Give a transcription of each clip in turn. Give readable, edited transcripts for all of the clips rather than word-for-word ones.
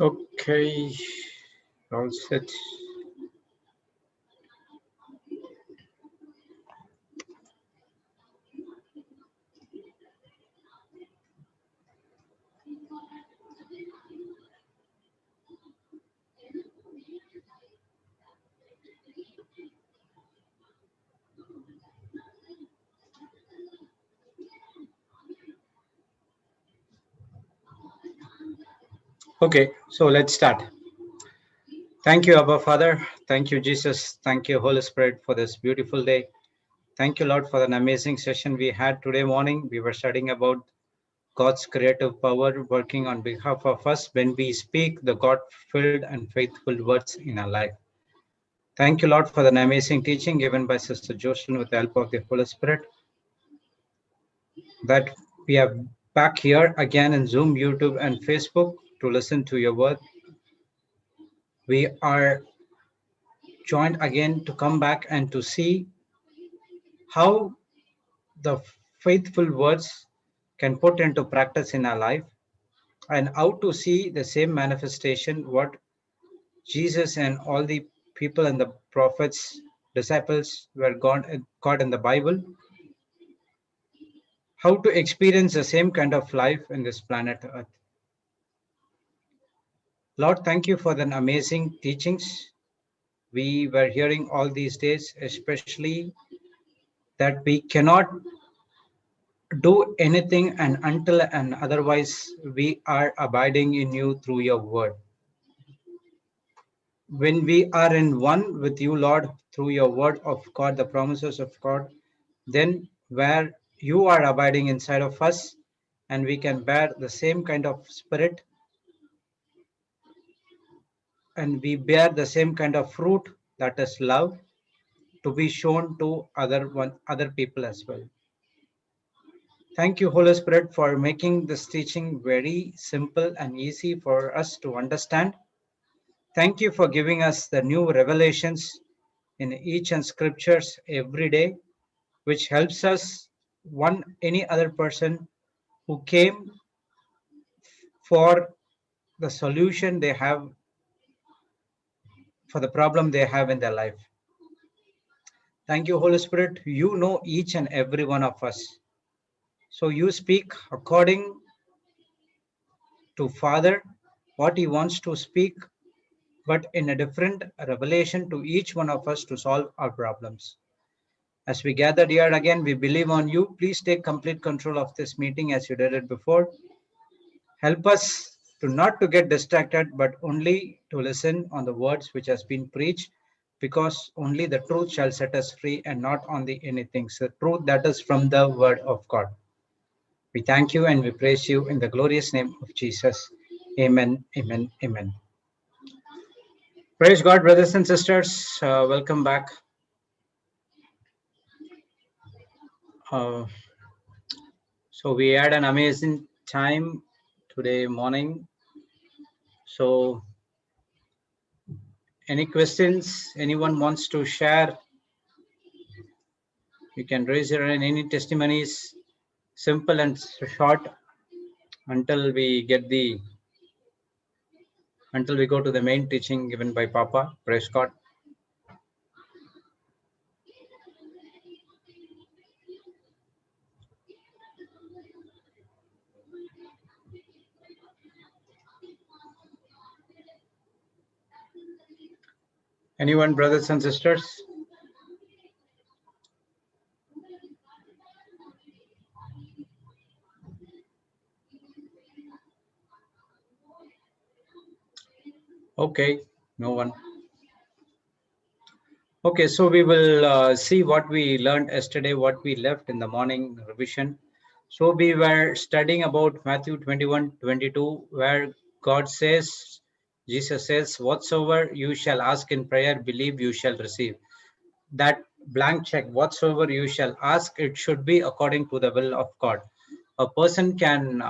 Okay, all set. Okay, so let's start. Thank you, Abba Father. Thank you, Jesus. Thank you, Holy Spirit, for this beautiful day. Thank you, Lord, for an amazing session we had today morning. We were studying about God's creative power working on behalf of us when we speak the God-filled and faithful words in our life. Thank you, Lord, for an amazing teaching given by Sister Jocelyn with the help of the Holy Spirit. That we are back here again in Zoom, YouTube, and Facebook to listen to your word. We are joined again to come back and to see how the faithful words can put into practice in our life and how to see the same manifestation what Jesus and all the people and the prophets, disciples were God in the Bible, how to experience the same kind of life in this planet Earth. Lord, thank you for the amazing teachings we were hearing all these days, especially that we cannot do anything and until and otherwise we are abiding in you through your word. When we are in one with you, Lord, through your word of God, the promises of God, then where you are abiding inside of us and we can bear the same kind of spirit and we bear the same kind of fruit, that is love, to be shown to other people as well. Thank you, Holy Spirit, for making this teaching very simple and easy for us to understand. Thank you for giving us the new revelations in each and scriptures every day, which helps us any other person who came for the solution they have for the problem they have in their life. Thank you, Holy Spirit. You know each and every one of us. So you speak according to Father, what he wants to speak, but in a different revelation to each one of us to solve our problems. As we gathered here again, we believe on you. Please take complete control of this meeting as you did it before. Help us to not to get distracted, but only to listen on the words which has been preached, because only the truth shall set us free and not on the anything. So truth that is from the word of God. We thank you and we praise you in the glorious name of Jesus. Amen, amen, amen. Praise God, brothers and sisters. Welcome back. So we had an amazing time today morning. So any questions anyone wants to share? You can raise your hand. Any testimonies, simple and short, until we go to the main teaching given by Papa. Praise God. Anyone, brothers and sisters? Okay, no one. Okay, so we will see what we learned yesterday, what we left in the morning revision. So we were studying about Matthew 21:22, where God says, Jesus says, whatsoever you shall ask in prayer, believe you shall receive. That blank check, whatsoever you shall ask, it should be according to the will of God. A person can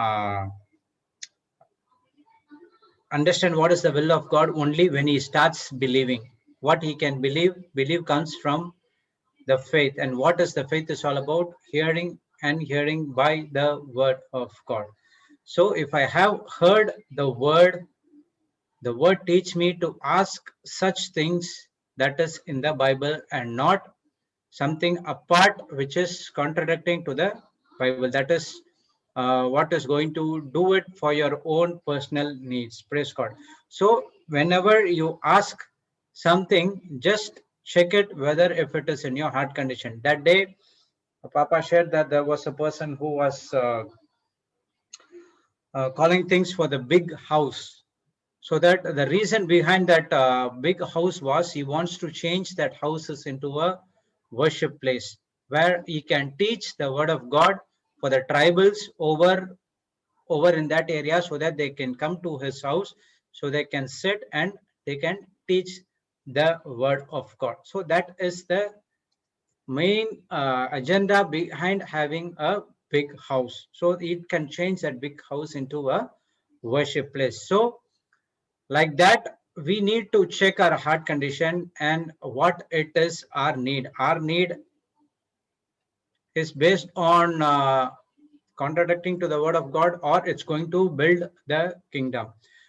understand what is the will of God only when he starts believing. What he can believe comes from the faith. And what is the faith is all about? Hearing and hearing by the word of God. So if I have heard the word The word teach me to ask such things that is in the Bible and not something apart which is contradicting to the Bible. That is what is going to do it for your own personal needs. Praise God. So whenever you ask something, just check it whether if it is in your heart condition. That day, Papa shared that there was a person who was calling things for the big house. So that the reason behind that big house was he wants to change that houses into a worship place where he can teach the word of God for the tribals over in that area, so that they can come to his house, so they can sit and they can teach the word of God. So that is the main agenda behind having a big house. So it can change that big house into a worship place. So like that, we need to check our heart condition and what it is our need. Our need is based on contradicting to the word of God, or it's going to build the kingdom.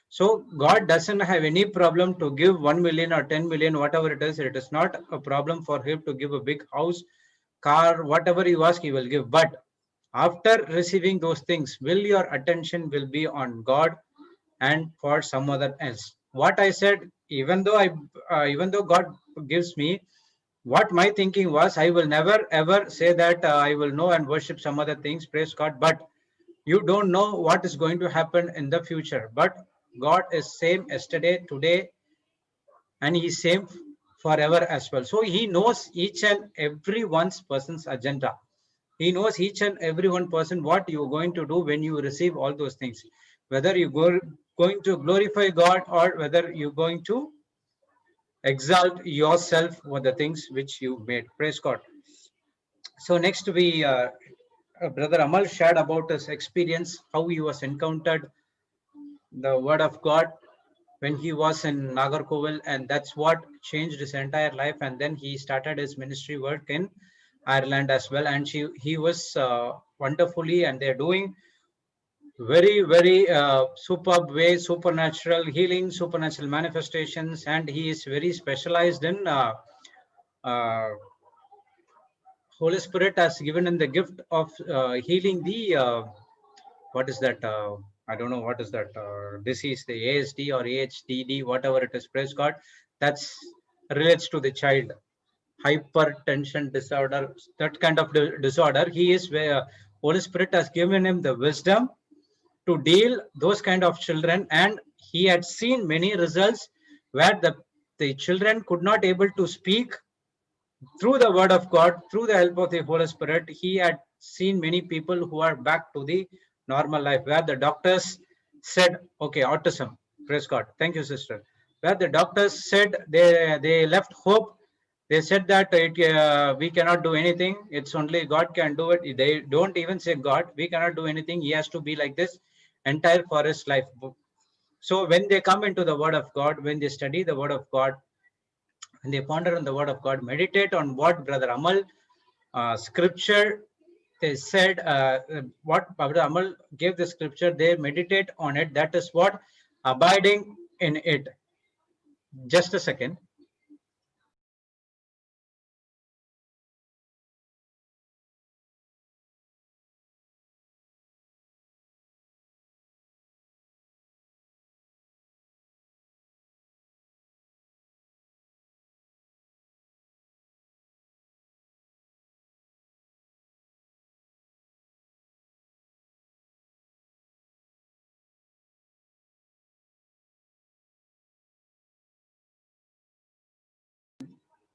So God doesn't have any problem to give 1 million or 10 million, whatever it is. It is not a problem for him to give a big house, car, whatever you ask, he will give. But after receiving those things, will your attention will be on God and for some other else? What I said, even though God gives me, what my thinking was, I will never ever say that I will know and worship some other things. Praise God. But you don't know what is going to happen in the future. But God is same yesterday, today, and He is same forever as well. So He knows each and every one's person's agenda. He knows each and every one person what you're going to do when you receive all those things. Whether you going to glorify God, or whether you're going to exalt yourself for the things which you made. Praise God. So next we Brother Amal shared about his experience, how he was encountered the word of God when he was in Nagarkoil, and that's what changed his entire life. And then he started his ministry work in Ireland as well. And he was wonderfully, and they're doing very superb way, supernatural healing, supernatural manifestations, and he is very specialized in uh, Holy Spirit has given him the gift of healing the what is that? I don't know what is that disease, the ASD or AHDD, whatever it is. Praise God. That's relates to the child hypertension disorder, that kind of disorder. He is where Holy Spirit has given him the wisdom to deal those kind of children, and he had seen many results where the children could not able to speak through the word of God, through the help of the Holy Spirit. He had seen many people who are back to the normal life, where the doctors said, okay, autism, praise God. Thank you, sister. Where the doctors said they left hope. They said that we cannot do anything. It's only God can do it. They don't even say God, we cannot do anything. He has to be like this entire for his life. So when they come into the word of God, when they study the word of God, and they ponder on the word of God, meditate on what Brother Amal scripture they said, what Brother Amal gave the scripture, they meditate on it. That is what abiding in it. Just a second.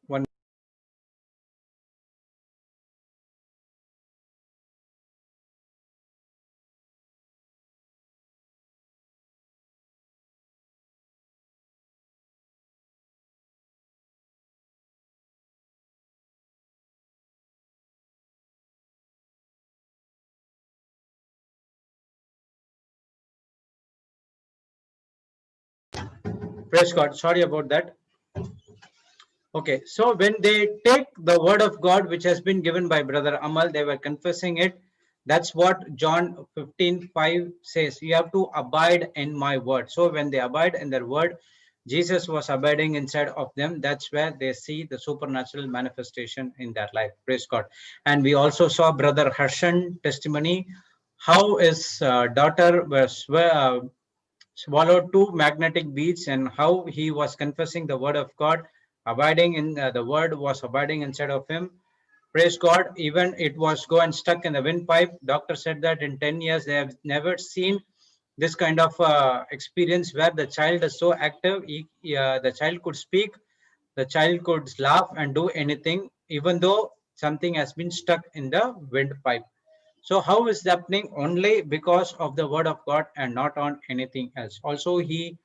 One. Praise God. Sorry about that. Okay, so when they take the word of God which has been given by Brother Amal, they were confessing it. That's what John 15:5 says. You have to abide in my word. So when they abide in their word, Jesus was abiding inside of them. That's where they see the supernatural manifestation in their life. Praise God. And we also saw Brother Harshan testimony, how his daughter was swallowed two magnetic beads, and how he was confessing the word of God, abiding in the word was abiding inside of him. Praise God. Even it was going stuck in the windpipe. Doctor said that in 10 years they have never seen this kind of experience where the child is so active. The child could speak, the child could laugh and do anything, even though something has been stuck in the windpipe. So how is that happening? Only because of the word of God and not on anything else. Also, he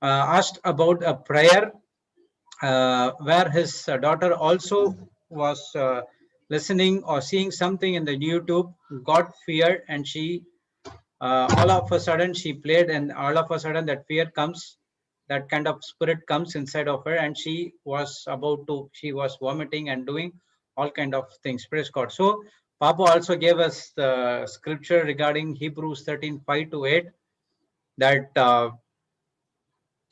asked about a prayer where his daughter also was listening or seeing something in the YouTube, got feared, and she all of a sudden she played, and all of a sudden that fear comes, that kind of spirit comes inside of her, and she was vomiting and doing all kind of things. Praise God. So Papa also gave us the scripture regarding Hebrews 13:5-8, that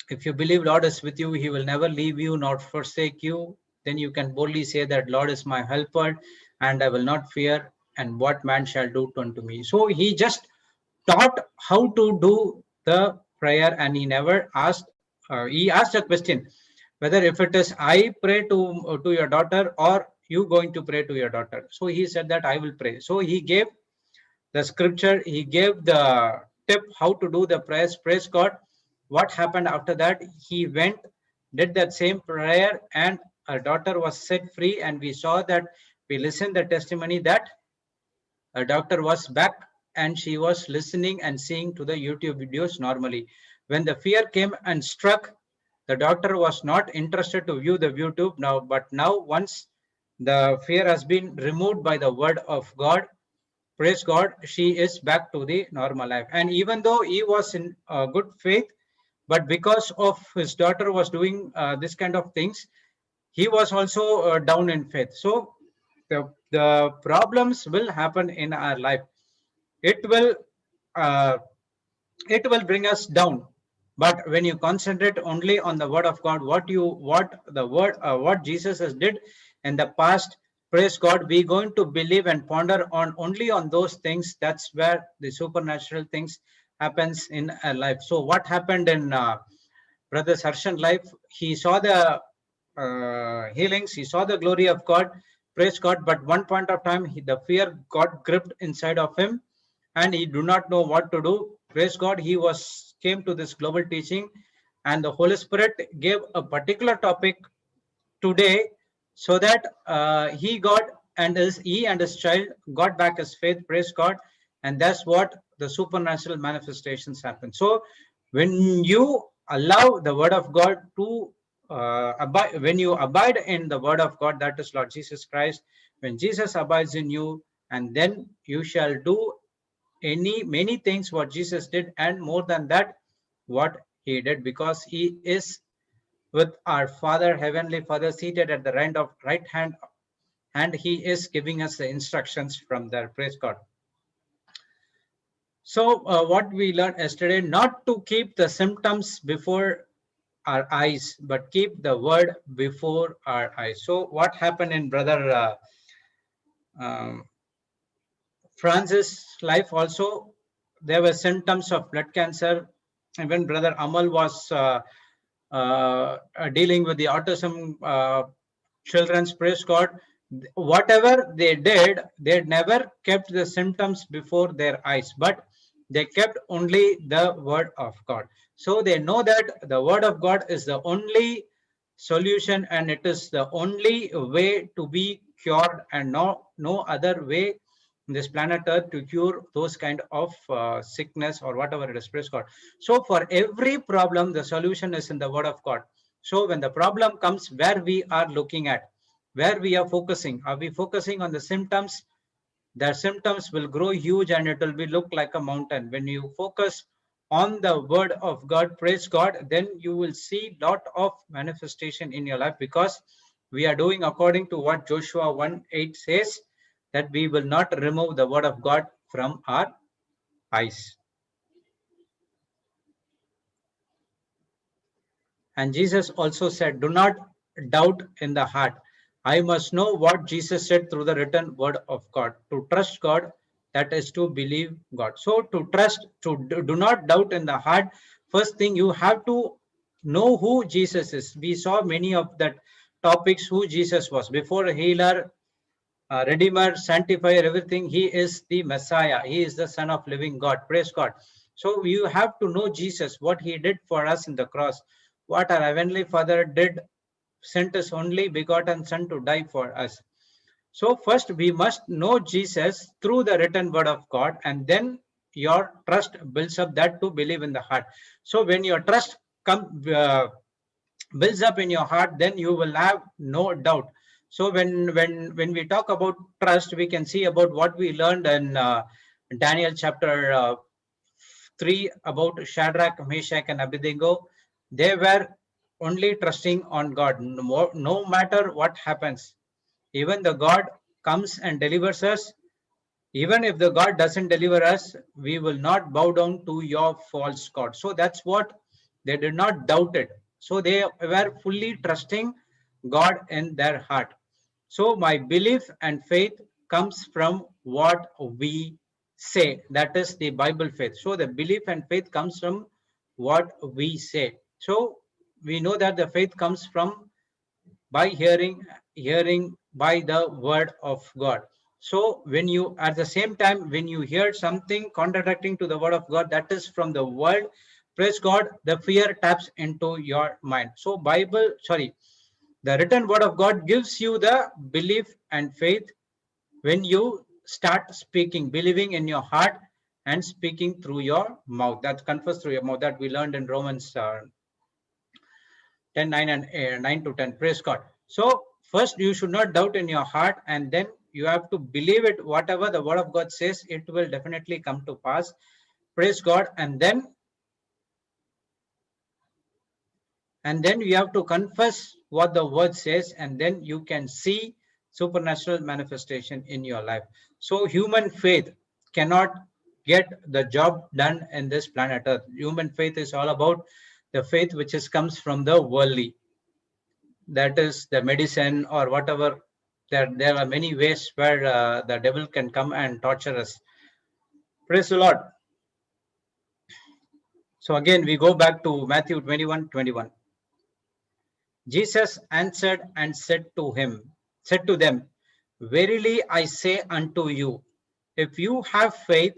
if you believe Lord is with you, he will never leave you nor forsake you. Then you can boldly say that Lord is my helper and I will not fear, and what man shall do unto me. So he just taught how to do the prayer, and he never asked, he asked a question, whether if it is I pray to your daughter or you going to pray to your daughter. So he said that I will pray. So he gave the scripture, he gave the tip how to do the prayers. Praise God. What happened after that? He went, did that same prayer, and our daughter was set free. And we saw that, we listened the testimony that a doctor was back and she was listening and seeing to the YouTube videos normally. When the fear came and struck, the doctor was not interested to view the YouTube now, but now once the fear has been removed by the word of God, praise God, she is back to the normal life. And even though he was in good faith, but because of his daughter was doing this kind of things, he was also down in faith. So the problems will happen in our life. It will uh, it will bring us down. But when you concentrate only on the word of God, what Jesus has did in the past, praise God, we going to believe and ponder on only on those things. That's where the supernatural things happens in our life. So what happened in Brother Sarshan life? He saw the healings, he saw the glory of God, praise God. But one point of time, the fear got gripped inside of him, and he do not know what to do. Praise God, he was came to this global teaching, and the Holy Spirit gave a particular topic today, so that he and his child got back his faith. Praise God. And that's what the supernatural manifestations happen. So when you allow the word of God to abide, when you abide in the word of God, that is Lord Jesus Christ, when Jesus abides in you, and then you shall do many things what Jesus did, and more than that what he did, because he is with our Father, Heavenly Father, seated at the right hand, and he is giving us the instructions from there. Praise God. So what we learned yesterday, not to keep the symptoms before our eyes, but keep the word before our eyes. So what happened in Brother um, Francis' life also? There were symptoms of blood cancer. And when Brother Amal was dealing with the autism children's, praise God, whatever they did, they never kept the symptoms before their eyes, but they kept only the word of God. So they know that the word of God is the only solution, and it is the only way to be cured, and no other way in this planet earth to cure those kind of sickness or whatever it is. Praise God. So for every problem, the solution is in the word of God. So when the problem comes, where we are looking at, where we are focusing, are we focusing on the symptoms? The symptoms will grow huge and it will be look like a mountain. When you focus on the word of God, praise God, then you will see lot of manifestation in your life, because we are doing according to what Joshua 1:8 says, that we will not remove the word of God from our eyes. And Jesus also said, do not doubt in the heart. I must know what Jesus said through the written word of God. To trust God, that is to believe God. So to trust, to do not doubt in the heart, first thing you have to know who Jesus is. We saw many of that topics, who Jesus was. Before healer, Redeemer, Sanctifier, everything, he is the Messiah. He is the Son of living God. Praise God. So you have to know Jesus, what he did for us in the cross, what our Heavenly Father did, sent his only begotten Son to die for us. So first we must know Jesus through the written word of God, and then your trust builds up that to believe in the heart. So when your trust builds up in your heart, then you will have no doubt. So when we talk about trust, we can see about what we learned in Daniel chapter 3 about Shadrach, Meshach, and Abednego. They were only trusting on God, no matter what happens. Even the God comes and delivers us. Even if the God doesn't deliver us, we will not bow down to your false God. So that's what they did not doubt it. So they were fully trusting God in their heart. So my belief and faith comes from what we say. That is the Bible faith. So the belief and faith comes from what we say. So we know that the faith comes from by hearing by the word of God. So when you, at the same time, when you hear something contradicting to the word of God, that is from the world, praise God, the fear taps into your mind. So the written word of God gives you the belief and faith when you start speaking, believing in your heart and speaking through your mouth. That's confess through your mouth, that we learned in Romans 10, 9 and 9 to 10. Praise God. So first you should not doubt in your heart, and then you have to believe it. Whatever the word of God says, it will definitely come to pass. Praise God. And then you have to confess what the word says, and then you can see supernatural manifestation in your life. So human faith cannot get the job done in this planet Earth. Human faith is all about the faith which comes from the worldly, that is the medicine or whatever. There are many ways where the devil can come and torture us. Praise the Lord. So again, we go back to Matthew 21:21. Jesus answered and said to them, verily I say unto you, if you have faith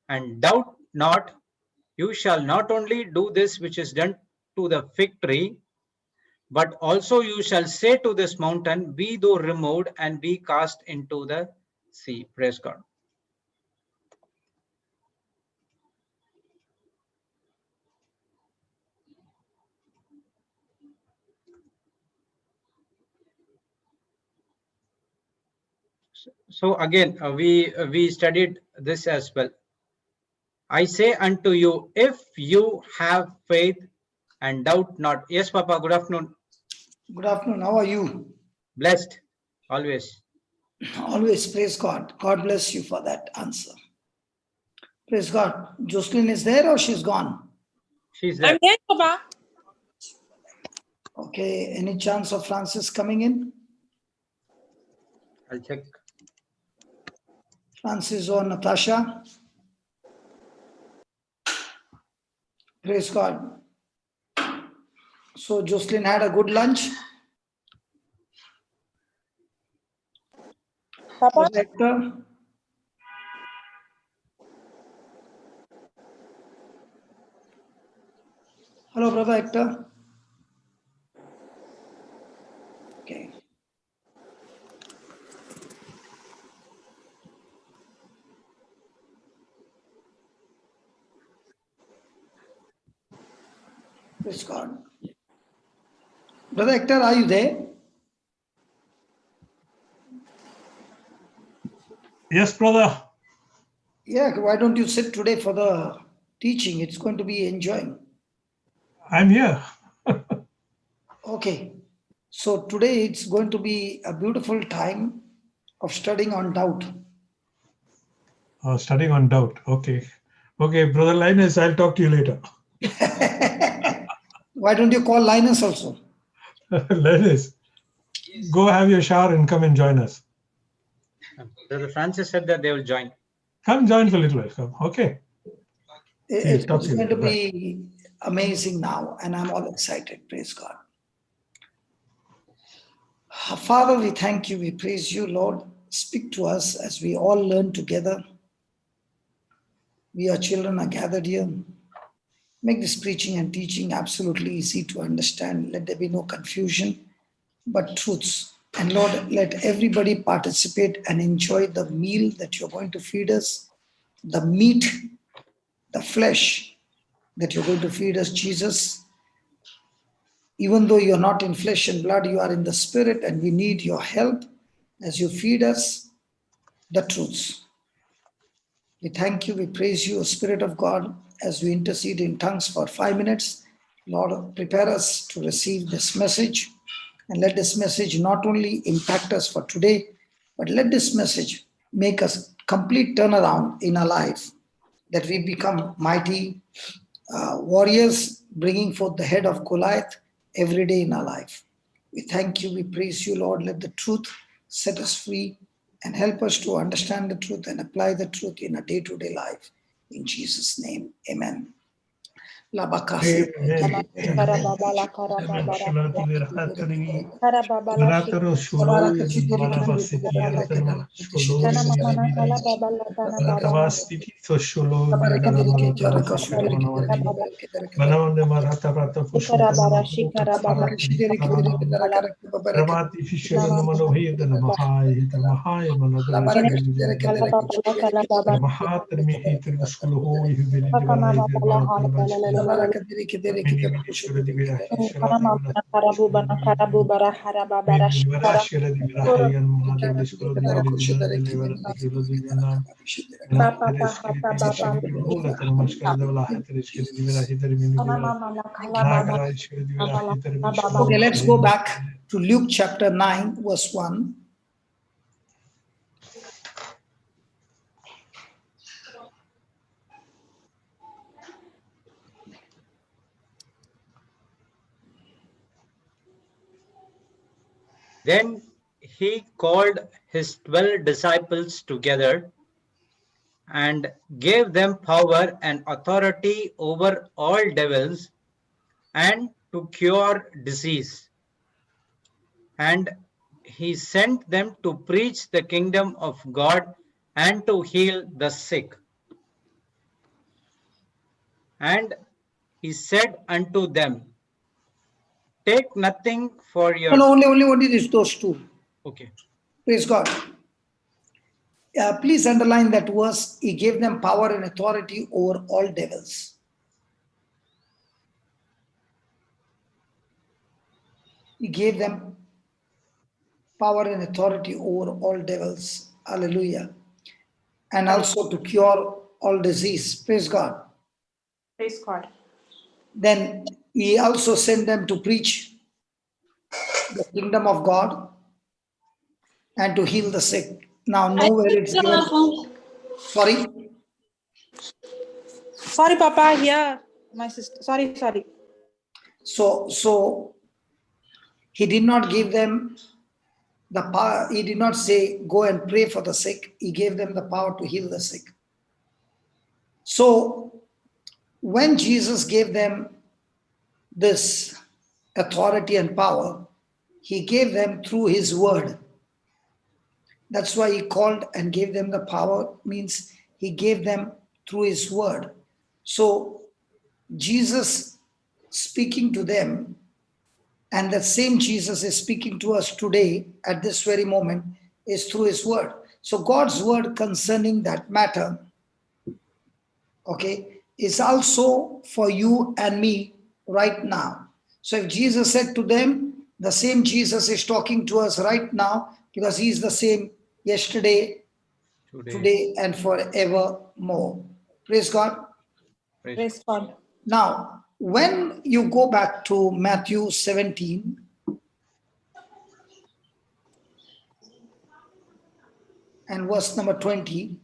and doubt not, you shall not only do this which is done to the fig tree, but also you shall say to this mountain, be thou removed and be cast into the sea. Praise God. So again, we studied this as well. I say unto you, if you have faith and doubt not. Yes, Papa, good afternoon. Good afternoon. How are you? Blessed, always. Always praise God. God bless you for that answer. Praise God. Jocelyn is there or she's gone? She's there. I'm there, Papa. Okay. Any chance of Francis coming in? I'll check. Francis or Natasha? Praise God. So Jocelyn had a good lunch? Papa. Hector? Hello, Brother Hector. Okay. Praise God. Brother Hector, are you there? Yes, brother. Yeah, why don't you sit today for the teaching? It's going to be enjoying. I'm here. Okay. So today it's going to be a beautiful time of studying on doubt. Studying on doubt. Okay. Okay, Brother Linus, I'll talk to you later. Why don't you call Linus also? Linus, go have your shower and come and join us. Brother Francis said that they will join. Come join for a little while. Come. Okay. It's talk to you going to later. Bye. be amazing now, and I'm all excited. Praise God. Father, we thank you. We praise you, Lord. Speak to us as we all learn together. We, your children, are gathered here. Make this preaching and teaching absolutely easy to understand. Let there be no confusion, but truths. And Lord, let everybody participate and enjoy the meal that you're going to feed us, the meat, the flesh that you're going to feed us, Jesus. Even though you're not in flesh and blood, you are in the spirit, and we need your help as you feed us the truths. We thank you, we praise you, Spirit of God, as we intercede in tongues for 5 minutes. Lord, prepare us to receive this message, and let this message not only impact us for today, but let this message make us complete turnaround in our life, that we become mighty warriors, bringing forth the head of Goliath every day in our life. We thank you, we praise you, Lord. Let the truth set us free and help us to understand the truth and apply the truth in a day-to-day life. In Jesus' name, amen. Labakase. Amen. Marataro sholo Maravasiti Yadanama Sholo Yadavidi Maratavastiti Sosholo Yadanamarata Shikamanavati Manavande Marata Rata Pushotana Ramati Fishel the Mahai the Mahai Manadar Mahatri Sulu Okay, let's go back to Luke chapter 9, verse 1. Then he called his 12 disciples together and gave them power and authority over all devils and to cure disease. And he sent them to preach the kingdom of God and to heal the sick. And he said unto them, take nothing for your... No, only those two. Okay. Praise God. Please underline that verse. He gave them power and authority over all devils. He gave them power and authority over all devils. Hallelujah. And also to cure all disease. Praise God. Praise God. Then he also sent them to preach the kingdom of God and to heal the sick. Now, nowhere it's given. Sorry. Sorry, Papa. Here, my sister. Sorry. So he did not give them the power. He did not say, go and pray for the sick. He gave them the power to heal the sick. So when Jesus gave them this authority and power, he gave them through his word. That's why he called and gave them the power, means he gave them through his word. So Jesus speaking to them, and that same Jesus is speaking to us today at this very moment, is through his word. So God's word concerning that matter, okay, is also for you and me right now. So if Jesus said to them, the same Jesus is talking to us right now, because he is the same yesterday, today and forevermore. Praise God. Praise God. Now, when you go back to Matthew 17, and verse number 20.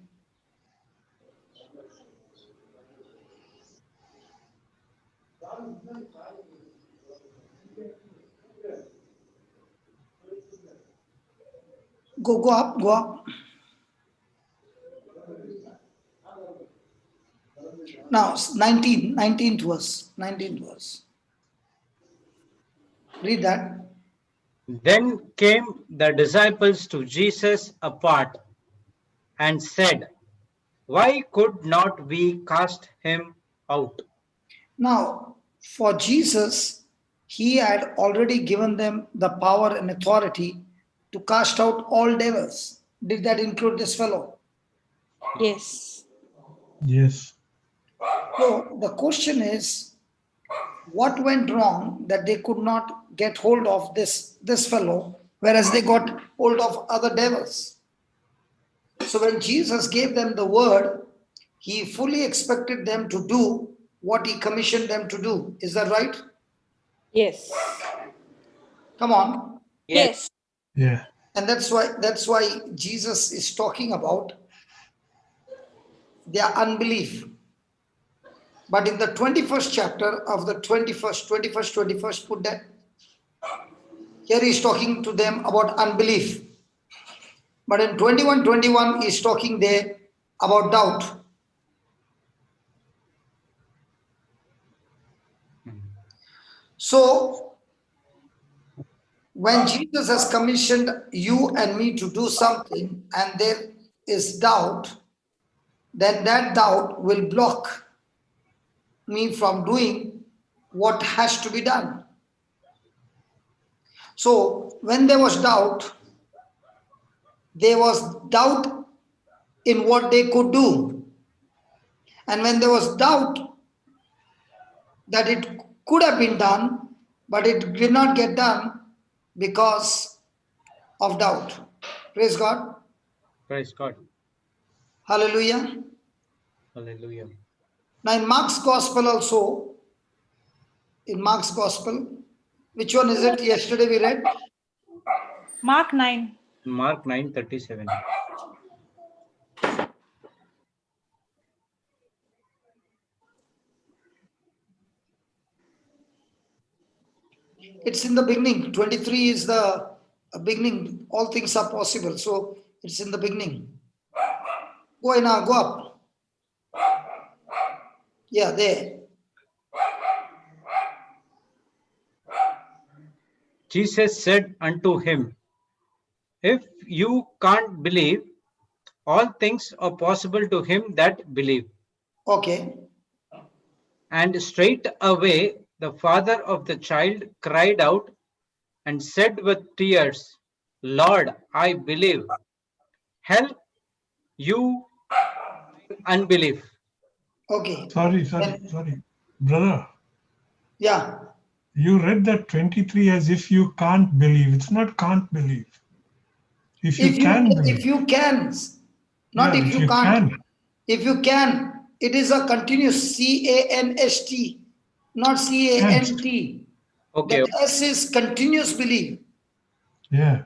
Go up, go up. Now, 19th verse. Read that. Then came the disciples to Jesus apart and said, why could not we cast him out? Now, for Jesus, he had already given them the power and authority to cast out all devils. Did that include this fellow? Yes. Yes. So the question is, what went wrong that they could not get hold of this fellow, whereas they got hold of other devils? So when Jesus gave them the word, he fully expected them to do what he commissioned them to do. Is that right? Yes. Come on. Yes. Yeah. And that's why Jesus is talking about their unbelief. But in the 21st chapter of the 21st, put that. Here he's talking to them about unbelief. But in 21, he's talking there about doubt. So, when Jesus has commissioned you and me to do something and there is doubt, then that doubt will block me from doing what has to be done. So, when there was doubt in what they could do. And when there was doubt that it could have been done, but it did not get done because of doubt. Praise God. Praise God. Hallelujah. Hallelujah. Now in Mark's Gospel also, which one is it? Yesterday we read? Mark 9. Mark 9:37. It's in the beginning. 23 is the beginning. All things are possible. So it's in the beginning. Go up. Yeah, there. Jesus said unto him, if you can't believe, all things are possible to him that believe. Okay. And straightway the father of the child cried out and said with tears, Lord, I believe. Help you unbelief. Okay. Sorry. Brother, Yeah. you read that 23 as if you can't believe. It's not can't believe. If you can believe. If you can, not Yeah, if if you you can't. can. If you can, it is a continuous CANST, not Can't. CANT. Okay. That S is continuous belief. Yeah.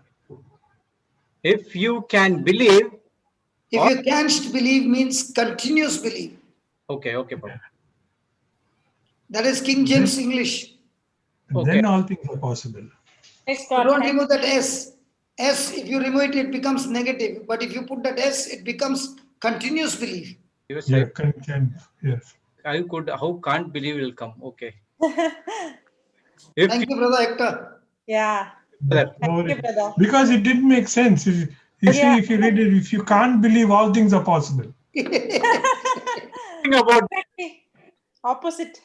If you can believe. If you can't believe means continuous belief. Okay, Papa. That is King James English. Okay. Then all things are possible. Praise So God. don't remove that S. S, if you remove it, it becomes negative. But if you put that S, it becomes continuous belief. Yes, Yeah, can. Yes. how can't believe will come. Okay. Thank you, Brother Hector. Yeah. Brother, No Thank you, worries. brother. Because it didn't make sense. If you read it, if you can't believe, all things are possible. think about Exactly. Opposite.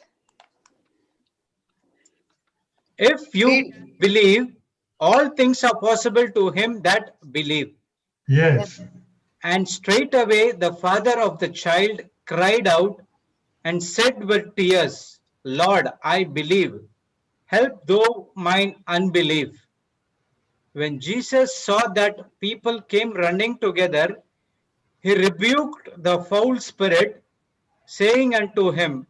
if you believe, all things are possible to him that believe. Yes. And straightway the father of the child cried out and said with tears, Lord, I believe. Help thou mine unbelief. When Jesus saw that people came running together, he rebuked the foul spirit, saying unto him,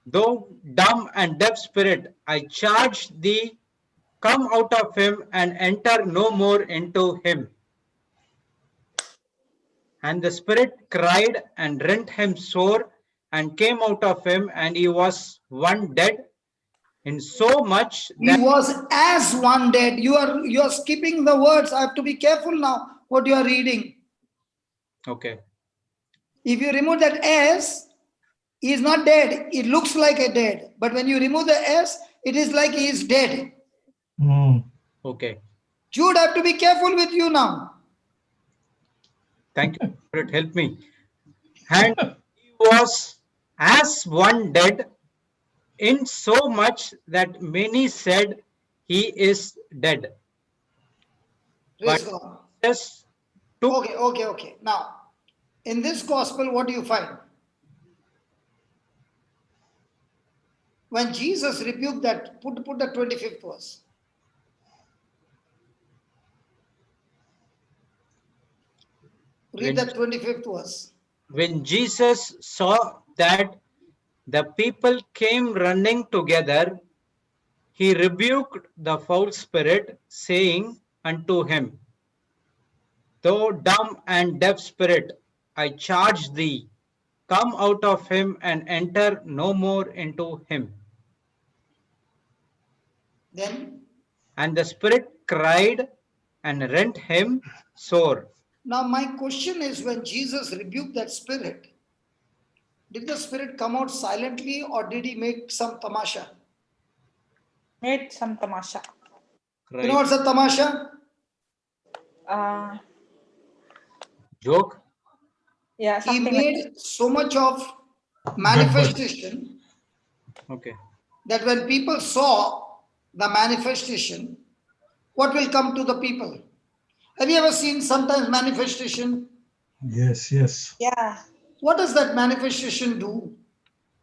thou dumb and deaf spirit, I charge thee, come out of him and enter no more into him. And the spirit cried and rent him sore and came out of him, and he was one dead, in so much He that was as one dead. You are skipping the words. I have to be careful now what you are reading. okay, If you remove that S, he is not dead. It looks like a dead. But when you remove the S, it is like he is dead. okay. Jude, I have to be careful with you now. Thank you, Spirit, help me. And he was as one dead, in so much that many said he is dead. Praise But God. Jesus took Okay. Now, in this gospel, what do you find? When Jesus rebuked that, put the 25th verse. Read the 25th verse. when Jesus saw that the people came running together, he rebuked the foul spirit, saying unto him, Thou dumb and deaf spirit, I charge thee, come out of him and enter no more into him. Then, And the spirit cried and rent him sore. now my question is, when Jesus rebuked that spirit, did the spirit come out silently or did he make some tamasha? Made some tamasha. You know what's a tamasha? Uh, Joke? yeah, He something made like so much of manifestation Okay. that when people saw the manifestation, what will come to the people? Have you ever seen sometimes manifestation? Yes. yeah, What does that manifestation do?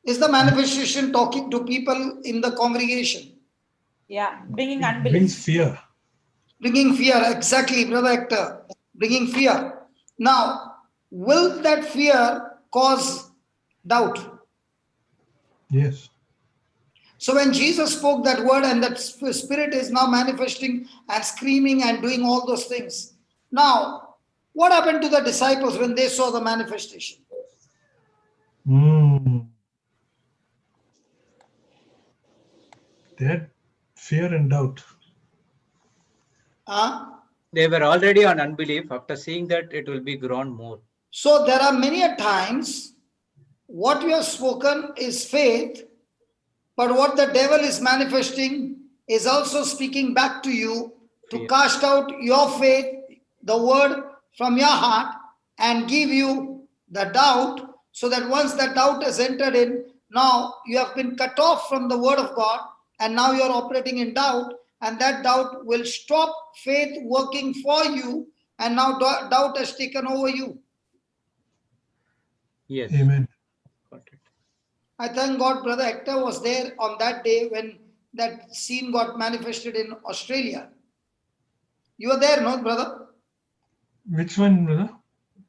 Is the manifestation talking to people in the congregation? bringing It unbelief. brings fear. Bringing fear, exactly, Brother Hector. Bringing fear. Now, will that fear cause doubt? Yes. So when Jesus spoke that word and that spirit is now manifesting and screaming and doing all those things. Now, what happened to the disciples when they saw the manifestation? They had fear and doubt. They were already on unbelief. After seeing that, it will be grown more. So there are many a times what you have spoken is faith, but what the devil is manifesting is also speaking back to you to Fear. cast out your faith, the word from your heart, and give you the doubt, so that once the doubt has entered in, now you have been cut off from the word of God, and now you are operating in doubt, and that doubt will stop faith working for you, and now doubt has taken over you. Yes. Amen. Got it. I thank God Brother Hector was there on that day when that scene got manifested in Australia. You were there, no, brother? Which one, brother?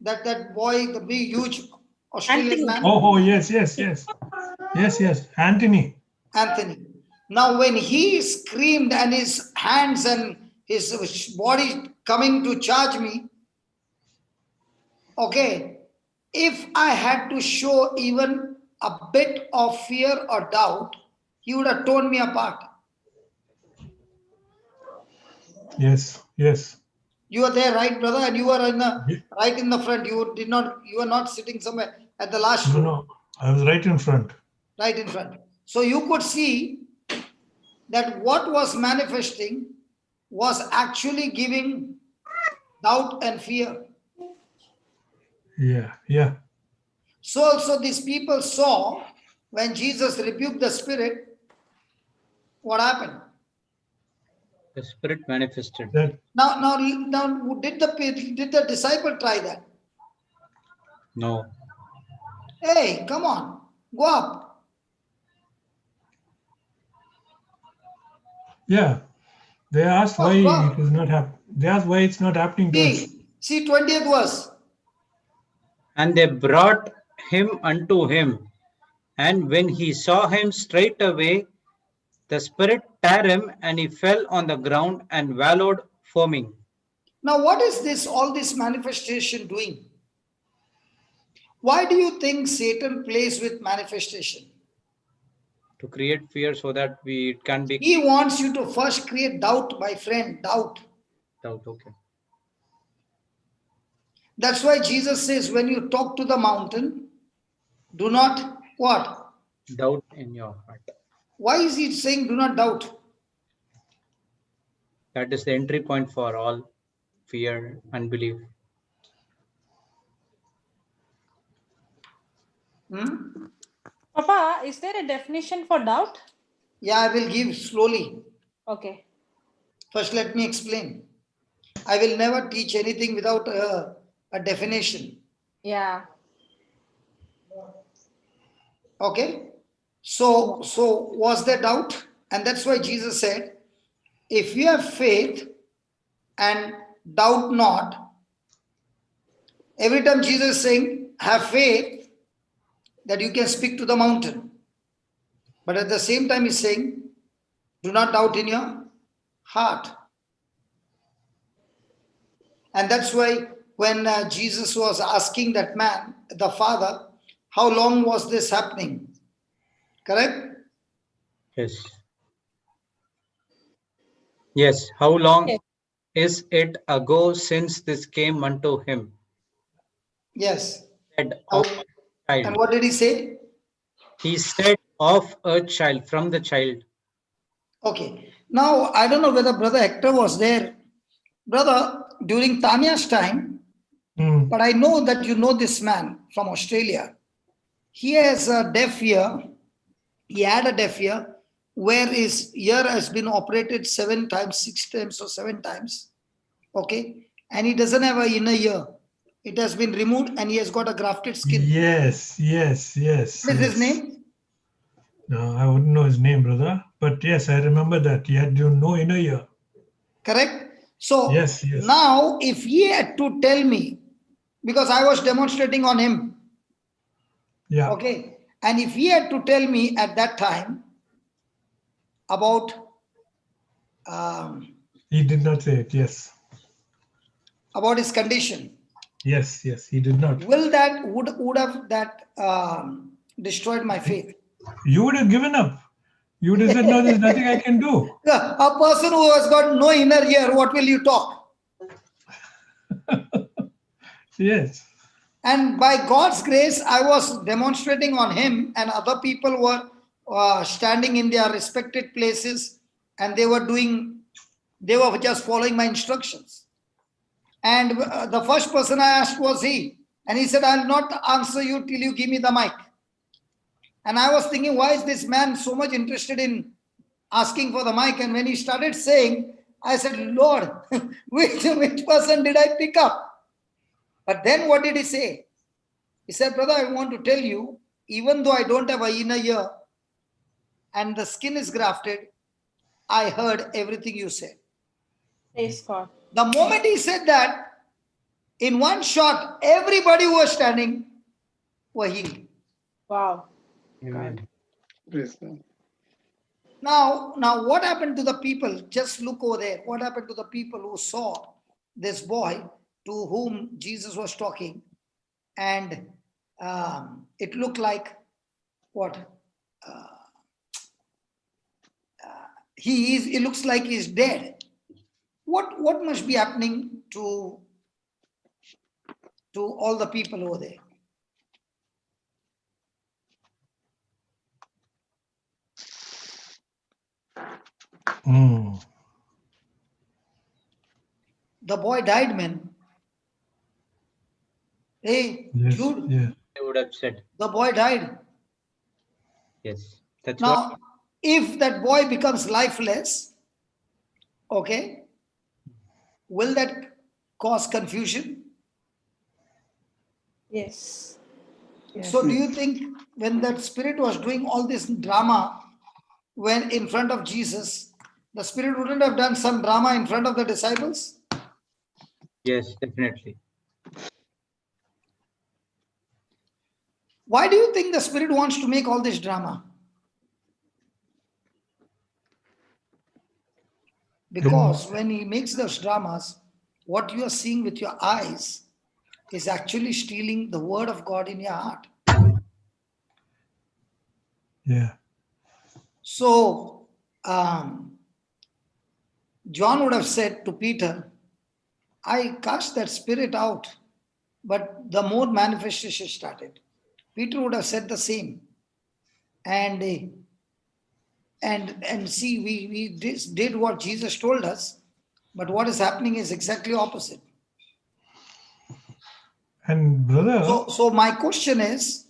That boy, the big, huge Australian Anthony. man, Oh, yes. Anthony. Anthony. Now, when he screamed and his hands and his body coming to charge me, okay, if I had to show even a bit of fear or doubt, he would have torn me apart. Yes. You were there, right, brother? And you were Yeah. right in the front. You were not sitting somewhere at the last row. No. I was right in front. Right in front. So you could see that what was manifesting was actually giving doubt and fear. Yeah. So also these people saw when Jesus rebuked the spirit, what happened? The spirit manifested. Now, did the disciple try that? No. Hey, come on, go up. Yeah. They asked why Go up. it is not happening. They asked why it's not happening to us. See 20th verse. And they brought him unto him. And when he saw him straightway, the spirit tear him, and he fell on the ground and wallowed, foaming. Now, what is this? All this manifestation doing? Why do you think Satan plays with manifestation? To create fear so that it can be He wants you to first create doubt, my friend, doubt. doubt. Okay. That's why Jesus says, when you talk to the mountain, do not what? Doubt in your heart. Why is he saying do not doubt? That is the entry point for all fear, unbelief. Hmm? Papa, is there a definition for doubt? Yeah, I will give slowly. Okay. First, let me explain. I will never teach anything without a definition. Yeah. Okay? So was there doubt? And that's why Jesus said, if you have faith and doubt not, every time Jesus is saying, have faith that you can speak to the mountain. But at the same time, he's saying, do not doubt in your heart. And that's why when Jesus was asking that man, the father, how long was this happening? Correct? Yes. Yes. How long Yes. is it ago since this came unto him? Yes. Said How, of a and child. what did he say? He said of a child, from the child. Okay. Now, I don't know whether Brother Hector was there. Brother, during Tanya's time, but I know that you know this man from Australia. He has a deaf ear. He had a deaf ear where his ear has been operated 7 times, 6 times, or 7 times. Okay. And he doesn't have an inner ear. It has been removed and he has got a grafted skin. Yes. What is his name? No, I wouldn't know his name, brother. But yes, I remember that. He had no inner ear. Correct? So Yes. now if he had to tell me, because I was demonstrating on him, Yeah. okay, and if he had to tell me at that time about He did not say it. Yes. about his condition, Yes. He did not. would have that destroyed my faith? You would have given up. You would have said, no, there's nothing I can do. A person who has got no inner ear, what will you talk? Yes. And by God's grace, I was demonstrating on him, and other people were standing in their respected places, and they were just following my instructions. And the first person I asked was he. And he said, I'll not answer you till you give me the mic. And I was thinking, why is this man so much interested in asking for the mic? And when he started saying, I said, Lord, which person did I pick up? But then what did he say? He said, brother, I want to tell you, even though I don't have an inner ear and the skin is grafted, I heard everything you said. Praise God. The moment he said that, in one shot, everybody who was standing were healed. Wow. Amen. Praise God. Now, what happened to the people? Just look over there. What happened to the people who saw this boy to whom Jesus was talking? And it looked like what? It looks like he's dead. What must be happening to all the people over there? The boy died, man. Hey, Yes. Jude, Yeah. I would have said. the boy died. Yes. That's what. Now, if that boy becomes lifeless, okay, will that cause confusion? Yes. So do you think when that spirit was doing all this drama when in front of Jesus, the spirit wouldn't have done some drama in front of the disciples? Yes, definitely. Why do you think the spirit wants to make all this drama? Because when he makes those dramas, what you are seeing with your eyes is actually stealing the word of God in your heart. Yeah. So, John would have said to Peter, I cast that spirit out, but the more manifestation started. Peter would have said the same. And see, we did what Jesus told us, but what is happening is exactly opposite. And brother, So my question is,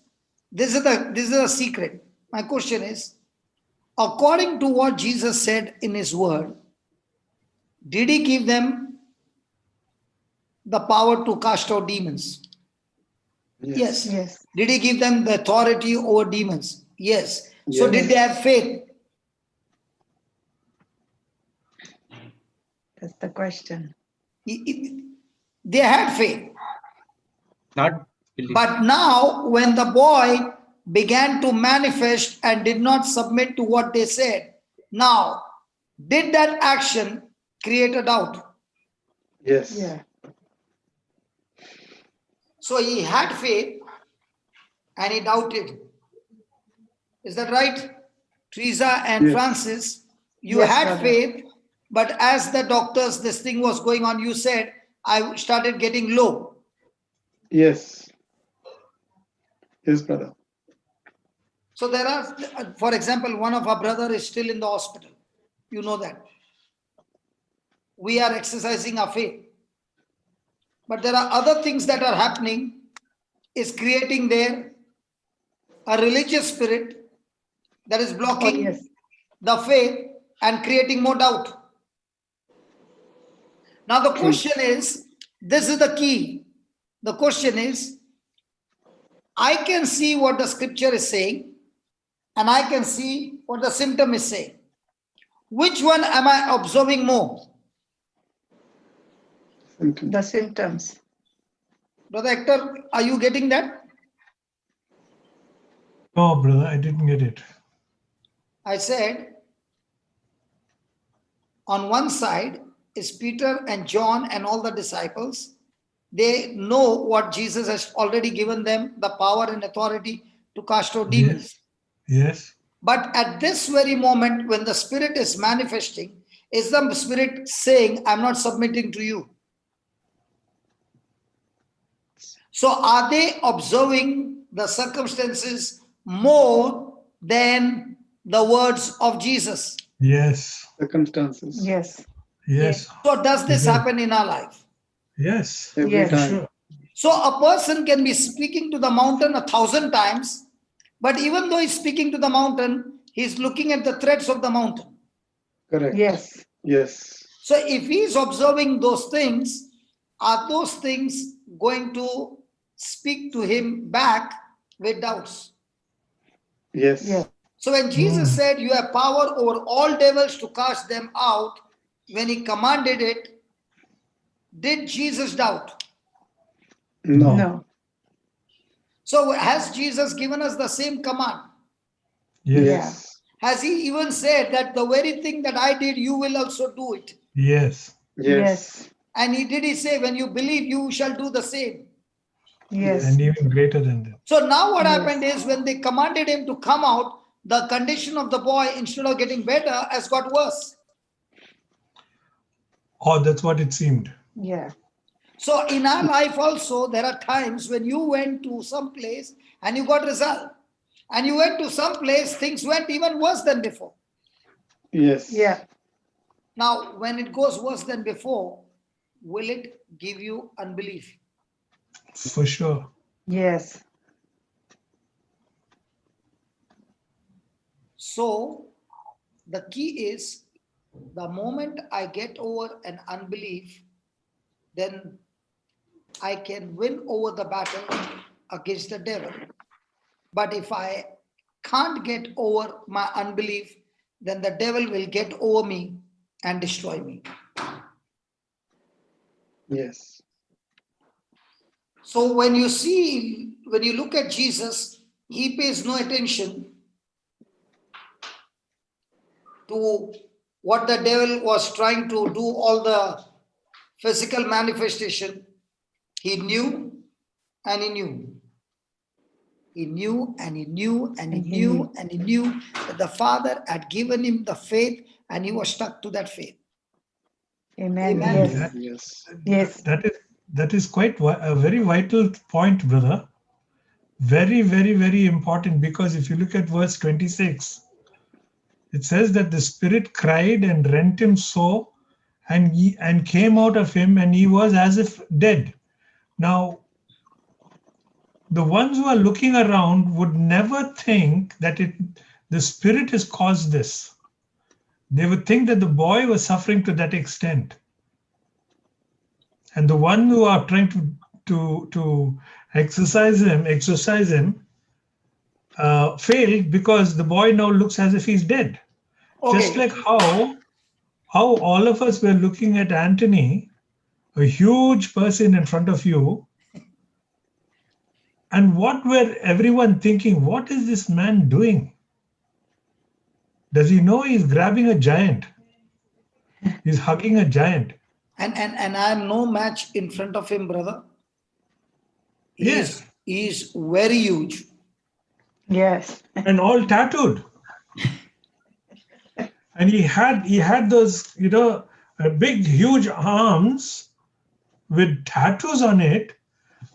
this is a secret. My question is, according to what Jesus said in his word, did he give them the power to cast out demons? Yes. Yes. Did he give them the authority over demons? Yes. So Yes. did they have faith? That's the question. They had faith. Not believe. But now, when the boy began to manifest and did not submit to what they said, now, did that action create a doubt? Yes. Yeah. So he had faith and he doubted. Is that right? Teresa and Yes. Francis, you Yes, had brother. faith, but as the doctors, this thing was going on, you said, I started getting low. Yes. Yes, brother. So there are, for example, one of our brother is still in the hospital. You know that. We are exercising our faith. But there are other things that are happening, is creating there a religious spirit that is blocking yes. the faith and creating more doubt. Now the question is, this is the key. The question is, I can see what the scripture is saying and I can see what the symptom is saying. Which one am I observing more? The symptoms. Brother Hector, are you getting that? no, brother, I didn't get it. I said, on one side is Peter and John and all the disciples. They know what Jesus has already given them, the power and authority to cast out demons. Yes. But at this very moment, when the Spirit is manifesting, is the Spirit saying, I'm not submitting to you? So are they observing the circumstances more than the words of Jesus? Yes. Circumstances. Yes. Yes. So does this Yes. happen in our life? Yes. Every For time. sure. So a person can be speaking to the mountain 1,000 times, but even though he's speaking to the mountain, he's looking at the threats of the mountain. Correct. Yes. Yes. So if he's observing those things, are those things going to speak to him back with doubts? Yes. Yes. So when Jesus said, you have power over all devils to cast them out, when he commanded it, did Jesus doubt? No. No. So has Jesus given us the same command? Yes. Yes. Has he even said that the very thing that I did, you will also do it? Yes. Yes. And did he say, when you believe, you shall do the same? Yes. And even greater than that. So now what Yes. happened is, when they commanded him to come out, the condition of the boy, instead of getting better, has got worse. Oh, that's what it seemed. Yeah. So in our life also, there are times when you went to some place and you got result. And you went to some place, things went even worse than before. Yes. Yeah. Now, when it goes worse than before, will it give you unbelief? For sure. Yes. So the key is, the moment I get over an unbelief, then I can win over the battle against the devil. But if I can't get over my unbelief, then the devil will get over me and destroy me. Yes. So when you look at Jesus, he pays no attention to what the devil was trying to do, all the physical manifestation. He knew and he knew. He knew and he knew and he knew and he knew that the Father had given him the faith and he was stuck to that faith. Amen. Amen. Yes. Yes. Yes. That is quite a very vital point, brother. Very, very, very important, because if you look at verse 26, it says that the Spirit cried and rent him so, and came out of him, and he was as if dead. Now, the ones who are looking around would never think that the Spirit has caused this. They would think that the boy was suffering to that extent. And the one who are trying to exercise him, failed, because the boy now looks as if he's dead. Okay. Just like how all of us were looking at Anthony, a huge person in front of you, and what were everyone thinking? What is this man doing? Does he know he's grabbing a giant? He's hugging a giant. And I'm no match in front of him, brother. Yes. He's very huge. Yes. And all tattooed. And he had those, big, huge arms with tattoos on it.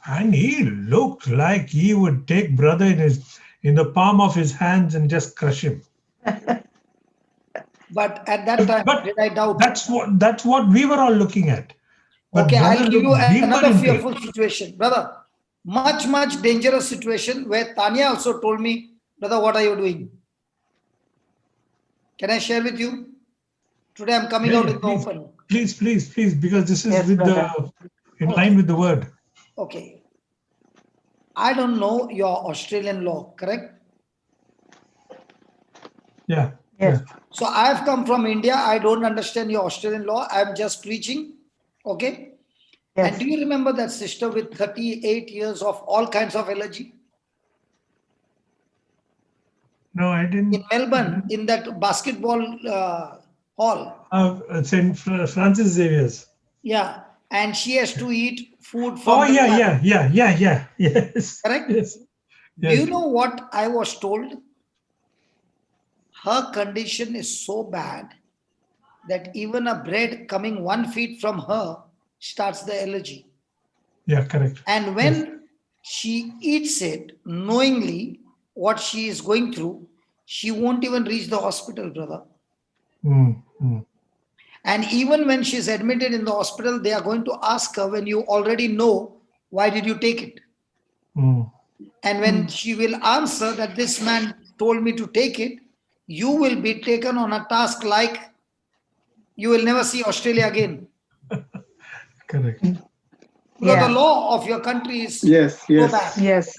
And he looked like he would take brother in the palm of his hands and just crush him. But at that time, did I doubt? That's what we were all looking at. But Okay, brother I'll give you looked deeper another into fearful it. situation. Brother, much dangerous situation where Tanya also told me, brother, what are you doing? Can I share with you? Today I'm coming out in the Please, open. please, because this is Yes, brother. in line with the word. Okay. I don't know your Australian law, correct? Yeah. Yes. Yeah. So I have come from India. I don't understand your Australian law. I'm just preaching. Okay. Yes. And do you remember that sister with 38 years of all kinds of allergy? No, I didn't. In Melbourne, in that basketball hall. St. Francis Xavier's. Yeah. And she has to eat food from Oh, the lab. yeah. Yes. Correct? Yes. Do you know what I was told? Her condition is so bad that even a bread coming 1 feet from her starts the allergy. Yeah, correct. And when she eats it, knowingly what she is going through, she won't even reach the hospital, brother. And even when she's admitted in the hospital, they are going to ask her, when you already know, why did you take it? And when she will answer that this man told me to take it, you will be taken on a task like you will never see Australia again. Correct. Because the law of your country is Yes. so Yes. bad. Yes.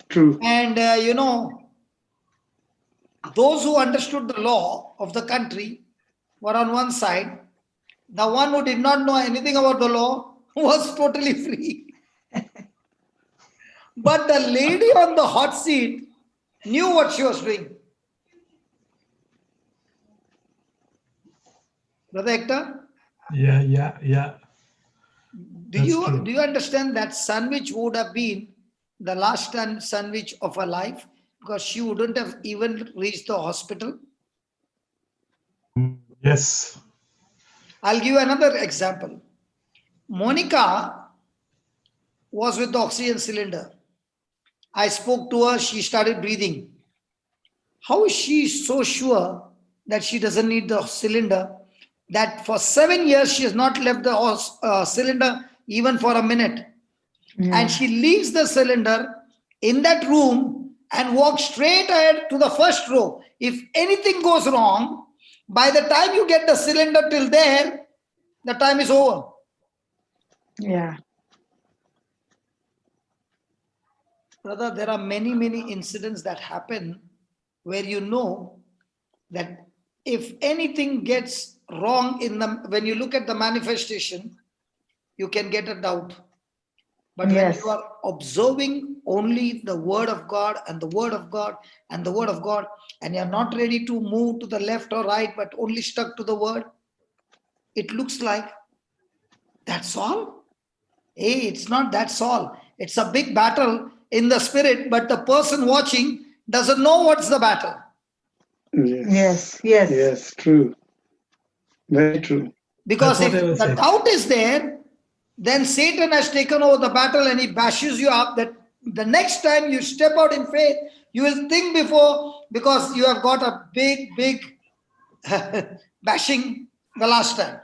True. And those who understood the law of the country were on one side. The one who did not know anything about the law was totally free. But the lady on the hot seat knew what she was doing. Brother Hector? Yeah. Do you understand that sandwich would have been the last sandwich of her life, because she wouldn't have even reached the hospital? Yes. I'll give you another example. Monica was with the oxygen cylinder. I spoke to her, she started breathing. How is she so sure that she doesn't need the cylinder, that for 7 years she has not left the cylinder even for a minute? And she leaves the cylinder in that room and walks straight ahead to the first row. If anything goes wrong, by the time you get the cylinder till there, the time is over. Yeah. Brother, there are many incidents that happen where you know that if anything gets wrong when you look at the manifestation, you can get a doubt. But when you are observing only the word of God and the word of God and the word of God, and you're not ready to move to the left or right, but only stuck to the word, it looks like that's all. Hey, it's not that's all. It's a big battle in the spirit, but the person watching doesn't know what's the battle. Yes. Yes. Yes, true. Very true. Because That's if what I was the saying. doubt is there, then Satan has taken over the battle and he bashes you up that the next time you step out in faith, you will think before, because you have got a big bashing the last time.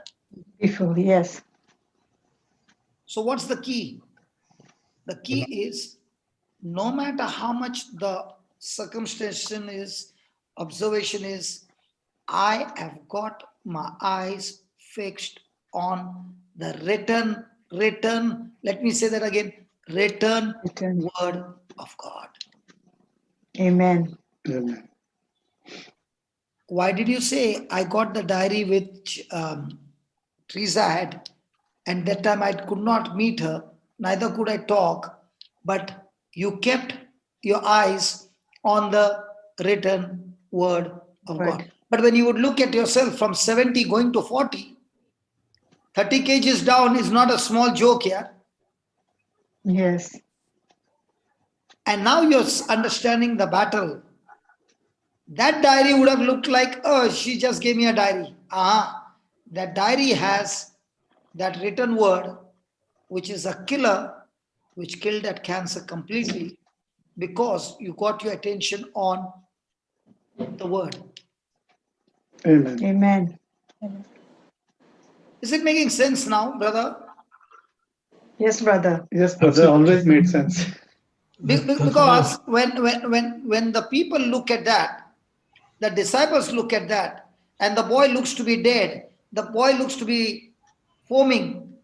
Before, yes. So what's the key? The key is no matter how much the circumcision is, observation is, I have got my eyes fixed on the written, let me say that again, written Return. word of God. Amen. Amen. Why did you say I got the diary which Teresa had, and that time I could not meet her, neither could I talk, but you kept your eyes on the written word of Word. God. But when you would look at yourself from 70 going to 40, 30 kgs down is not a small joke here. Yes. And now you're understanding the battle. That diary would have looked like, oh, she just gave me a diary. That diary has that written word, which is a killer, which killed that cancer completely, because you got your attention on the word. Amen. Amen. Is it making sense now, brother? Yes, brother. Yes, brother, always made sense. That's what I Because was- when the people look at that, the disciples look at that, and the boy looks to be dead, the boy looks to be foaming.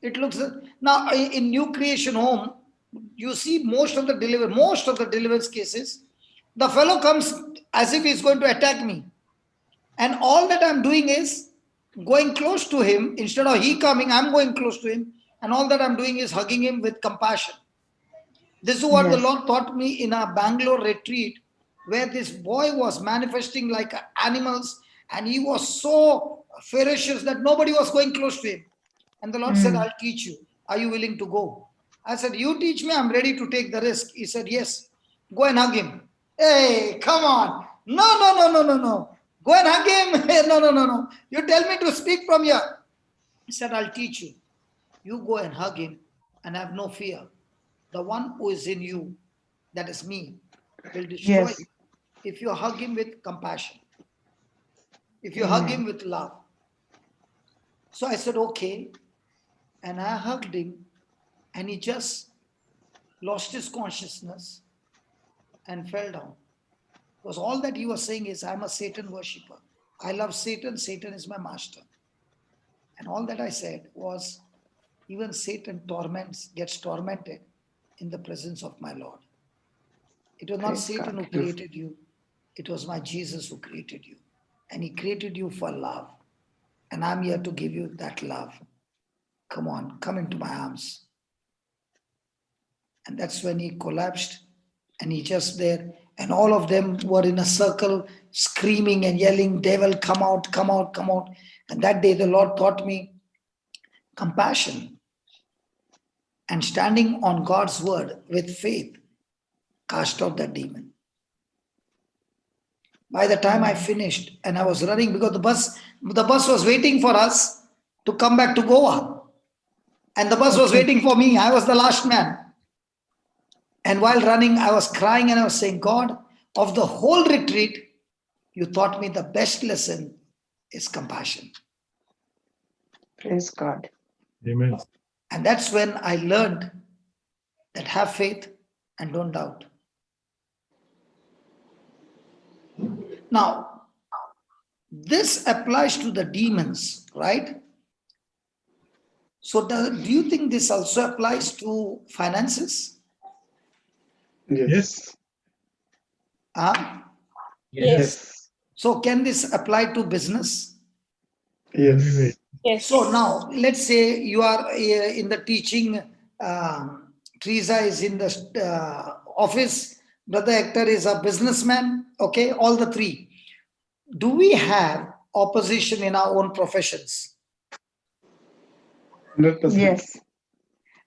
It looks now in new creation home, you see most of the deliverance cases, the fellow comes as if he's going to attack me, and all that I'm doing is going close to him. Instead of he coming, I'm going close to him, and all that I'm doing is hugging him with compassion. This is what the Yes. Lord taught me in a Bangalore retreat, where this boy was manifesting like animals, and he was so ferocious that nobody was going close to him. And the Lord said, I'll teach you. Are you willing to go? I said, you teach me, I'm ready to take the risk. He said, yes. Go and hug him. Hey, come on. No. Go and hug him. Hey, no. You tell me to speak from here. He said, I'll teach you. You go and hug him and have no fear. The one who is in you, that is me, will destroy Yes. you if you hug him with compassion, if you hug him with love. So I said, okay. And I hugged him, and he just lost his consciousness and fell down. Because all that he was saying is, I'm a Satan worshipper. I love Satan. Satan is my master. And all that I said was, even Satan gets tormented in the presence of my Lord. It was not Praise Satan God. who created you. It was my Jesus who created you. And he created you for love. And I'm here to give you that love. Come on, come into my arms. And that's when he collapsed, and he just there. And all of them were in a circle, screaming and yelling, devil, come out, come out, come out. And that day the Lord taught me compassion and standing on God's word with faith, cast out that demon. By the time I finished and I was running, because the bus was waiting for us to come back to Goa. And the bus was waiting for me. I was the last man. And while running, I was crying and I was saying, God, of the whole retreat, you taught me the best lesson is compassion. Praise God. Amen. And that's when I learned that have faith and don't doubt. Now, this applies to the demons, right? So do you think this also applies to finances? Yes. Huh? Yes. So can this apply to business? Every way. Yes. So now, let's say you are in the teaching, Teresa is in the office, Brother Hector is a businessman, okay, all the three. Do we have opposition in our own professions? 100%. Yes.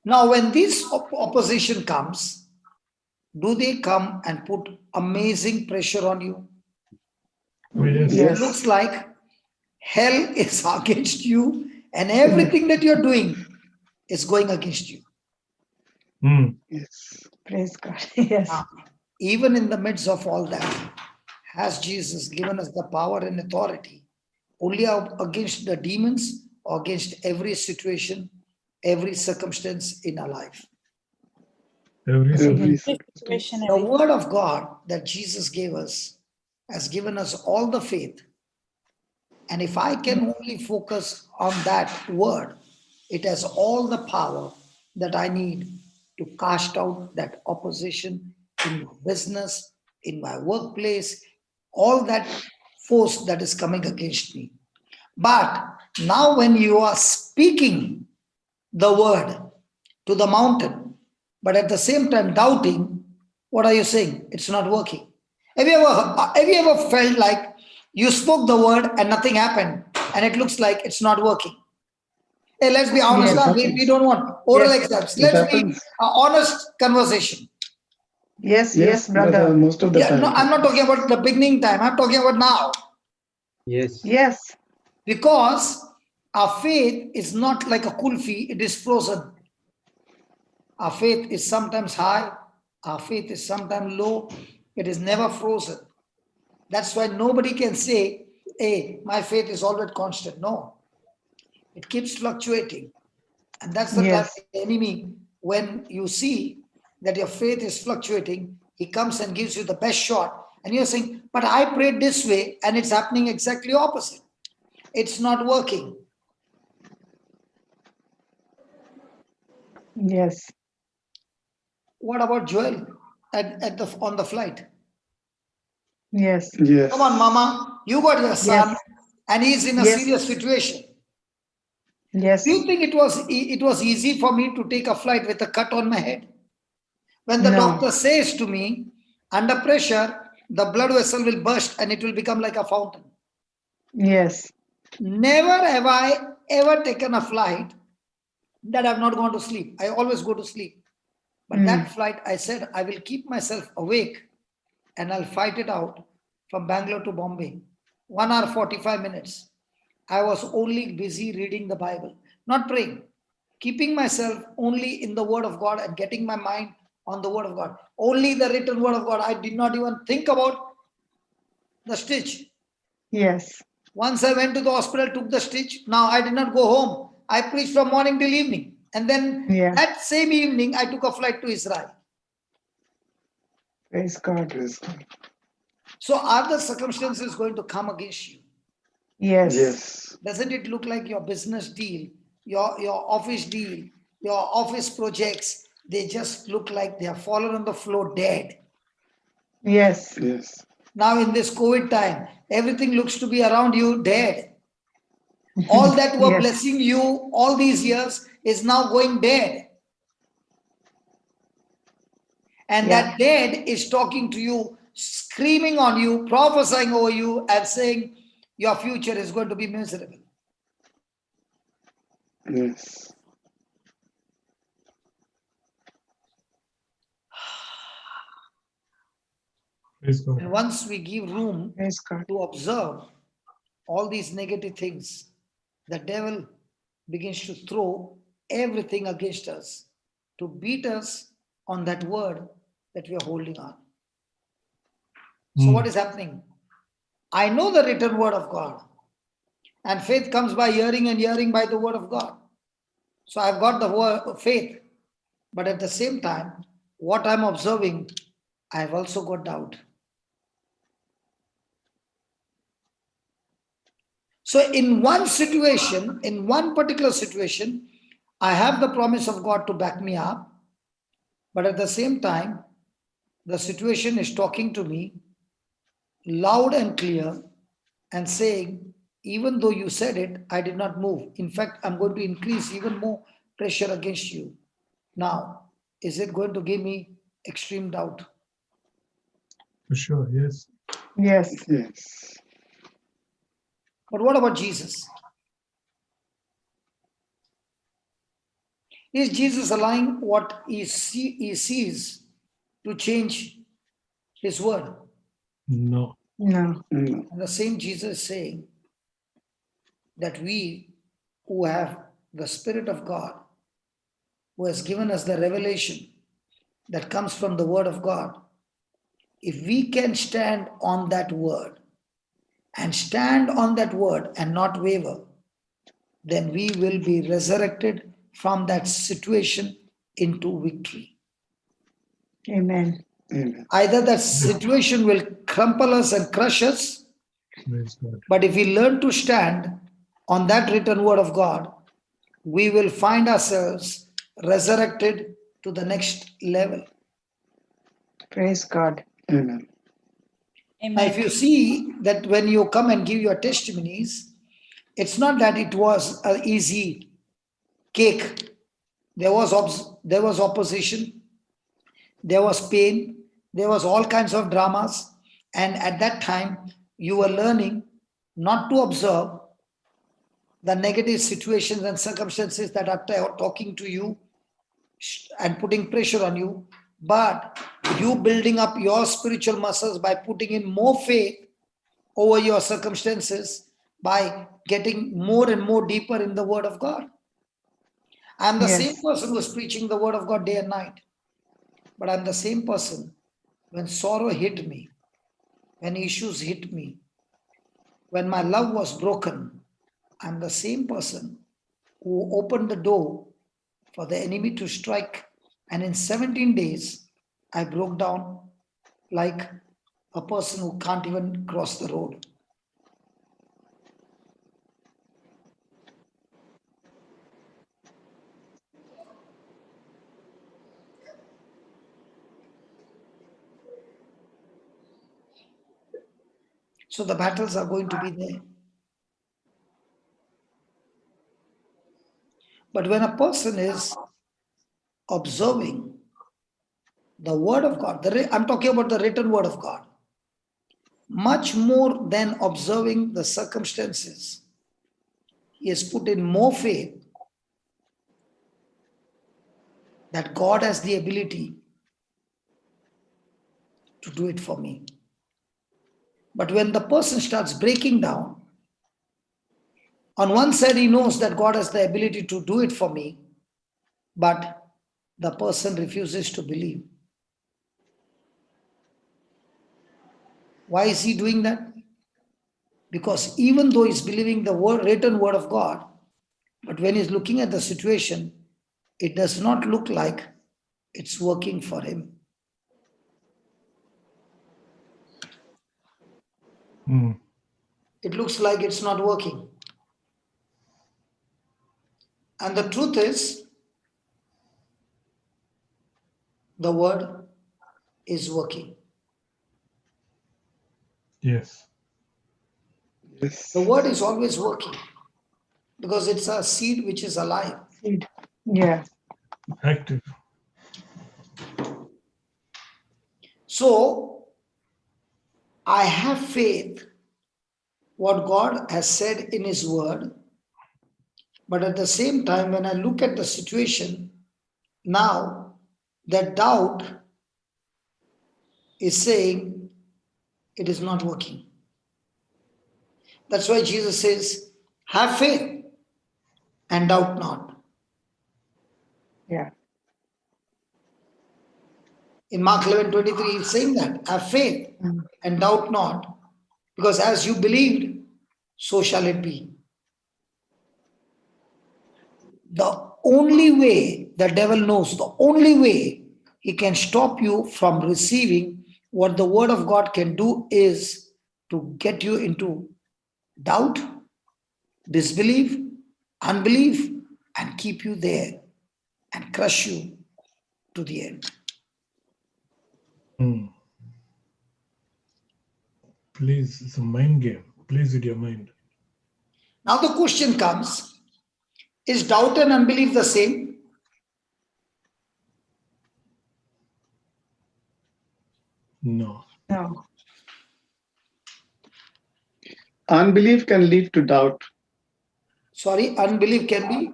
Now, when this opposition comes, do they come and put amazing pressure on you? Oh, yes. It looks like hell is against you and everything that you're doing is going against you. Mm. Yes. Praise God. Yes. Even in the midst of all that, has Jesus given us the power and authority only against the demons or against every situation, every circumstance in our life? Every Every Situation, The word of God that Jesus gave us has given us all the faith. And if I can only focus on that word, it has all the power that I need to cast out that opposition in my business, in my workplace, all that force that is coming against me. But now, when you are speaking the word to the mountain, but at the same time doubting, what are you saying? It's not working. Have you ever felt like you spoke the word and nothing happened, and it looks like it's not working? Hey, let's be honest. Yes. We don't want oral Yes. exams. It Let's be happens. honest conversation. Yes, Yes, brother, most of the Yeah, time. no, it I'm not happens. talking about the beginning time. I'm talking about now. Yes. Yes. Because our faith is not like a kulfi, it is frozen. Our faith is sometimes high, our faith is sometimes low, it is never frozen. That's why nobody can say, hey, my faith is always constant. No, it keeps fluctuating. And that's the time Yes. the enemy, when you see that your faith is fluctuating, he comes and gives you the best shot. And you're saying, but I prayed this way and it's happening exactly opposite. It's not working. Yes. What about Joel on the flight? Yes. Yes. Come on, mama, you got your son, Yes. and he's in a Yes. serious situation. Yes. Do you think it was easy for me to take a flight with a cut on my head? When the No. doctor says to me, under pressure, the blood vessel will burst and it will become like a fountain. Yes. Never have I ever taken a flight that I've not gone to sleep. I always go to sleep. But that flight, I said, I will keep myself awake and I'll fight it out from Bangalore to Bombay. 1 hour, 45 minutes. I was only busy reading the Bible, not praying, keeping myself only in the Word of God and getting my mind on the Word of God. Only the written Word of God. I did not even think about the stitch. Yes. Once I went to the hospital, took the stitch. Now I did not go home. I preached from morning till evening. And then Yeah. that same evening, I took a flight to Israel. Praise God. Praise God. So are the circumstances going to come against you? Yes. Yes. Doesn't it look like your business deal, your office deal, your office projects, they just look like they have fallen on the floor dead? Yes. Yes. Now in this COVID time, everything looks to be around you dead. All that were Yes. blessing you all these years is now going dead. And Yeah. that dead is talking to you, screaming on you, prophesying over you, and saying your future is going to be miserable. Yes. Praise God. And once we give room Praise God. to observe all these negative things, the devil begins to throw everything against us to beat us on that word that we are holding on. So, what is happening? I know the written word of God, and faith comes by hearing, and hearing by the word of God. So, I've got the word of faith, but at the same time, what I'm observing, I've also got doubt. So, in one situation, in one particular situation, I have the promise of God to back me up, but at the same time, the situation is talking to me loud and clear and saying, even though you said it, I did not move. In fact, I'm going to increase even more pressure against you. Now, is it going to give me extreme doubt? For sure, yes. Yes. Yes. But what about Jesus? Is Jesus allowing what he sees to change his word? No. No. No. And the same Jesus is saying that we who have the Spirit of God, who has given us the revelation that comes from the Word of God, if we can stand on that word and not waver, then we will be resurrected from that situation into victory. Amen. Amen. Either that situation will crumple us and crush us, Praise God. but if we learn to stand on that written word of God, we will find ourselves resurrected to the next level. Praise God. Amen. Now, if you see that when you come and give your testimonies, it's not that it was an easy cake. There was opposition, there was pain, there was all kinds of dramas, and at that time you were learning not to observe the negative situations and circumstances that are talking to you and putting pressure on you, but you building up your spiritual muscles by putting in more faith over your circumstances, by getting more and more deeper in the word of God. I'm the same Yes. person who's preaching the word of God day and night, but I'm the same person when sorrow hit me, when issues hit me, when my love was broken. I'm the same person who opened the door for the enemy to strike, and in 17 days I broke down like a person who can't even cross the road. So the battles are going to be there. But when a person is observing the word of God, I'm talking about the written word of God, much more than observing the circumstances, he has put in more faith that God has the ability to do it for me. But when the person starts breaking down, on one side he knows that God has the ability to do it for me, but the person refuses to believe. Why is he doing that? Because even though he's believing the written word of God, but when he's looking at the situation, it does not look like it's working for him. It looks like it's not working. And the truth is, the word is working. Yes. Yes. The word is always working because it's a seed which is alive. Seed. Yeah. Active. So I have faith what God has said in his word, but at the same time, when I look at the situation, now that doubt is saying it is not working. That's why Jesus says, have faith and doubt not. Yeah. In Mark 11:23, he's saying that, have faith and doubt not, because as you believed, so shall it be. The only way the devil knows, the only way he can stop you from receiving what the word of God can do is to get you into doubt, disbelief, unbelief, and keep you there and crush you to the end. Please, it's a mind game. Please with your mind. Now the question comes, is doubt and unbelief the same? No. No. Unbelief can lead to doubt. Sorry, unbelief can be?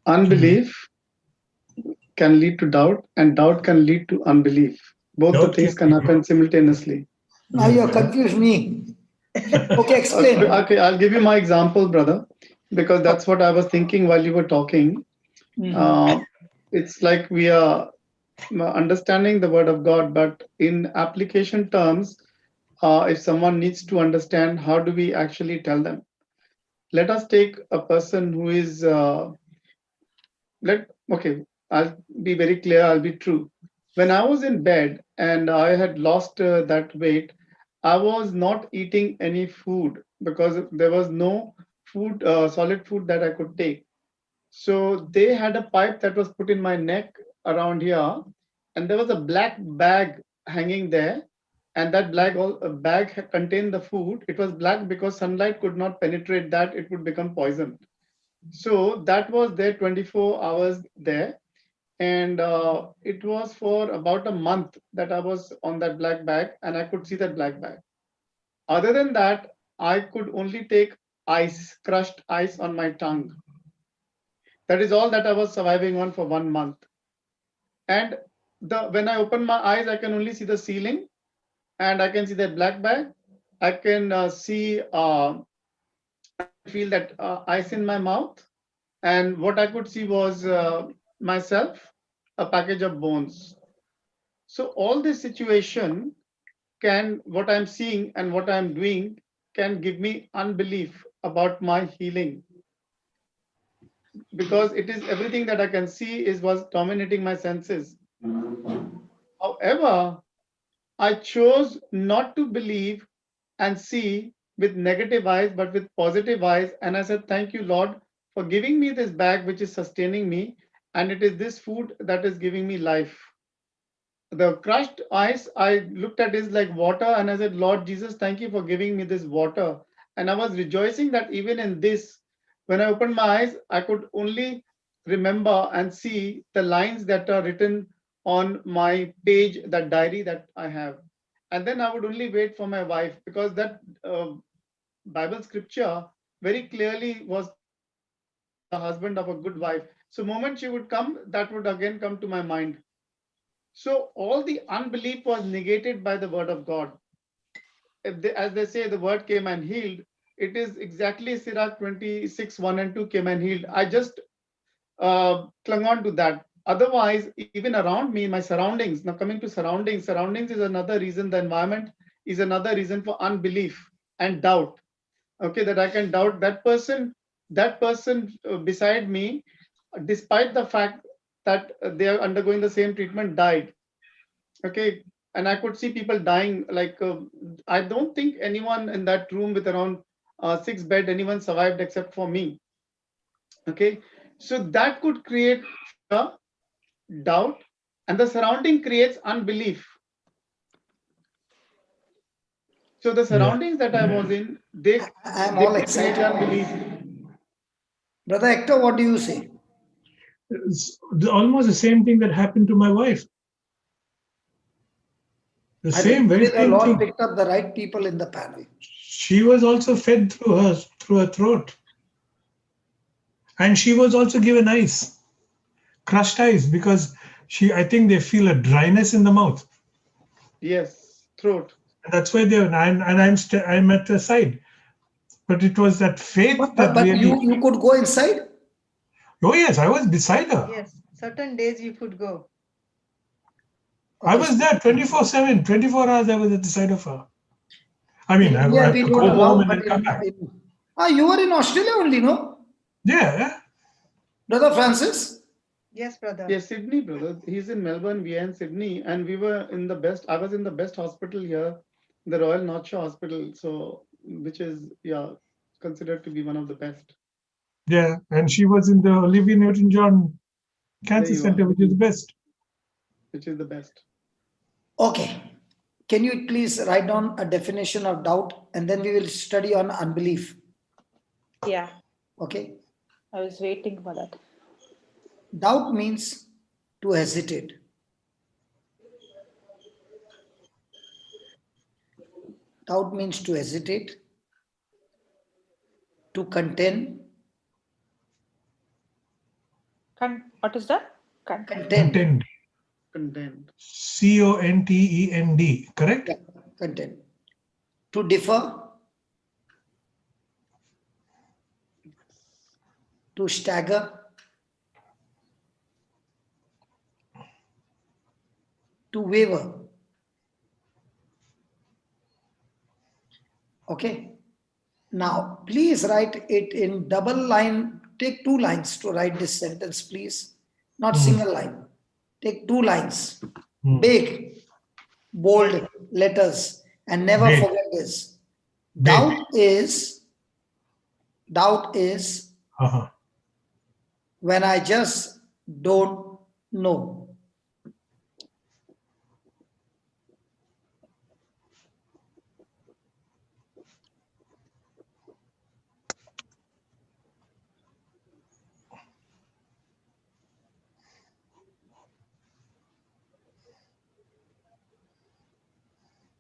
Unbelief can lead to doubt, and doubt can lead to unbelief. Both the Doubt things can can happen simultaneously. Now you have confused me. Okay, explain. Okay, I'll give you my example, brother, because that's what I was thinking while you were talking. It's like we are understanding the word of God, but in application terms, if someone needs to understand, how do we actually tell them? Let us take a person who is okay, I'll be very clear, I'll be true. When I was in bed and I had lost that weight, I was not eating any food because there was no food, solid food that I could take. So they had a pipe that was put in my neck around here, and there was a black bag hanging there, and that bag contained the food. It was black because sunlight could not penetrate that; it would become poison. So that was there 24 hours there, and it was for about a month that I was on that black bag, and I could see that black bag. Other than that, I could only take ice, crushed ice on my tongue. That is all that I was surviving on for 1 month. And when I open my eyes, I can only see the ceiling, and I can see that black bag. I can feel that ice in my mouth, and what I could see was myself, a package of bones. So all this situation what I'm seeing and what I'm doing can give me unbelief about my healing, because it is everything that I can see was dominating my senses. However, I chose not to believe and see with negative eyes, but with positive eyes. And I said, thank you, Lord, for giving me this bag, which is sustaining me. And it is this food that is giving me life. The crushed ice, I looked at is like water. And I said, Lord Jesus, thank you for giving me this water. And I was rejoicing that even in this, when I opened my eyes, I could only remember and see the lines that are written on my page, that diary that I have. And then I would only wait for my wife, because that Bible scripture very clearly was the husband of a good wife. So moment she would come, that would again come to my mind. So all the unbelief was negated by the word of God. As they say, the word came and healed. It is exactly Sirach 26, 1 and 2 came and healed. I just clung on to that. Otherwise, even around me, my surroundings, now coming to surroundings is another reason. The environment is another reason for unbelief and doubt. Okay, that I can doubt that person beside me, despite the fact that they are undergoing the same treatment, died. Okay, and I could see people dying. Like I don't think anyone in that room with around 6 beds, anyone survived except for me. Okay, so that could create fear, doubt, and the surrounding creates unbelief. So the surroundings that I was in, I'm they all could create excited. unbelief. Brother Hector, what do you say? It's almost the same thing that happened to my wife. The I think very today the same Lord thing. picked up the right people in the panel. She was also fed through her throat, and she was also given ice, crushed ice, because I think they feel a dryness in the mouth. Yes, throat. And that's why I'm at the side. But it was that faith that But really. you could go inside? Oh yes, I was beside her. Yes, certain days you could go. I was there 24/7, 24 hours. I was at the side of her. I mean, In I India, have we to don't go home allow, and but then come back. you were in Australia only, no? Yeah. Brother Francis? Yes, brother. Yes, Sydney, brother. He's in Melbourne, we are in Sydney, and I was in the best hospital here, the Royal North Shore Hospital, so which is considered to be one of the best. Yeah, and she was in the Olivia Newton-John There Cancer you Center, are, which is the best. which is the best. Okay. Can you please write down a definition of doubt, and then we will study on unbelief? Yeah, Okay. I was waiting for that. Doubt means to hesitate. Doubt means to hesitate, to contend, What is that? Contend. Contend. Content. CONTEND. Correct? Yeah, contend. To differ. To stagger. To waver. Okay. Now, please write it in double line. Take 2 lines to write this sentence, please. Not single line. Take 2 lines. Big, bold letters. And never Big. forget this. Big. Doubt is Uh-huh. when I just don't know.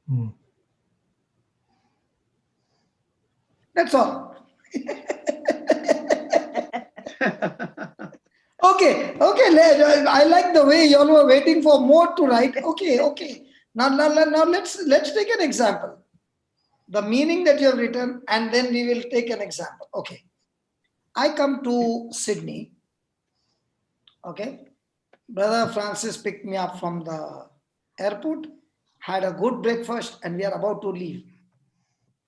Hmm. That's all. Okay. I like the way you all were waiting for more to write. Okay. Now let's take an example. The meaning that you have written, and then we will take an example. Okay. I come to Sydney. Okay. Brother Francis picked me up from the airport, had a good breakfast, and we are about to leave.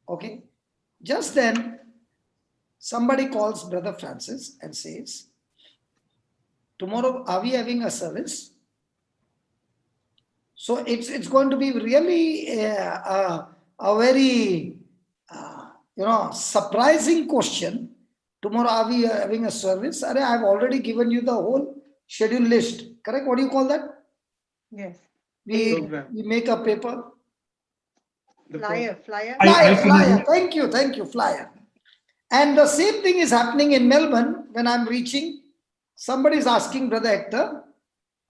Okay. Just then, somebody calls Brother Francis and says, tomorrow, are we having a service? So it's going to be really a very surprising question. Tomorrow, are we having a service? I've already given you the whole schedule list. Correct? What do you call that? Yes. We Program. make a paper. The Flyer. Flyer. Thank you, flyer. And the same thing is happening in Melbourne when I'm reaching. Somebody is asking Brother Hector,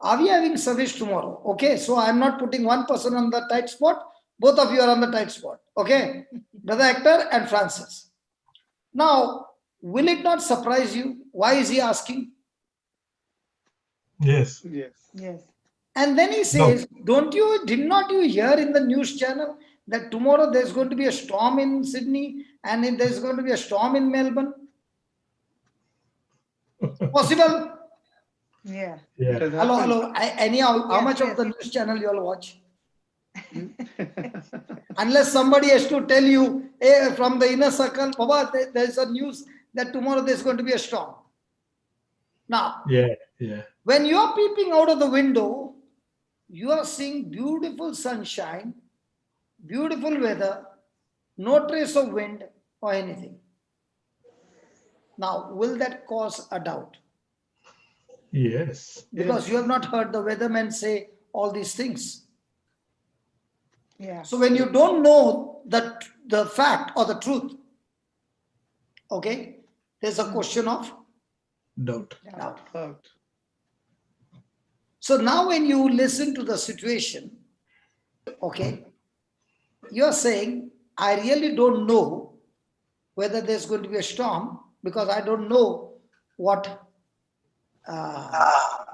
are we having service tomorrow? Okay, so I'm not putting one person on the tight spot. Both of you are on the tight spot. Okay, Brother Hector and Francis. Now, will it not surprise you? Why is he asking? Yes. Yes. And then he says, did not you hear in the news channel that tomorrow there's going to be a storm in Sydney and there's going to be a storm in Melbourne? Possible? Yeah. Yeah. Hello. Anyhow, how Yes, much of yes. the news channel you all watch? Unless somebody has to tell you, hey, from the inner circle, Baba, there's a news that tomorrow there's going to be a storm. Now, Yeah. when you are peeping out of the window, you are seeing beautiful sunshine, beautiful weather, no trace of wind or anything. Now, will that cause a doubt? Yes. Because you have not heard the weathermen say all these things. Yeah. So when you don't know the fact or the truth, okay, there's a question of Doubt. doubt. So now when you listen to the situation, okay, you're saying, I really don't know whether there's going to be a storm because I don't know what the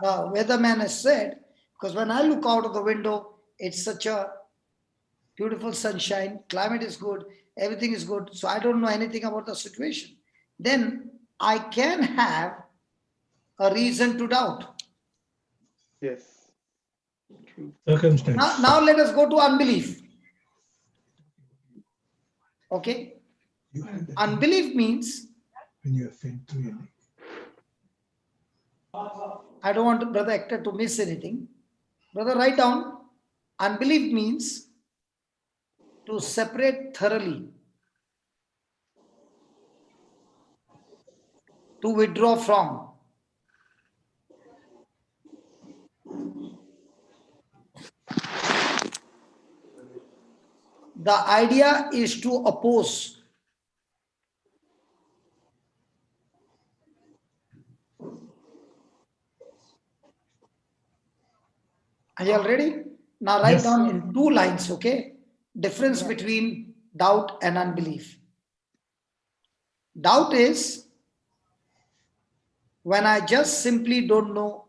weatherman has said. Because when I look out of the window, it's such a beautiful sunshine, climate is good, everything is good. So I don't know anything about the situation. Then I can have a reason to doubt. Yes. True. Circumstance. Now let us go to unbelief. Okay. Unbelief means When you have faint through your neck. I don't want Brother Hector to miss anything. Brother, write down. Unbelief means to separate thoroughly, to withdraw from. The idea is to oppose. Are you all ready? Now write Yes. down in 2 lines, okay? Difference between doubt and unbelief. Doubt is when I just simply don't know.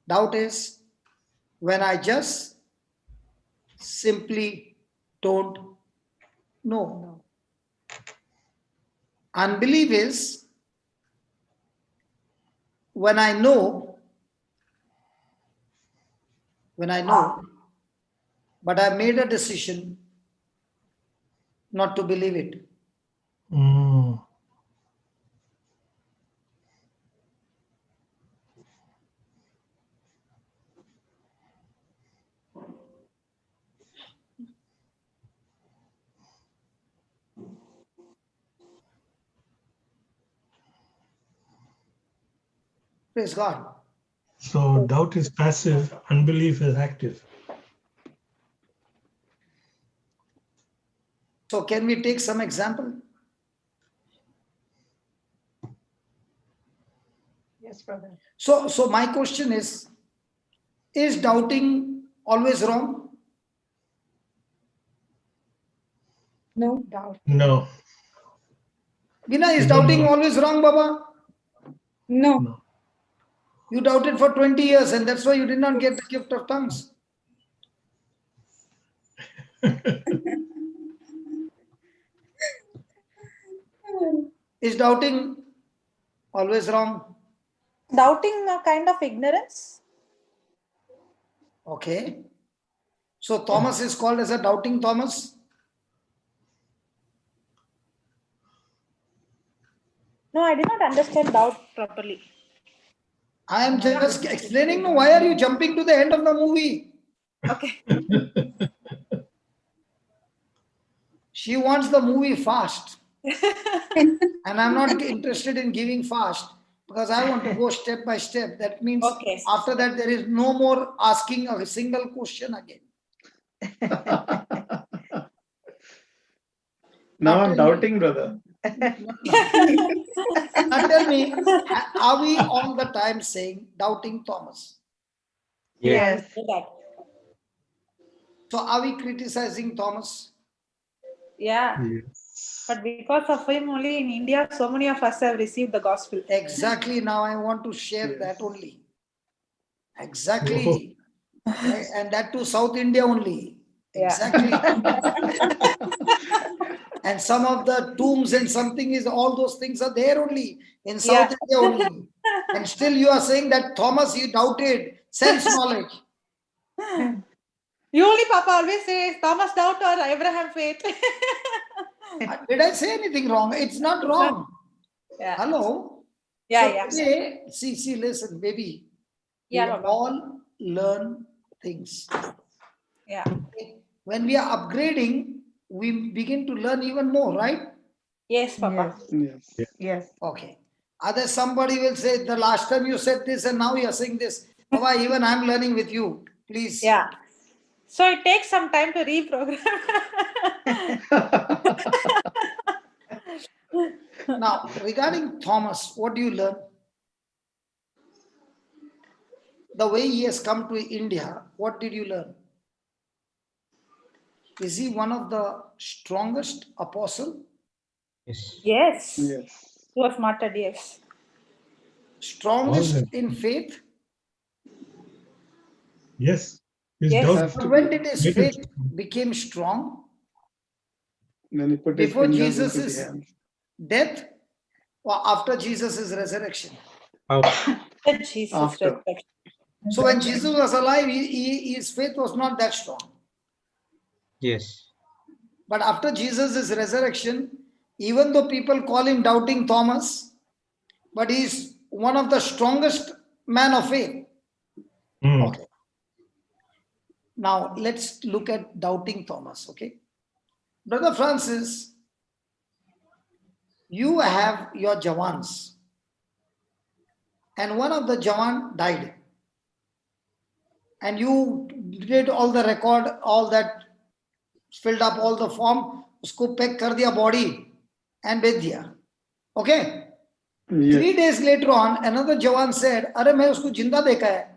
Doubt is when I just simply don't know. Unbelief is when I know, but I made a decision not to believe it. Mm. Praise God. So doubt is passive, unbelief is active. So can we take some example? Yes, brother. So my question is doubting always wrong? No. Doubt. No, Bina, is Even doubting no. always wrong, Baba? No. No. You doubted for 20 years and that's why you did not get the gift of tongues. Is doubting always wrong? Doubting a kind of ignorance. Okay. So Thomas is called as a doubting Thomas? No, I did not understand doubt properly. I am just explaining. No, why are you jumping to the end of the movie? Okay. She wants the movie fast. And I'm not interested in giving fast because I want to go step by step. That means Okay. after that, there is no more asking a single question again. Now tell I'm me- doubting, brother. Now tell me, are we all the time saying doubting Thomas? Yes. Say that. So are we criticizing Thomas? Yeah. Yes. But because of him only in India, so many of us have received the gospel. Exactly. Now I want to share Yes. that only. Exactly. Right? And that to South India only. Yeah. Exactly. And some of the tombs and something is all those things are there only in South Yeah. India only. And still you are saying that Thomas, you doubted sense knowledge. You only, Papa, always say Thomas doubt or Abraham faith. Did I say anything wrong? It's not wrong. Yeah. Hello. Yeah, So yeah. today, see, listen, baby. Yeah, We Papa. all learn things. Yeah. When we are upgrading, we begin to learn even more, right? Yes, Papa. Yes. Yes. Yes. Okay. Other somebody will say, the last time you said this and now you are saying this. Baba, even I'm learning with you. Please. Yeah. So it takes some time to reprogram. Now, regarding Thomas, what do you learn? The way he has come to India, what did you learn? Is he one of the strongest apostle? Yes. Yes. Yes. He was martyred, yes. Strongest Always. in faith? Yes. His Yes. doubt. Has But to when be. did his Make it- faith became strong? When he put his Before fingers into the Jesus' hands. death or after Jesus' resurrection? Out. Jesus After. resurrection. So when Jesus was alive, his faith was not that strong. Yes. But after Jesus' resurrection, even though people call him doubting Thomas, but he's one of the strongest man of faith. Mm. Okay. Now let's look at doubting Thomas. Okay. Brother Francis, you have your Jawans, and one of the Jawan died. And you did all the record, all that, filled up all the form, usko pack kar diya body and भेज दिया. Okay. Yes. 3 days later on, another Jawan said, अरे मैं उसको जिंदा देखा है.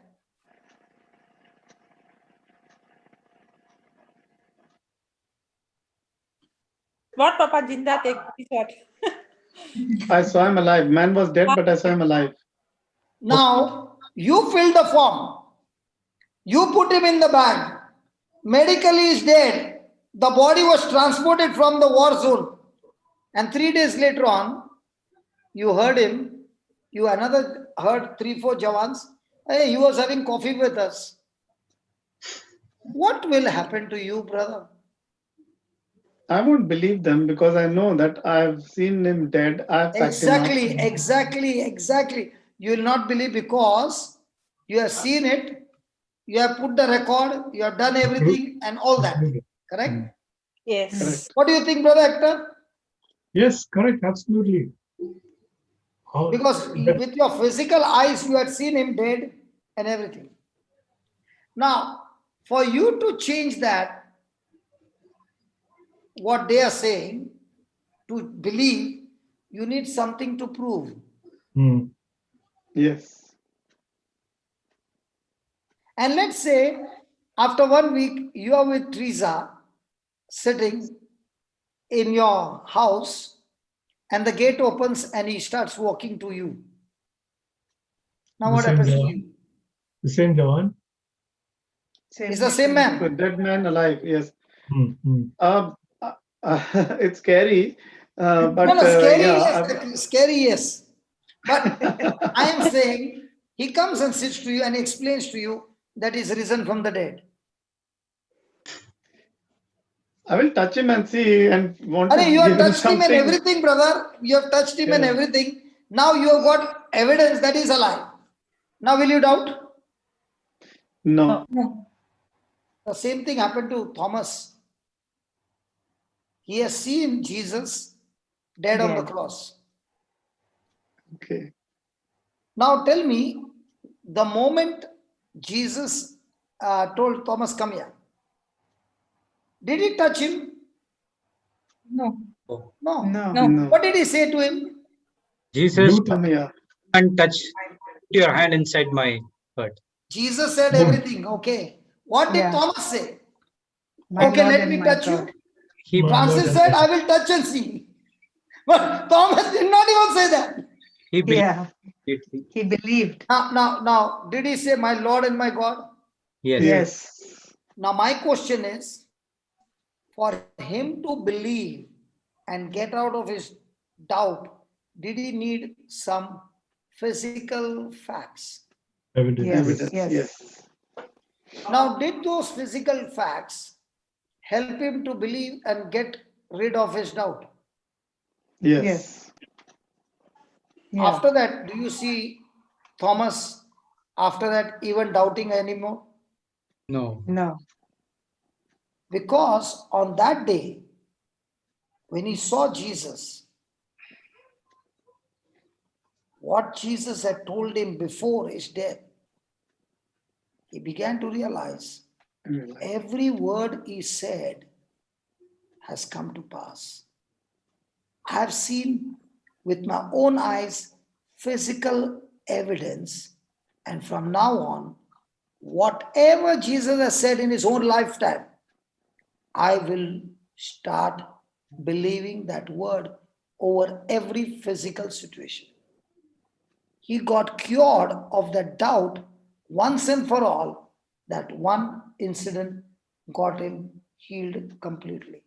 What, Papa? Jinda take what? I saw him alive. Man was dead, but I saw him alive. Now, you filled the form. You put him in the bag. Medically is dead. The body was transported from the war zone. And 3 days later on, you heard him. You another heard 3-4 Jawans. Hey, he was having coffee with us. What will happen to you, brother? I won't believe them because I know that I've seen him dead. I've packed him up. Exactly. You will not believe because you have seen it, you have put the record, you have done everything and all that. Correct? Yes. Correct. What do you think, brother Hector? Yes, correct, absolutely. How- Because with your physical eyes, you had seen him dead and everything. Now, for you to change that, what they are saying, to believe, you need something to prove. Hmm. Yes. And let's say after 1 week, you are with Teresa sitting in your house and the gate opens and he starts walking to you. Now, The what same happens to Jawan. you? The same Jawan. It's the same A man. dead man alive. Yes. Hmm. Hmm. Uh, it's scary. But No, scary, yeah. yes, scary, yes. But I am saying he comes and sits to you and explains to you that he's risen from the dead. I will touch him and see and want to Arey, you have give him touched him and something. everything, brother. You have touched him and Yeah. everything. Now you have got evidence that he's alive. Now will you doubt? No. No. The same thing happened to Thomas. He has seen Jesus dead on the cross. Okay. Now tell me, the moment Jesus told Thomas, come here, did he touch him? No. Oh, No. No. No. What did he say to him? Jesus, You Come here. and touch your hand inside my hurt. Jesus said No. everything. Okay. What did Yeah. Thomas say? My Okay, Lord let and me my touch God. you. He My Francis Lord said, and I will touch and see. But Thomas did not even say that. he believed Yeah. it. He believed. Now, did he say, my Lord and my God? Yes. Yes. Now, my question is, for him to believe and get out of his doubt, did he need some physical facts? evidence. Yes. Evidence. Yes. Yes. Now, did those physical facts help him to believe and get rid of his doubt? Yes. Yes. Yeah. After that, do you see Thomas after that even doubting anymore? No. No. Because on that day, when he saw Jesus, what Jesus had told him before his death, he began to realize every word he said has come to pass. I have seen with my own eyes physical evidence, and from now on, whatever Jesus has said in his own lifetime, I will start believing that word over every physical situation. He got cured of the doubt once and for all. That one incident got him healed completely.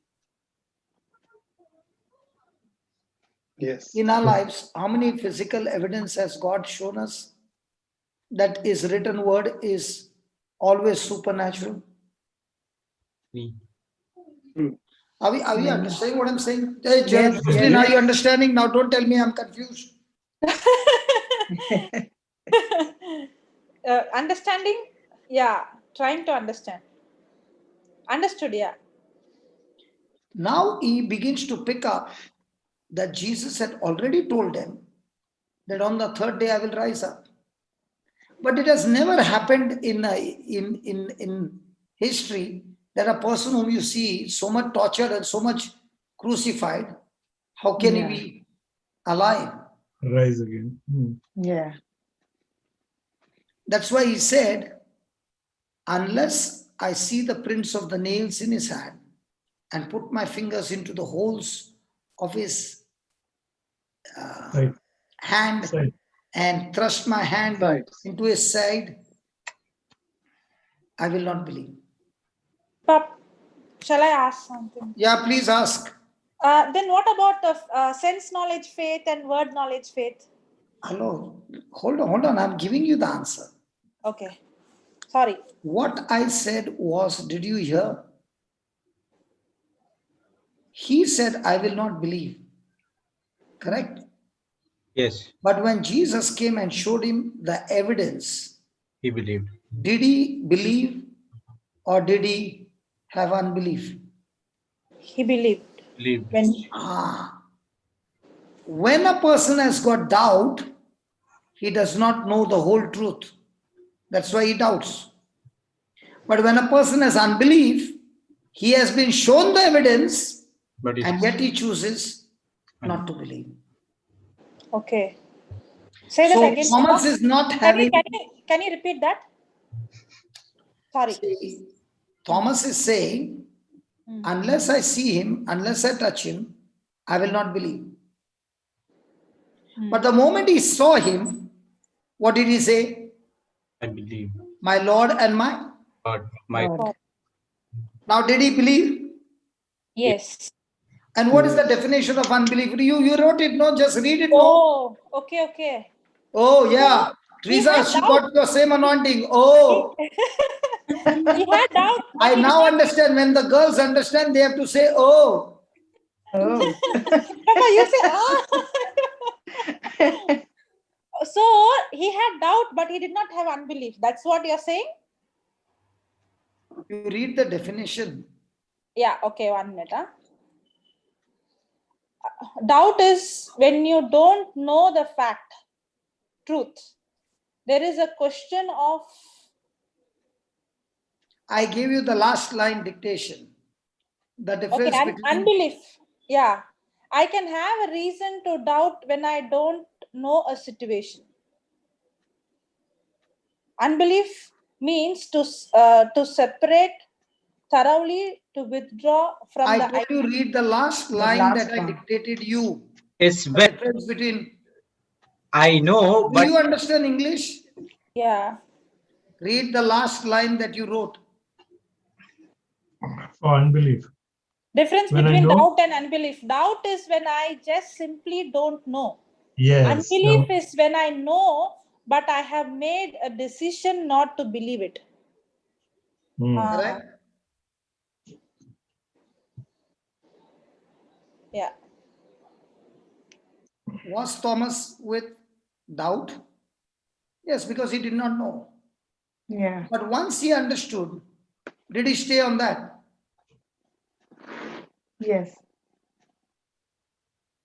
Yes. In our lives, how many physical evidence has God shown us that his written word is always supernatural? Me. True. Are we Many. understanding what I'm saying? Hey, Yes, Jocelyn, yes. are you understanding? Now don't tell me I'm confused. Understanding? Yeah. Trying to understand. Understood, yeah. Now he begins to pick up that Jesus had already told him that on the third day I will rise up. But it has never happened in history that a person whom you see so much tortured and so much crucified, how can Yeah. he be alive? Rise again. Hmm. Yeah. That's why he said, unless I see the prints of the nails in his hand and put my fingers into the holes of his Right. hand Right. and thrust my hand Right. into his side, I will not believe. Pap, shall I ask something? Yeah, please ask. Then what about the sense knowledge faith and word knowledge faith? Hello, hold on. I'm giving you the answer. Okay. Sorry. What I said was, did you hear? He said, I will not believe. Correct? Yes, But when Jesus came and showed him the evidence, he believed. did he believe or did he have unbelief? He believed. Believed. When a person has got doubt, he does not know the whole truth. That's why he doubts. But when a person has unbelief, he has been shown the evidence But and it's yet he chooses not to believe. Okay. Say So that again. Thomas is not having. Can you repeat that? Sorry. Thomas is saying, unless I see him, unless I touch him, I will not believe. But the moment he saw him, what did he say? I believe. My Lord and my. God, my God. Now, did he believe? Yes. And what is the definition of unbelief? You wrote it, no? Just read it, no? Oh, okay. Oh, yeah. He Teresa, had she doubt. got your same anointing. Oh, He had doubt. But I he now did not- understand. When the girls understand, they have to say, oh. Oh. Papa, you say, So he had doubt, but he did not have unbelief. That's what you're saying? You read the definition. Yeah, okay, 1 minute. Doubt is when you don't know the fact, truth. There is a question of, I gave you the last line dictation. The difference between. unbelief. Yeah. I can have a reason to doubt when I don't know a situation. Unbelief means to separate thoroughly, to withdraw from I the told you read the last The line last that I one. dictated you. It's The when difference between. I know, Do but you understand English? Yeah. Read the last line that you wrote. For unbelief. Difference When I between know. doubt and unbelief. Doubt is when I just simply don't know. Yes. Unbelief No. is when I know, but I have made a decision not to believe it. Correct? Yeah. Was Thomas with doubt? Yes, because he did not know. Yeah. But once he understood, did he stay on that? Yes.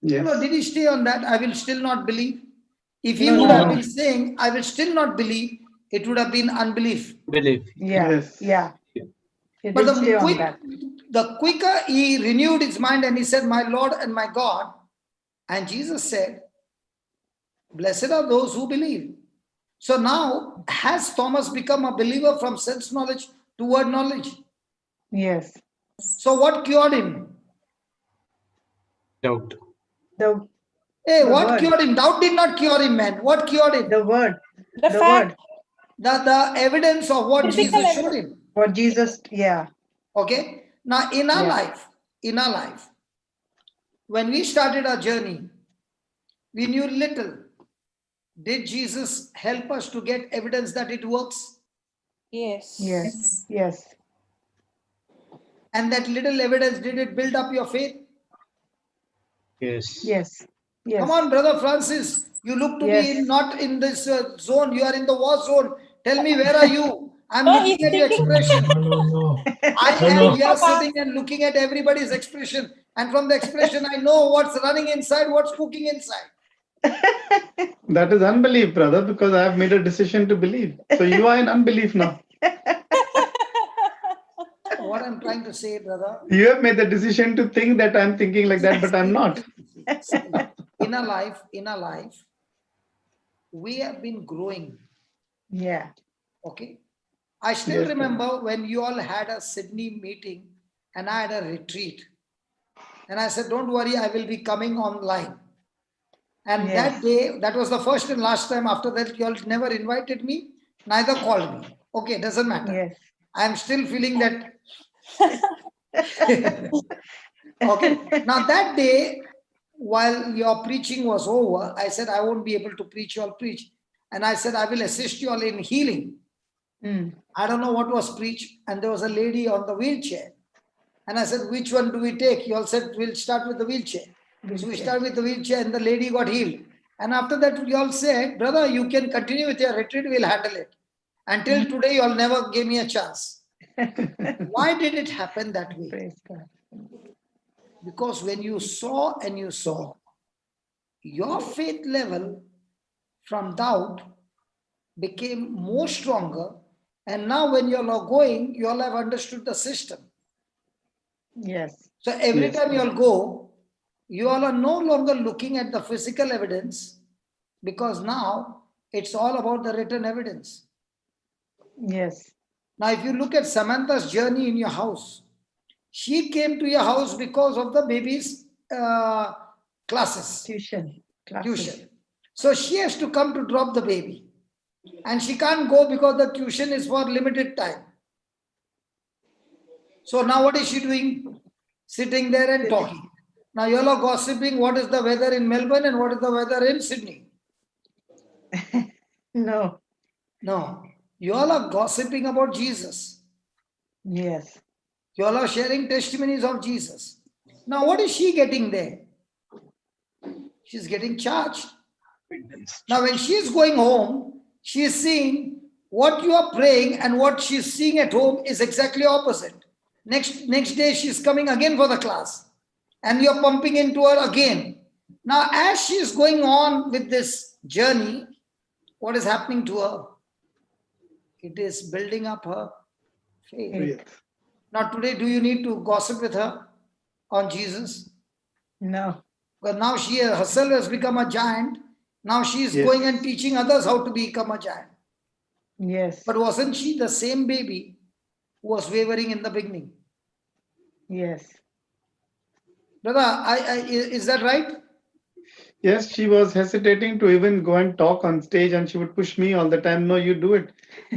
Yes. No, did he stay on that? I will still not believe. If he No, would no, have no. been saying, I will still not believe, it would have been unbelief. believe. Yeah. Yes. Yeah. He But did stay on that. the quicker he renewed his mind and he said, my Lord and my God, and Jesus said, blessed are those who believe. So now, has Thomas become a believer from sense knowledge to word knowledge? Yes. So what cured him? Doubt. The Hey, The what word. cured him? Doubt did not cure him, man. What cured him? the word. The The fact, word. The evidence of what physical Jesus showed evidence. him. What Jesus, yeah. Okay. Now, in our Yeah. life, when we started our journey, we knew little. Did Jesus help us to get evidence that it works? Yes. Yes. Yes. And that little evidence, did it build up your faith? Yes. Yes. Yes. Come on, Brother Francis. You look to be Yes. not in this zone. You are in the war zone. Tell me, where are you? I'm No, looking he's at your thinking. expression. No. I No, am no. here Papa. sitting and looking at everybody's expression. And from the expression, I know what's running inside, what's cooking inside. That is unbelief, brother, because I have made a decision to believe. So you are in unbelief now. What I'm trying to say, brother, You have made the decision to think that I'm thinking like that, but I'm not. in our life, we have been growing. Yeah. Okay. I still Yes, remember when you all had a Sydney meeting and I had a retreat. And I said, don't worry, I will be coming online. And that day, that was the first and last time. After that, you all never invited me, neither called me. Okay, doesn't matter. Yes. I am still feeling that. Okay. Now that day, while your preaching was over, I said, I won't be able to preach, you all preach. And I said, I will assist you all in healing. I don't know what was preached. And there was a lady on the wheelchair. And I said, which one do we take? You all said, we'll start with the wheelchair. So we started with the wheelchair and the lady got healed. And after that, you all said, brother, you can continue with your retreat, we'll handle it. Until today, you all never gave me a chance. Why did it happen that way? Praise God. Because when you saw and you saw, your faith level from doubt became more stronger. And now when you all are going, you all have understood the system. Yes. So every Yes, time you all go, you all are no longer looking at the physical evidence, because now it's all about the written evidence. Yes. Now, if you look at Samantha's journey in your house, she came to your house because of the baby's classes, Tuition. tuition. So she has to come to drop the baby. And she can't go because the tuition is for limited time. So now what is she doing? Sitting there and talking. Now you all are gossiping what is the weather in Melbourne and what is the weather in Sydney. No. No. You all are gossiping about Jesus. Yes. You all are sharing testimonies of Jesus. Now what is she getting there? She's getting charged. Now when she is going home, she is seeing what you are praying and what she's seeing at home is exactly opposite. Next day she's coming again for the class and you're pumping into her again. Now as she is going on with this journey, what is happening to her? It is building up her faith. Now today, do you need to gossip with her on Jesus? No. Because now she herself has become a giant. Now she is going and teaching others how to become a giant. Yes. But wasn't she the same baby who was wavering in the beginning? Yes. Brother, is that right? Yes, she was hesitating to even go and talk on stage, and she would push me all the time. No, you do it.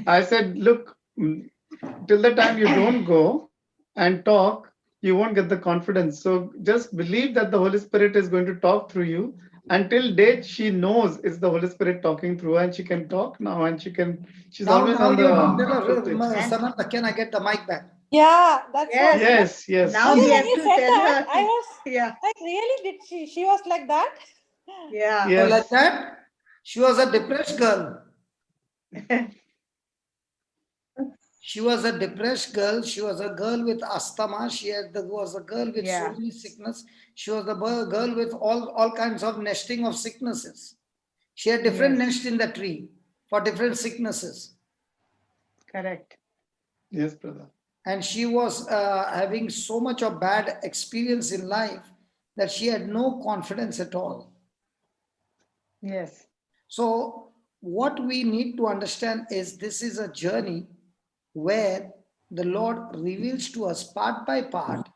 I said, look, till the time you don't go and talk, you won't get the confidence. So just believe that the Holy Spirit is going to talk through you. Until date, she knows it's the Holy Spirit talking through her, and she can talk now, and she's always on the. Samantha, can I get the mic back? Yeah, that's what. Yes. Now When we have you to said tell that, her. I was Yeah. like, really? Did she was like that? Yeah. So Yes. like that, she was a depressed girl. She was a depressed girl. She was a girl with asthma. Was a girl with so many sickness. She was a girl with all kinds of nesting of sicknesses. She had different nests in the tree for different sicknesses. Correct. Yes, brother. And she was having so much of bad experience in life that she had no confidence at all. Yes. So what we need to understand is this is a journey where the Lord reveals to us part by part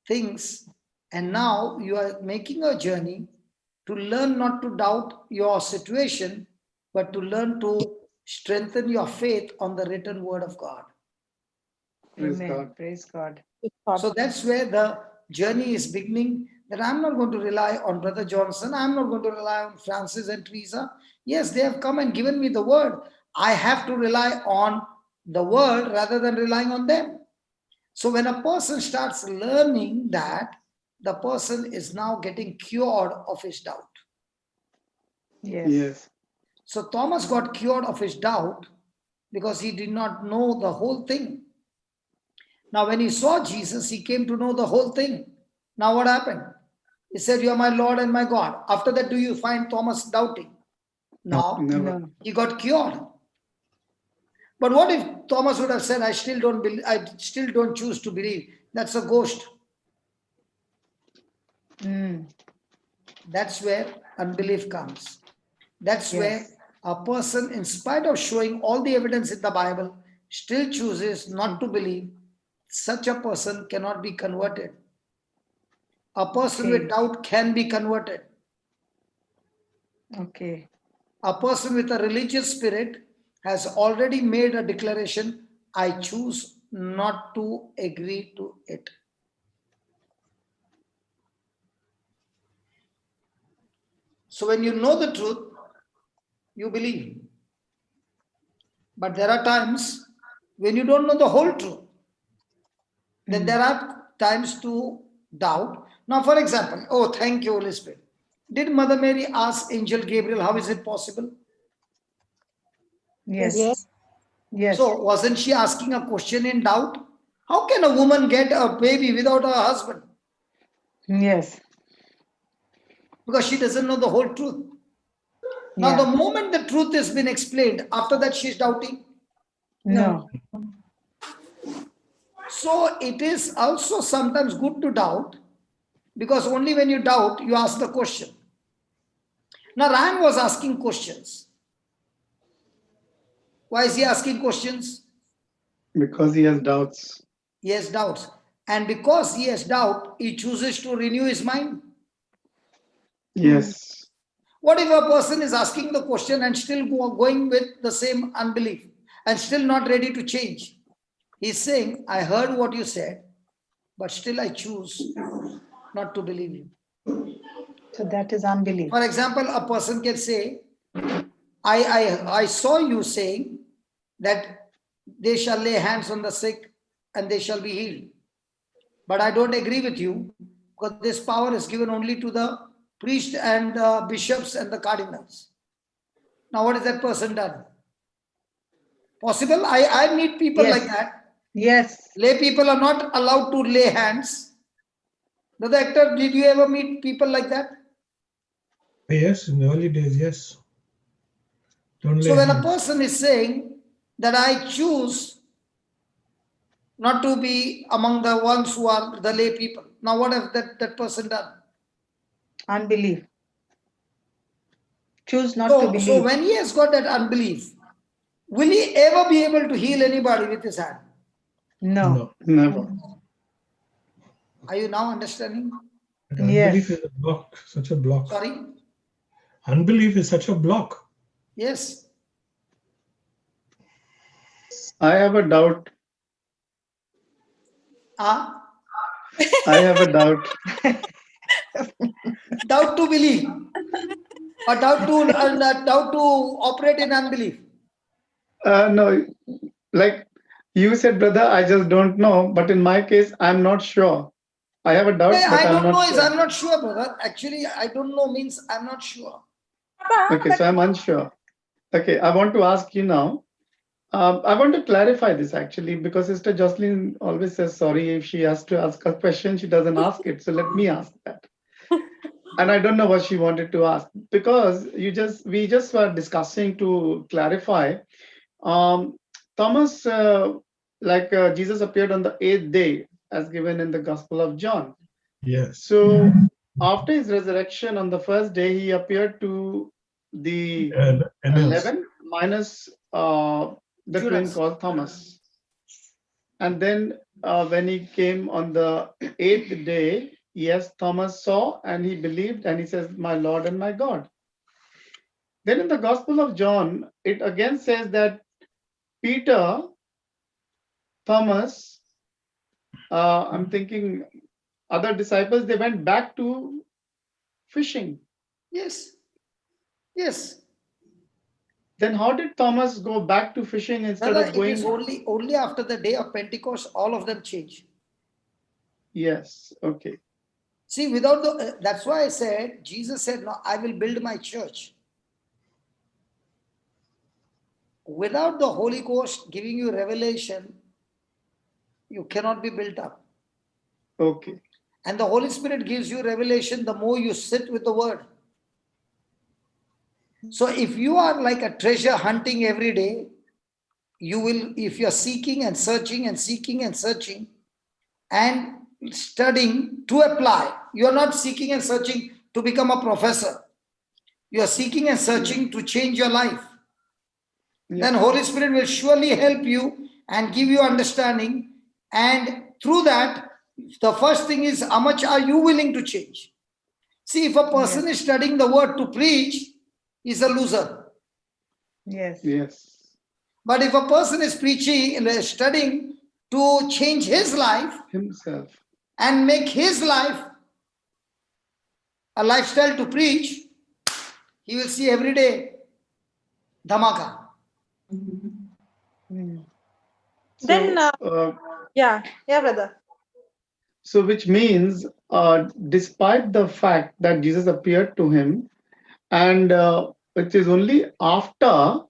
things, and now you are making a journey to learn not to doubt your situation, but to learn to strengthen your faith on the written word of God. Praise Amen. God. Praise God. So that's where the journey is beginning, that I'm not going to rely on Brother Johnson. I'm not going to rely on Francis and Teresa. Yes, they have come and given me the word. I have to rely on the word rather than relying on them. So when a person starts learning that, the person is now getting cured of his doubt. Yes. So Thomas got cured of his doubt because he did not know the whole thing. Now when he saw Jesus, he came to know the whole thing. Now what happened? He said, you are my Lord and my God. After that, do you find Thomas doubting? No, Never. he got cured. But what if Thomas would have said, I still don't choose to believe. That's a ghost. That's where unbelief comes. That's where a person, in spite of showing all the evidence in the Bible, still chooses not to believe. Such a person cannot be converted. A person with doubt can be converted. Okay. A person with a religious spirit has already made a declaration, I choose not to agree to it. So when you know the truth, you believe. But there are times when you don't know the whole truth. Then there are times to doubt. Now, for example, oh, thank you, Holy Spirit. Did Mother Mary ask Angel Gabriel, how is it possible? Yes. Yes. Yes. So, wasn't she asking a question in doubt? How can a woman get a baby without a husband? Yes. Because she doesn't know the whole truth. Now, Yeah. the moment the truth has been explained, after that she's doubting. No. So, it is also sometimes good to doubt, because only when you doubt, you ask the question. Now, Ryan was asking questions. Why is he asking questions? Because he has doubts. He has doubts. And because he has doubt, he chooses to renew his mind. Yes. What if a person is asking the question and still going with the same unbelief and still not ready to change? He's saying, I heard what you said, but still I choose not to believe you. So that is unbelief. For example, a person can say, I saw you saying that they shall lay hands on the sick and they shall be healed. But I don't agree with you, because this power is given only to the priest and the bishops and the cardinals. Now, what has that person done? Possible? I meet people Yes. like that. Yes. Lay people are not allowed to lay hands. Brother Hector, did you ever meet people like that? Yes, in the early days, yes. Don't So lay when a hands. person is saying that I choose not to be among the ones who are the lay people, now what has that person done? Unbelief. Choose not to believe. So when he has got that unbelief, will he ever be able to heal anybody with his hand? No. No. Never. Are you now understanding? But unbelief Yes. is a block, such a block. Sorry? Unbelief is such a block. Yes. I have a doubt. Ah, I have a doubt. doubt to believe, or doubt to operate in unbelief. No, like you said, brother, I just don't know. But in my case, I'm not sure. I have a doubt, Hey, but I I'm don't not know is sure. I'm not sure, brother. Actually, I don't know means I'm not sure. Okay, so I'm unsure. Okay, I want to ask you now. I want to clarify this actually, because Sister Jocelyn always says sorry if she has to ask a question, she doesn't ask it. So let me ask that. And I don't know what she wanted to ask, because we just were discussing to clarify. Thomas, Jesus appeared on the 8th day, as given in the Gospel of John. Yes. So after his resurrection on the first day, he appeared to the 11 minus the twin Judas. called Thomas. And then when he came on the 8th day, yes, Thomas saw and he believed and he says, my Lord and my God. Then in the Gospel of John, it again says that Peter, Thomas, I'm thinking other disciples, they went back to fishing. Yes. Yes. Then how did Thomas go back to fishing instead Brother, of it is going? only after the day of Pentecost, all of them change. Yes, okay. See, without the, that's why I said, Jesus said, no, I will build my church. Without the Holy Ghost giving you revelation, you cannot be built up. Okay. And the Holy Spirit gives you revelation the more you sit with the word. So if you are like a treasure hunting every day, you will, if you're seeking and searching and seeking and searching and studying to apply, you are not seeking and searching to become a professor. You are seeking and searching to change your life. Yeah. Then Holy Spirit will surely help you and give you understanding. And through that, the first thing is, how much are you willing to change? See, if a person is studying the word to preach, he's a loser. Yes. Yes. But if a person is preaching and studying to change his life Himself. and make his life a lifestyle to preach, he will see every day dhamaka. Mm. Then, So, yeah, brother. so which means, despite the fact that Jesus appeared to him, and it is only after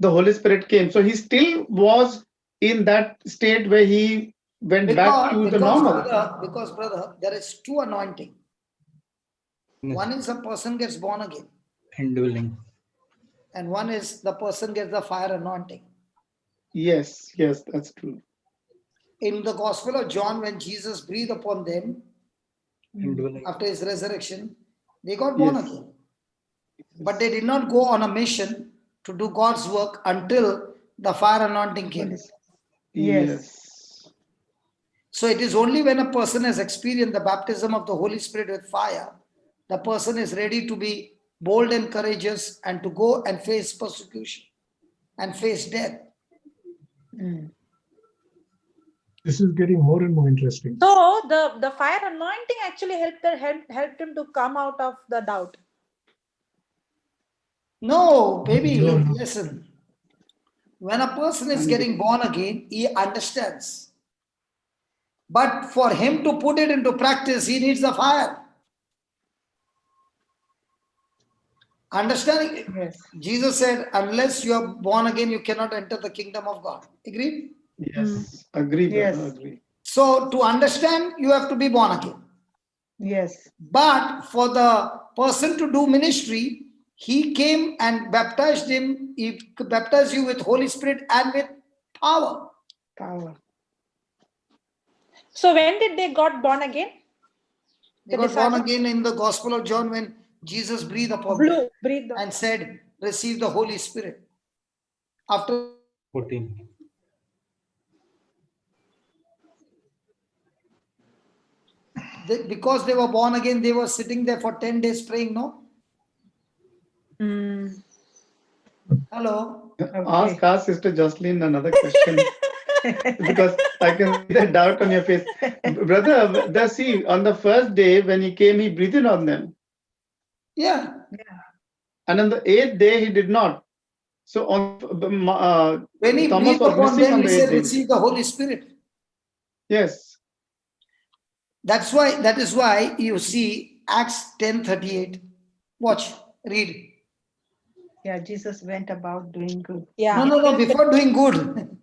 the Holy Spirit came, so he still was in that state where he went back to the normal. Because brother, there is two anointing. One is a person gets born again, Indwelling. and one is the person gets the fire anointing. Yes, yes, that's true. In the Gospel of John, when Jesus breathed upon them Indwelling. after his resurrection, they got born Yes. again. But they did not go on a mission to do God's work until the fire anointing came. Yes. So it is only when a person has experienced the baptism of the Holy Spirit with fire, the person is ready to be bold and courageous and to go and face persecution and face death. Mm. This is getting more and more interesting. So the fire anointing actually helped him to come out of the doubt. No, baby, No, no. listen. When a person is getting born again, he understands. But for him to put it into practice, he needs the fire. Understanding? Yes. Jesus said, unless you are born again, you cannot enter the kingdom of God. Agreed? Yes. Agree, brother. Yes. Agree. So to understand, you have to be born again. Yes. But for the person to do ministry, he came and baptized him. He baptized you with Holy Spirit and with power. Power. So when did they got born again? They The got born disciples? again in the Gospel of John when Jesus breathed upon them Breathe. and said, receive the Holy Spirit. After 14. because they were born again, they were sitting there for 10 days praying, no? Mm. Hello? Ask Sister Jocelyn another question because I can see the doubt on your face. Brother, see, on the first day when he came, he breathed on them. Yeah. And on the 8th day, he did not. So on When he Thomas breathed was upon missing them, on he the 8th said, day. receive the Holy Spirit. Yes. That is why you see Acts 10:38. Watch, read. Yeah, Jesus went about doing good. Yeah. No, before doing good.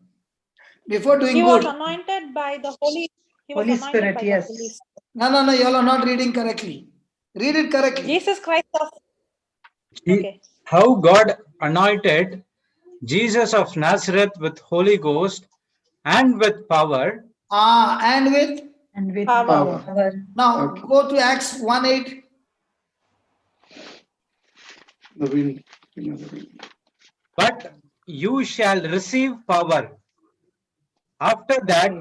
Before doing He was good. anointed by the Holy. He was Holy anointed Spirit, by yes. the Holy Spirit. No, you all are not reading correctly. Read it correctly. Jesus Christ of. He- Okay. How God anointed Jesus of Nazareth with Holy Ghost and with power. And with, And with Power. power. now Okay. go to Acts 1:8. The wind. But you shall receive power. After that,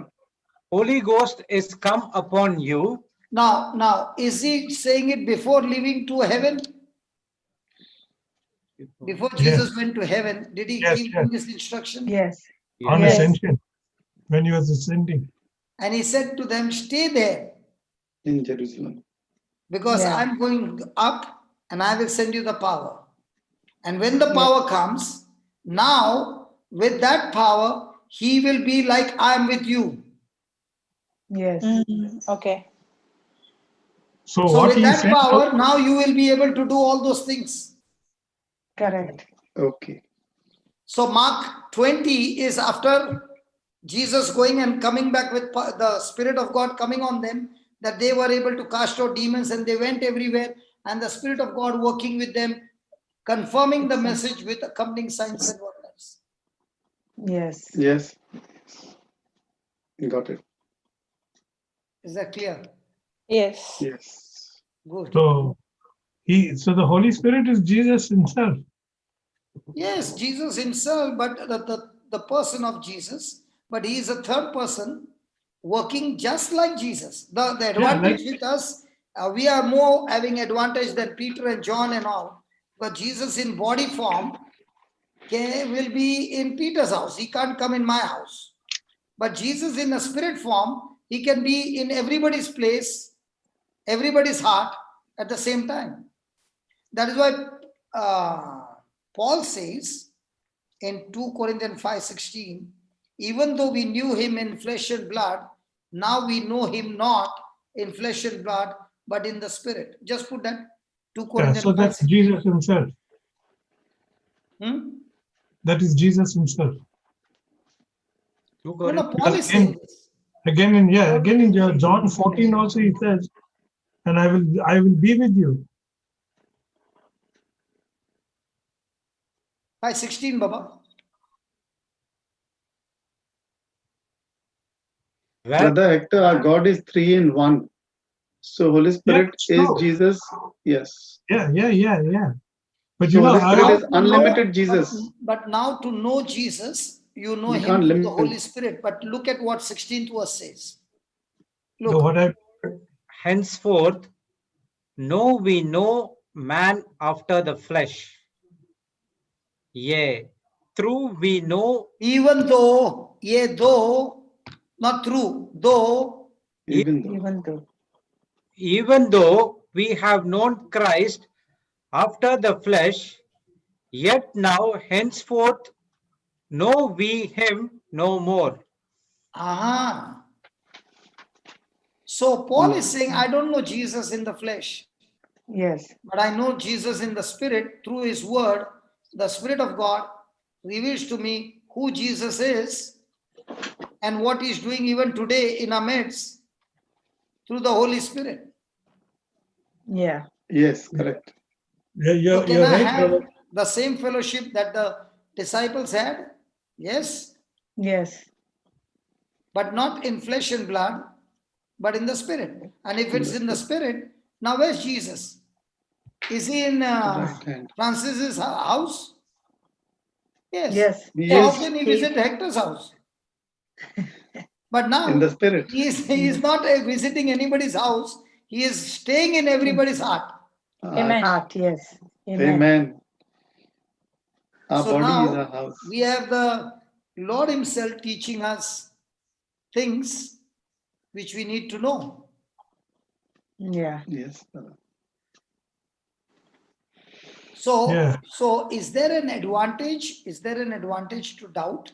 Holy Ghost is come upon you. Now, is he saying it before leaving to heaven? Before Jesus went to heaven, did he Yes, give yes. him this instruction? Yes. On Yes. ascension, when he was ascending. And he said to them, stay there In Jerusalem. because Yeah. I'm going up and I will send you the power. And when the power comes, now with that power, he will be like I am with you. Yes. Okay. So So what with he that said, power, now you will be able to do all those things. Correct. Okay. So Mark 20 is after Jesus going and coming back with the Spirit of God coming on them, that they were able to cast out demons and they went everywhere, and the Spirit of God working with them, confirming the message with accompanying signs and wonders. Yes. Yes. Got it. Is that clear? Yes. Yes. Good. so the Holy Spirit is Jesus himself. Yes, Jesus himself, but the person of Jesus, but he is a third person working just like Jesus. The advantage with us, we are more having advantage than Peter and John and all. But Jesus in body form will be in Peter's house. He can't come in my house. But Jesus in a spirit form, he can be in everybody's place, everybody's heart at the same time. That is why Paul says in 2 Corinthians 5:16, even though we knew him in flesh and blood, now we know him not in flesh and blood, but in the spirit. Just put that 2 Corinthians so that's 5:16. Jesus himself. That is Jesus himself. No, Paul is saying this. Again in John 14 also he says, and I will be with you. 5:16, Baba. Brother Hector, our God is 3 in 1. So Holy Spirit is Jesus. Yes. Yeah. But So you know, Holy Spirit is unlimited Jesus. But now to know Jesus, you know You him can't through limit the Holy Spirit. But look at what 16th verse says. Look. Henceforth, know we no man after the flesh. Yea, through we know. Even though, not through, though. Even though we have known Christ after the flesh, yet now henceforth know we him no more. So Paul is saying, I don't know Jesus in the flesh. Yes. But I know Jesus in the spirit through his word. The Spirit of God reveals to me who Jesus is and what he's doing even today in our midst through the Holy Spirit. Yeah. Yes, correct. So can I have the same fellowship that the disciples had? Yes. Yes. But not in flesh and blood, but in the spirit. And if it's in the spirit, now where's Jesus? Is he in Francis's house? Yes. Yes. So how can he visit Hector's house? But now in the spirit, he is not visiting anybody's house. He is staying in everybody's heart. Amen. Heart, yes. Amen. Our So body now is our house. we have the Lord himself teaching us things which we need to know. Yeah. Yes. So is there an advantage? Is there an advantage to doubt?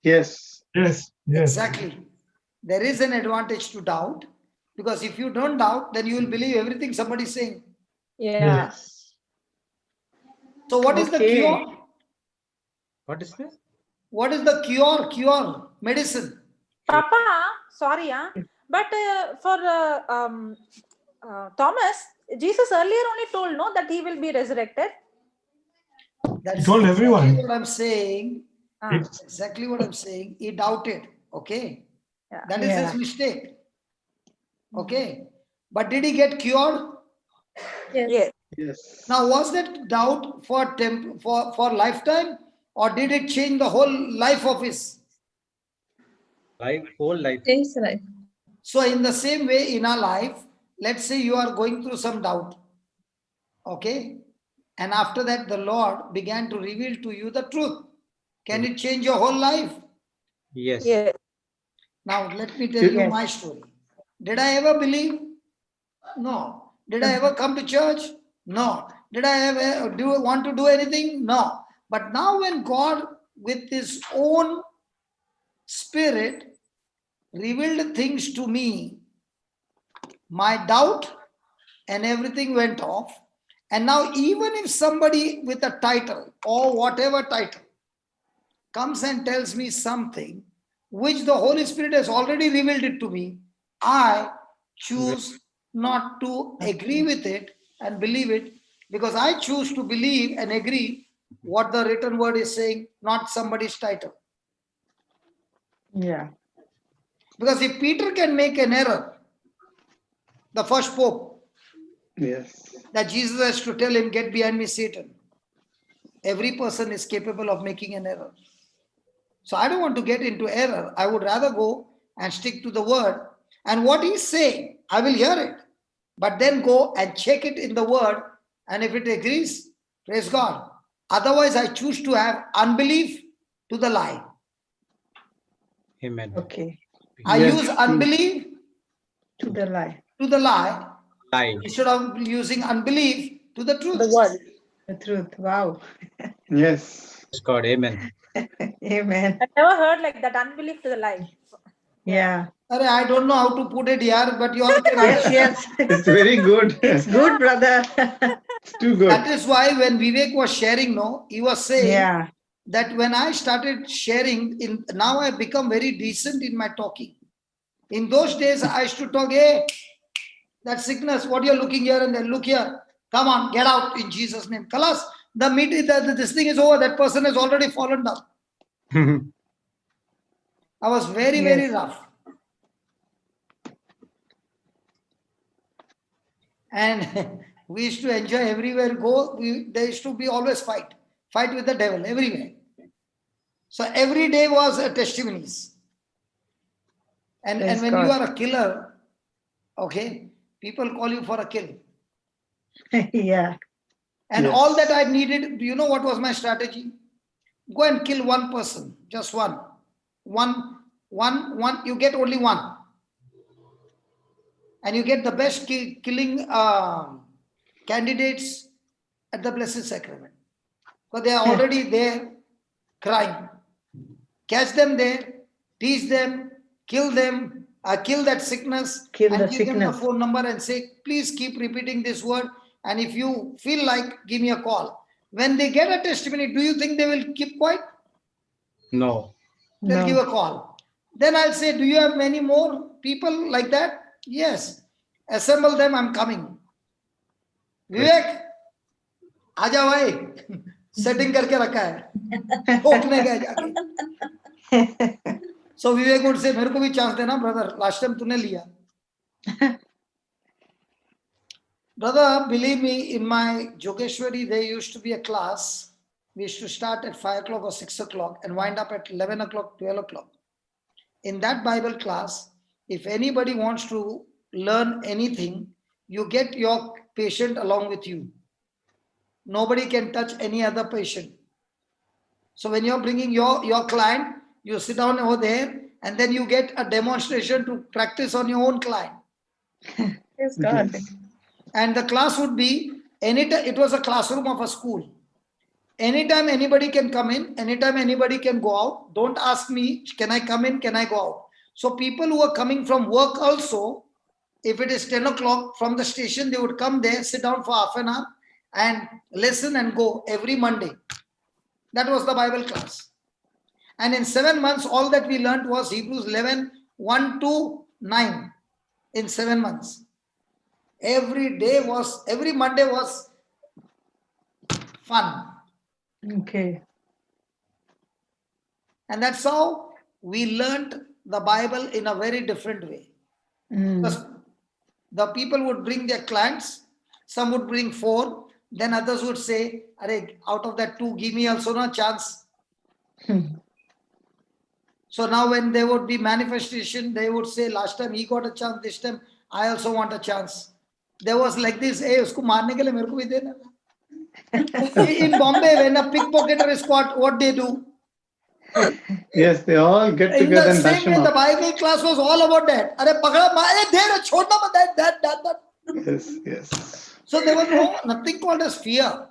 Yes. Exactly. There is an advantage to doubt, because if you don't doubt, then you will believe everything somebody is saying. Yes. So what is the cure? What is this? What is the cure? Medicine. Papa, sorry, but for Thomas, Jesus earlier only told no that he will be resurrected. That's told everyone. what I'm saying. Exactly what I'm saying. He doubted. Okay. That is his mistake. Okay. But did he get cured? Yes. Now, was that doubt for lifetime, or did it change the whole life of his? Whole life. Yes, right. So in the same way in our life, let's say you are going through some doubt. Okay. And after that, the Lord began to reveal to you the truth. Can it change your whole life? Yes. Now, let me tell you my story. Did I ever believe? No. Did I ever come to church? No. Did I ever want to do anything? No. But now when God, with his own spirit, revealed things to me, my doubt and everything went off. And now even if somebody with a title or whatever title comes and tells me something which the Holy Spirit has already revealed it to me, I choose not to agree with it and believe it, because I choose to believe and agree what the written word is saying, not somebody's title. Yeah. Because if Peter can make an error, the first pope, that Jesus has to tell him, get behind me, Satan. Every person is capable of making an error. So I don't want to get into error. I would rather go and stick to the word. And what he's saying, I will hear it. But then go and check it in the word, and if it agrees, praise God. Otherwise, I choose to have unbelief to the lie. Amen. Okay. I Yes, use please. unbelief To the lie. to the lie Lie. instead of using unbelief to the truth. The word. The truth. Wow. Yes. Praise God. Amen. Amen. I never heard like that, unbelief to the lie. Yeah. I don't know how to put it here, but you all can Yes, understand. yes. It's very good. It's good, brother. It's too good. That is why when Vivek was sharing, he was saying Yeah. that when I started sharing, now I become very decent in my talking. In those days, I used to talk, hey, that sickness, what you're looking here and then look here. Come on, get out in Jesus' name. Kalas, the meeting, this thing is over. That person has already fallen down. I was very, very Yes. rough. And we used to enjoy everywhere go. There used to be always fight with the devil everywhere. So every day was a testimonies. And Praise when God. you are a killer, okay, people call you for a kill. Yeah. And Yes. all that I needed, do you know what was my strategy? Go and kill one person, just one. One, you get only one. And you get the best killing candidates at the Blessed Sacrament. Because they are already there crying. Catch them there, teach them, kill them, kill that sickness, Kill and the give them the sickness. phone number and say, please keep repeating this word. And if you feel like, give me a call. When they get a testimony, do you think they will keep quiet? No. They'll give No. a call. Then I'll say, do you have many more people like that? Yes. Assemble them, I'm coming. Vivek, आजा भाई, setting करके रखा है, ठोकने गए जाके. So Vivek would say, मेरे को भी चांस देना brother, last time तूने लिया. Brother, believe me, in my Jogeshwari, there used to be a class. We used to start at 5 o'clock or 6 o'clock and wind up at 11 o'clock, 12 o'clock. In that Bible class, if anybody wants to learn anything, you get your patient along with you. Nobody can touch any other patient. So when you're bringing your client, you sit down over there and then you get a demonstration to practice on your own client. Praise God. Yes. And the class would be, anytime, it was a classroom of a school. Anytime anybody can come in, anytime anybody can go out. Don't ask me, can I come in, can I go out? So people who are coming from work also, if it is 10 o'clock from the station, they would come there, sit down for half an hour and listen and go every Monday. That was the Bible class. And in 7 months, all that we learned was Hebrews 11, 1 to 9 in 7 months. Every Monday was fun. Okay. And that's how we learned the Bible in a very different way. Because the people would bring their clients, some would bring 4, then others would say, out of that 2, give me also a chance. So now when there would be manifestation, they would say, last time he got a chance, this time I also want a chance. There was like this, hey, usko maarne ke liye mere ko bhi dena. In Bombay, when a pickpocketer is caught, what they do? Yes, they all get In together the and bash same way, him the up. Bible class was all about that. That. Yes, yes. So there was nothing called as fear.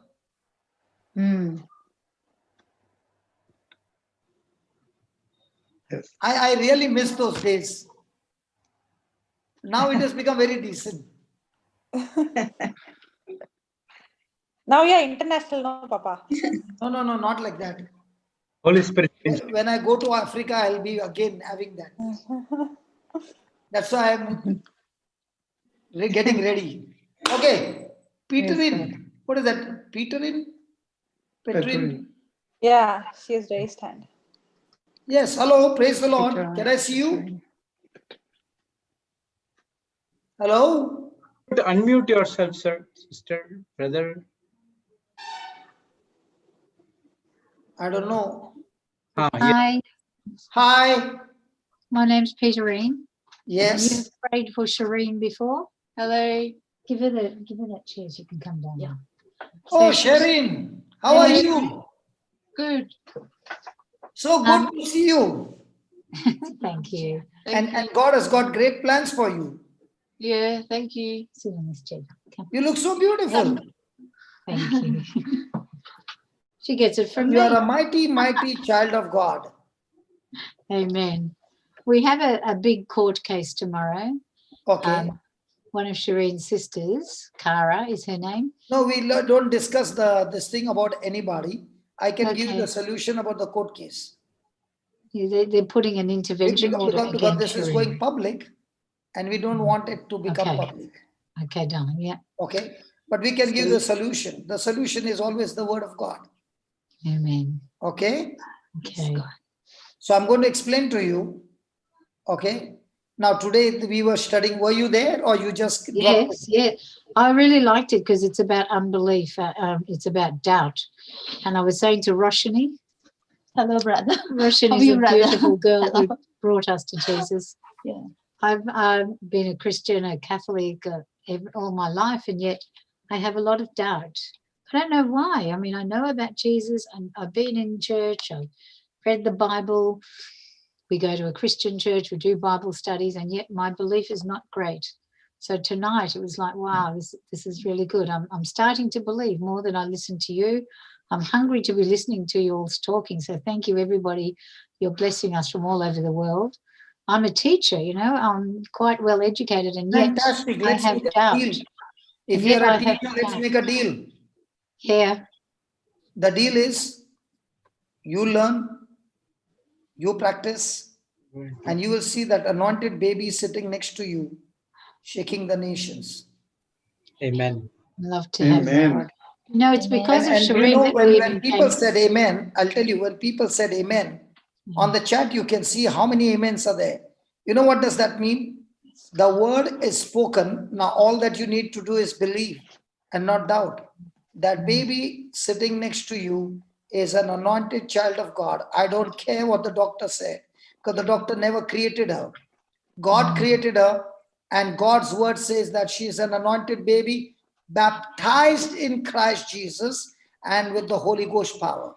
Yes. I really miss those days. Now it has become very decent. Now you're international, no, Papa. No, not like that. Holy Spirit. When I go to Africa, I'll be again having that. That's why I'm getting ready. Okay, Peterin. What is that? Peterin? Petrin? Yeah, she has raised hand. Yes, hello, praise the Lord. Can I see you? Hello? Unmute yourself, sir, sister, brother. I don't know. Yeah. Hi, Hi. my name's Peterine. Yes. You've prayed for Shireen before. Hello. Give her that chair. She can come down. Yeah. Oh, Sherin, how are you? Good. So good to see you. Thank you. And God has got great plans for you. Yeah, thank you. Sit on this chair. Come. You look so beautiful. Thank you. She gets it from You me. are a mighty, mighty child of God. Amen. We have a big court case tomorrow. Okay. One of Shireen's sisters, Cara is her name. No, we don't discuss this thing about anybody. I can give you the solution about the court case. Yeah, they're putting an intervention order Because against this is Shireen. going public and we don't want it to become public. Okay, darling, yeah. Okay. But we can give the solution. The solution is always the word of God. Amen. Okay. Okay. So I'm going to explain to you. Okay. Now today we were studying. Were you there or you just dropped it? Yes. I really liked it because it's about unbelief. It's about doubt. And I was saying to Roshini. Hello, brother. Roshini is a beautiful girl who brought us to Jesus. Yeah. I've been a Christian, a Catholic all my life, and yet I have a lot of doubt. I don't know why. I mean, I know about Jesus, and I've been in church, I've read the Bible. We go to a Christian church, we do Bible studies, and yet my belief is not great. So tonight it was like, wow, this is really good. I'm starting to believe more than I listen to you. I'm hungry to be listening to you all talking. So thank you, everybody. You're blessing us from all over the world. I'm a teacher, you know, I'm quite well educated, and yet Fantastic. I Let's have make a doubt. deal. If And you're yet a I have teacher, let's doubt. make a deal. Yeah. The deal is you learn, you practice, and you will see that anointed baby sitting next to you, shaking the nations. Amen. Love to have Amen. that. No, it's because of And you Shireen know, that we when even people came. said amen, I'll tell you, when people said amen, on the chat you can see how many amens are there. You know what does that mean? The word is spoken. Now all that you need to do is believe and not doubt. That baby sitting next to you is an anointed child of God. I don't care what the doctor said, because the doctor never created her. God created her, and God's word says that she is an anointed baby, baptized in Christ Jesus and with the Holy Ghost power.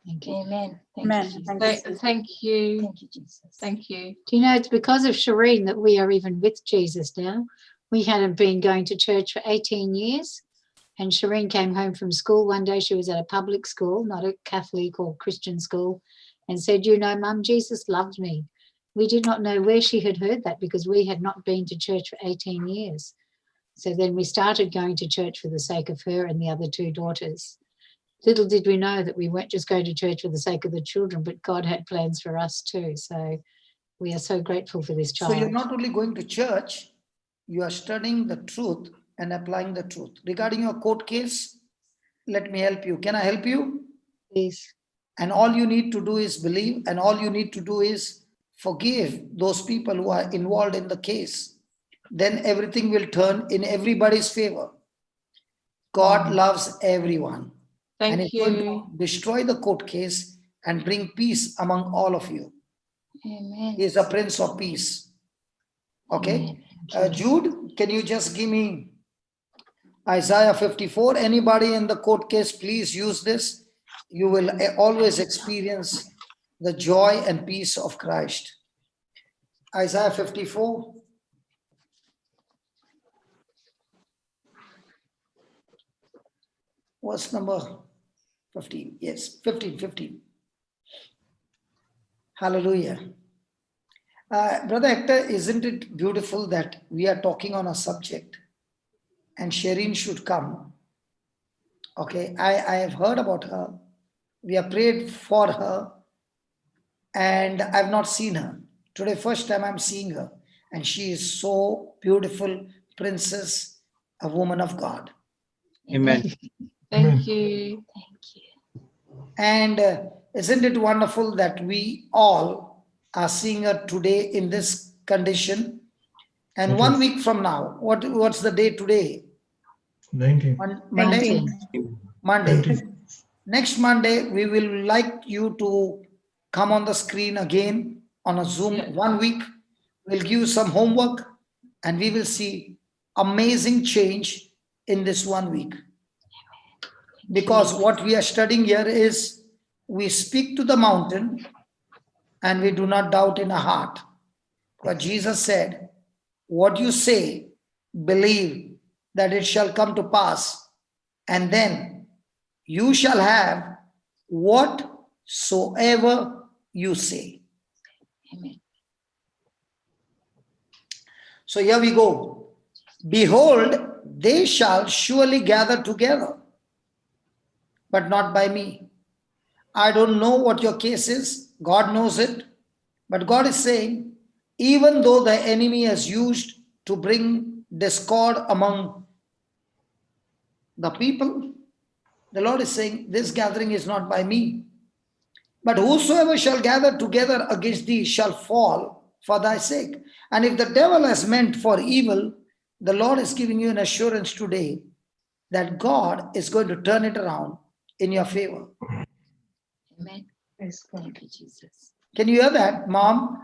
Thank you. Amen. Amen. Thank you. Thank you, Jesus. Thank you. Do you know, it's because of Shireen that we are even with Jesus now. We hadn't been going to church for 18 years. And Shireen came home from school one day. She was at a public school, not a Catholic or Christian school, and said, you know, Mum, Jesus loved me. We did not know where she had heard that because we had not been to church for 18 years. So then we started going to church for the sake of her and the other two daughters. Little did we know that we weren't just going to church for the sake of the children, but God had plans for us too. So we are so grateful for this child. So you're not only going to church, you are studying the truth and applying the truth. Regarding your court case, let me help you. Can I help you? Please. And all you need to do is believe, and all you need to do is forgive those people who are involved in the case. Then everything will turn in everybody's favor. God loves everyone. And he's going to destroy the court case and bring peace among all of you. Amen. He is a Prince of Peace. Okay. Jude, can you just give me Isaiah 54? Anybody in the court case, please use this. You will always experience the joy and peace of Christ. Isaiah 54. Verse number 15. Yes, 15. Hallelujah. Brother Hector, isn't it beautiful that we are talking on a subject and Shireen should come? Okay, I have heard about her. We have prayed for her and I've not seen her. Today, first time I'm seeing her. And she is so beautiful, princess, a woman of God. Amen. Thank you. Thank you. And isn't it wonderful that we all are seeing her today in this condition? And 1 week from now, what's the day today? 19. Monday? 19. Monday. 20. Next Monday, we will like you to come on the screen again on a Zoom. 1 week. We'll give you some homework and we will see amazing change in this 1 week. Because what we are studying here is we speak to the mountain and we do not doubt in our heart. But Jesus said, what you say, believe that it shall come to pass, and then you shall have whatsoever you say. Amen. So here we go. Behold, they shall surely gather together, but not by me. I don't know what your case is. God knows it. But God is saying, even though the enemy has used to bring discord among the people, the Lord is saying, this gathering is not by me. But whosoever shall gather together against thee shall fall for thy sake. And if the devil has meant for evil, the Lord is giving you an assurance today that God is going to turn it around in your favor. Amen. Praise God. Thank you, Jesus. Can you hear that, Mom?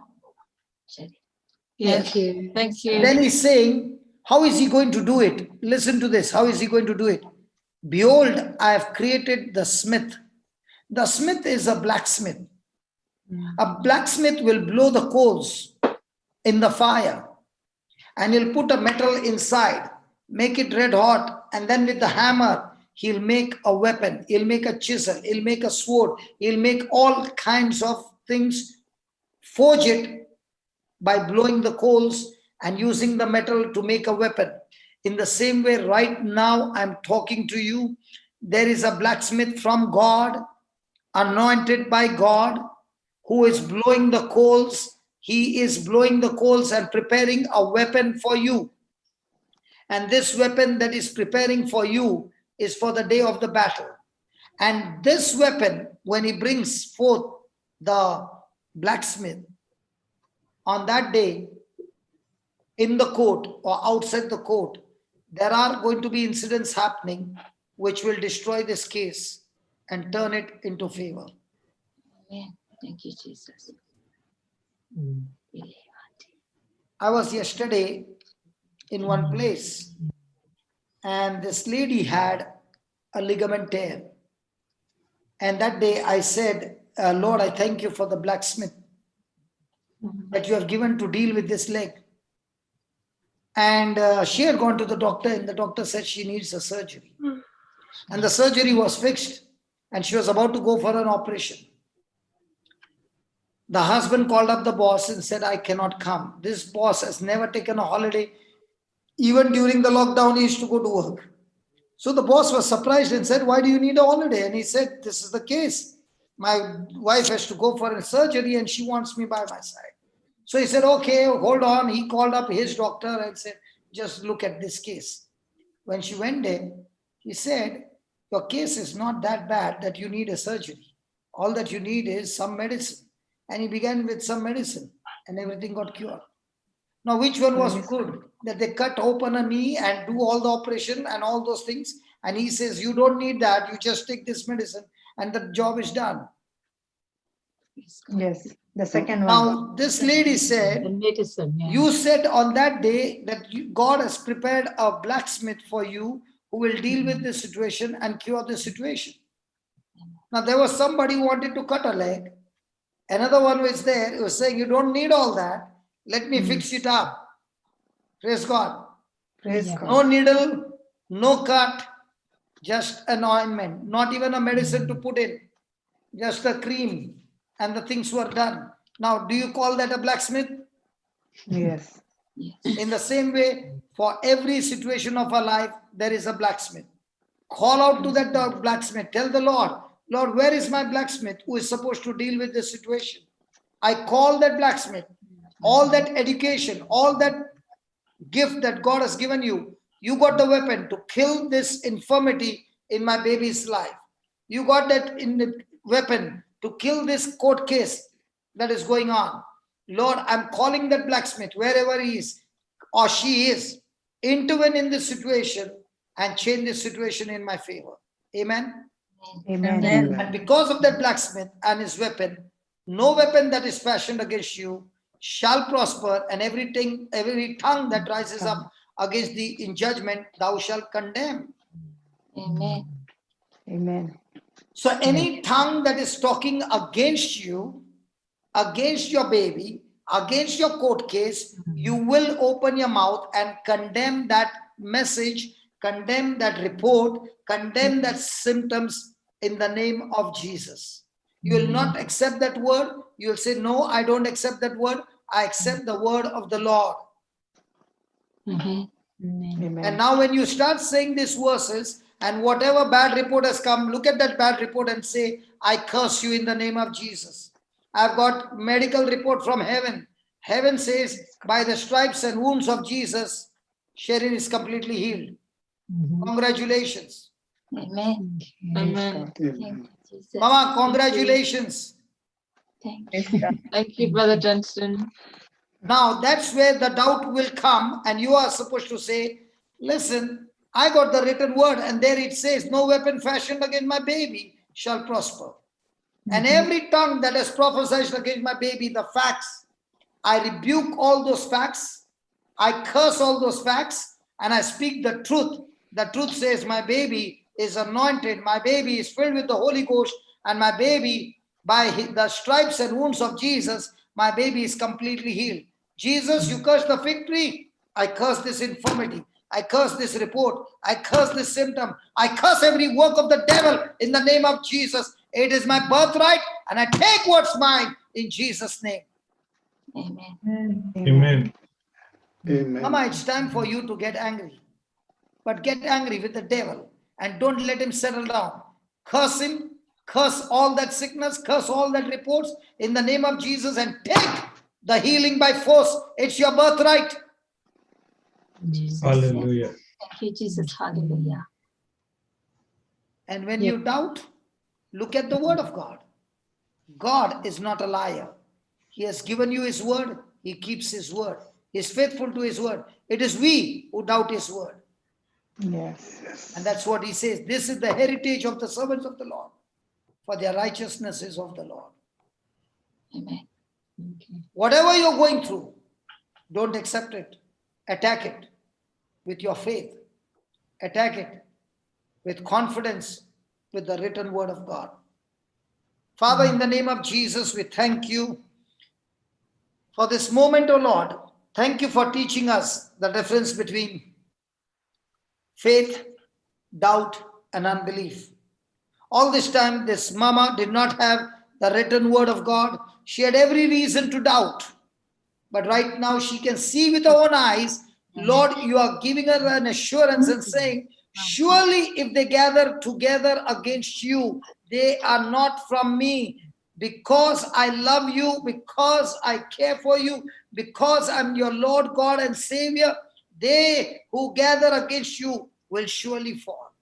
Thank you. Thank you. Then he's saying, how is he going to do it? Listen to this. How is he going to do it? Behold, I have created the smith. The smith is a blacksmith. A blacksmith will blow the coals in the fire and he'll put a metal inside, make it red hot, and then with the hammer, he'll make a weapon, he'll make a chisel, he'll make a sword, he'll make all kinds of things, forge it by blowing the coals and using the metal to make a weapon. In the same way, right now, I'm talking to you. There is a blacksmith from God, anointed by God, who is blowing the coals. He is blowing the coals and preparing a weapon for you. And this weapon that is preparing for you is for the day of the battle. And this weapon, when he brings forth the blacksmith, on that day, in the court or outside the court, there are going to be incidents happening which will destroy this case and turn it into favor. Amen. Thank you, Jesus. I was yesterday in one place and this lady had a ligament tear. And that day I said, Lord, I thank you for the blacksmith that you have given to deal with this leg. And she had gone to the doctor and the doctor said she needs a surgery. And the surgery was fixed and she was about to go for an operation. The husband called up the boss and said, I cannot come. This boss has never taken a holiday. Even during the lockdown, he used to go to work. So the boss was surprised and said, why do you need a holiday? And he said, this is the case. My wife has to go for a surgery and she wants me by my side. So he said, okay, hold on. He called up his doctor and said, just look at this case. When she went there, he said, your case is not that bad that you need a surgery. All that you need is some medicine. And he began with some medicine and everything got cured. Now, which one was good? That they cut open a knee and do all the operation and all those things. And he says, you don't need that. You just take this medicine and the job is done. Yes, the second one. Now, this lady The said, medicine, yeah. you said on that day that God has prepared a blacksmith for you who will deal with this situation and cure the situation. Now, there was somebody who wanted to cut a leg. Another one was there. He was saying, you don't need all that. Let me fix it up. Praise God. Praise Yeah. God. No needle, no cut, just an ointment, not even a medicine to put in, just a cream, and the things were done. Now, do you call that a blacksmith? Yes. Yes. In the same way, for every situation of our life, there is a blacksmith. Call out to that blacksmith. Tell the Lord, Lord, where is my blacksmith who is supposed to deal with this situation? I call that blacksmith. All that education, all that gift that God has given you, you got the weapon to kill this infirmity in my baby's life. You got that in the weapon to kill this court case that is going on. Lord, I'm calling that blacksmith, wherever he is or she is, intervene in this situation and change this situation in my favor. Amen. Amen. And because of that blacksmith and his weapon, no weapon that is fashioned against you shall prosper, and every tongue that rises up against thee in judgment, thou shalt condemn. Amen. Amen. So any tongue that is talking against you, against your baby, against your court case, you will open your mouth and condemn that message, condemn that report, condemn that symptoms in the name of Jesus. You will not accept that word. You will say, no, I don't accept that word. I accept the word of the Lord. Amen. Amen. And now when you start saying these verses, and whatever bad report has come, look at that bad report and say, I curse you in the name of Jesus. I've got medical report from heaven. Heaven says, by the stripes and wounds of Jesus, Sharon is completely healed. Congratulations. Amen. Amen. Thank you, Jesus. Mama, congratulations. Thank Praise you. God. Thank you, Brother Johnston. Now that's where the doubt will come, and you are supposed to say, listen, I got the written word, and there it says, no weapon fashioned against my baby shall prosper. And every tongue that has prophesied against my baby, the facts, I rebuke all those facts, I curse all those facts, and I speak the truth. The truth says my baby is anointed, my baby is filled with the Holy Ghost, and my baby, by the stripes and wounds of Jesus, my baby is completely healed. Jesus, you curse the fig tree. I curse this infirmity. I curse this report. I curse this symptom. I curse every work of the devil in the name of Jesus. It is my birthright, and I take what's mine in Jesus' name. Amen. Amen. Amen. Mama, it's time for you to get angry. But get angry with the devil and don't let him settle down. Curse him, curse all that sickness, curse all that reports in the name of Jesus, and take the healing by force. It's your birthright. Jesus. Hallelujah. Thank you, Jesus. Hallelujah. And when you doubt, look at the word of God. God is not a liar. He has given you his word. He keeps his word. He is faithful to his word. It is we who doubt his word. Yes. And that's what he says. This is the heritage of the servants of the Lord, for their righteousness is of the Lord. Amen. Okay. Whatever you're going through, don't accept it. Attack it with your faith. Attack it with confidence with the written word of God. Father, in the name of Jesus, we thank you for this moment, O Lord. Thank you for teaching us the difference between faith, doubt, and unbelief. All this time, this mama did not have the written word of God. She had every reason to doubt. But right now, she can see with her own eyes, Lord, you are giving her an assurance and saying, surely if they gather together against you, they are not from me. Because I love you, because I care for you, because I'm your Lord God and Savior, they who gather against you will surely fall.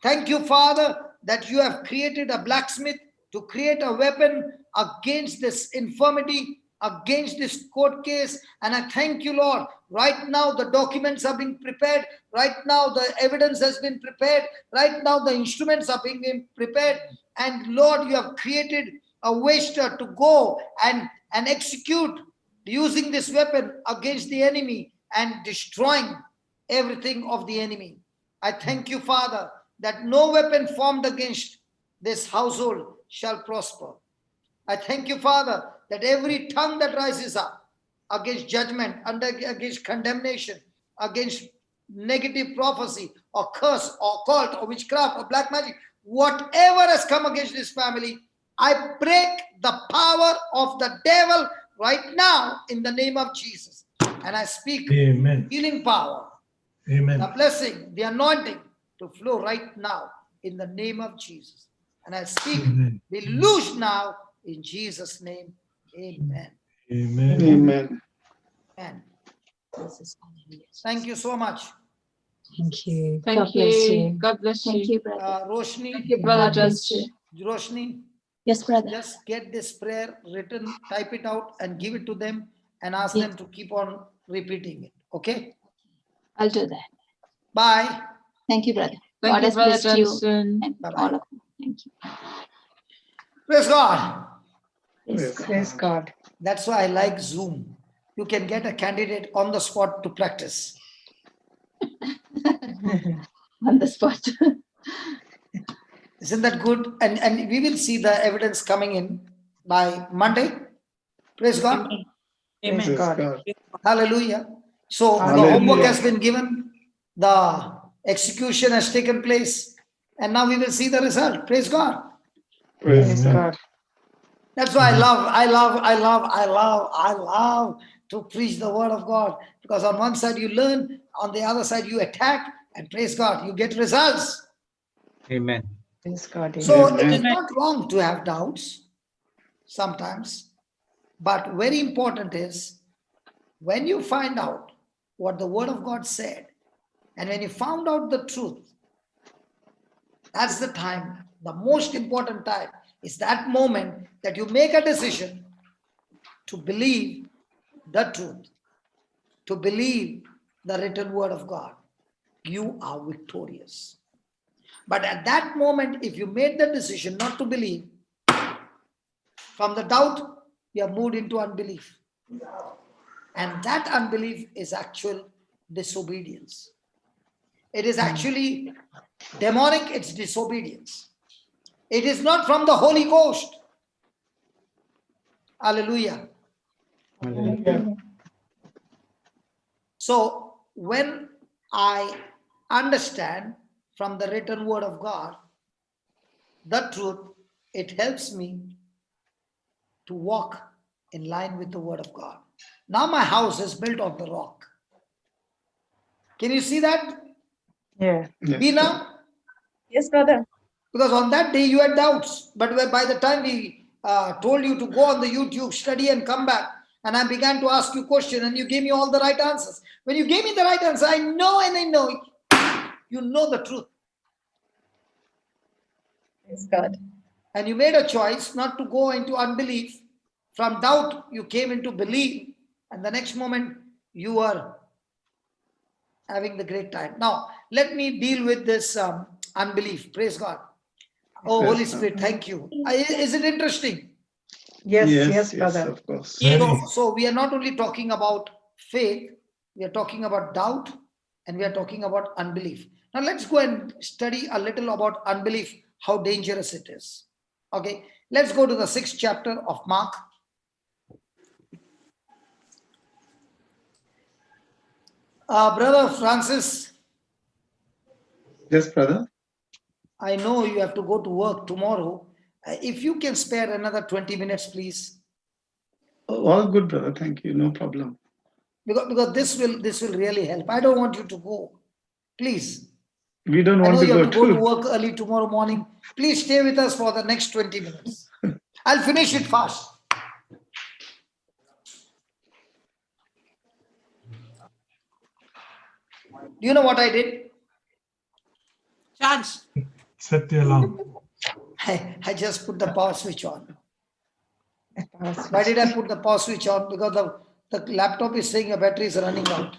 Thank you, Father, that you have created a blacksmith to create a weapon against this infirmity, against this court case. And I thank you, Lord. Right now, the documents are being prepared. Right now, the evidence has been prepared. Right now, the instruments are being prepared. And Lord, you have created a waster to go and execute using this weapon against the enemy and destroying everything of the enemy. I thank you, Father, that no weapon formed against this household shall prosper. I thank you, Father, that every tongue that rises up against judgment, against condemnation, against negative prophecy or curse or cult or witchcraft or black magic, whatever has come against this family, I break the power of the devil right now in the name of Jesus. And I speak Amen. healing power, Amen. the blessing, the anointing to flow right now in the name of Jesus. And I speak, Amen. be loosed now in Jesus' name. Amen. Amen. Amen. And Jesus. Hallelujah. thank you so much. Thank you. Thank God bless you. you. God bless Thank you. you, brother. Roshni, Thank you, Brother God bless Johnston. you. Roshni, Yes, brother. just get this prayer written, type it out and give it to them and ask Yes. them to keep on repeating it. Okay? I'll do that. Bye. Thank you, brother. Thank God you, has Brother blessed you Johnston. and Bye-bye. all of you. Thank you. Praise God. Praise Yes. God. Praise God. That's why I like Zoom. You can get a candidate on the spot to practice. On the spot. Isn't that good? And we will see the evidence coming in by Monday. Praise God. Amen. Praise Amen. God. God. Hallelujah. So the Hallelujah. homework has been given, the execution has taken place, and now we will see the result. Praise God. Praise Amen. God. That's why I love to preach the word of God, because on one side you learn, on the other side you attack, and praise God, you get results. Amen. Praise God. So Amen. it is Amen. not wrong to have doubts sometimes, but very important is when you find out what the word of God said, and when you found out the truth, that's the time, the most important time is that moment that you make a decision to believe the truth, to believe the written word of God. You are victorious. But at that moment, if you made the decision not to believe, from the doubt, you have moved into unbelief. And that unbelief is actual disobedience. It is actually demonic, it's disobedience. It is not from the Holy Ghost. Hallelujah. Hallelujah. So when I understand from the written word of God the truth, it helps me to walk in line with the word of God. Now my house is built on the rock. Can you see that? Yeah. Yes, Bina? Yes, brother. Because on that day you had doubts, but by the time we told you to go on the YouTube, study and come back, and I began to ask you questions and you gave me all the right answers. When you gave me the right answer, I know you know the truth. Praise God. And you made a choice not to go into unbelief. From doubt, you came into belief, and the next moment you are having the great time. Now, let me deal with this unbelief. Praise God. Oh, Holy Spirit, thank you. Is it interesting? Yes, yes, yes, yes, brother. of course. Very. So we are not only talking about faith, we are talking about doubt, and we are talking about unbelief. Now let's go and study a little about unbelief, how dangerous it is. Okay, let's go to the 6th chapter of Mark. Brother Francis, Yes, brother. I know you have to go to work tomorrow. If you can spare another 20 minutes, please. All good, brother. Thank you. No problem. Because this will really help. I don't want you to go. Please. We don't I want know to you go have to go to too. work early tomorrow morning. Please stay with us for the next 20 minutes. I'll finish it fast. Do you know what I did? Charge. Set the alarm. I just put the power switch on. Power Why switch. did I put the power switch on? Because the laptop is saying your battery is running out.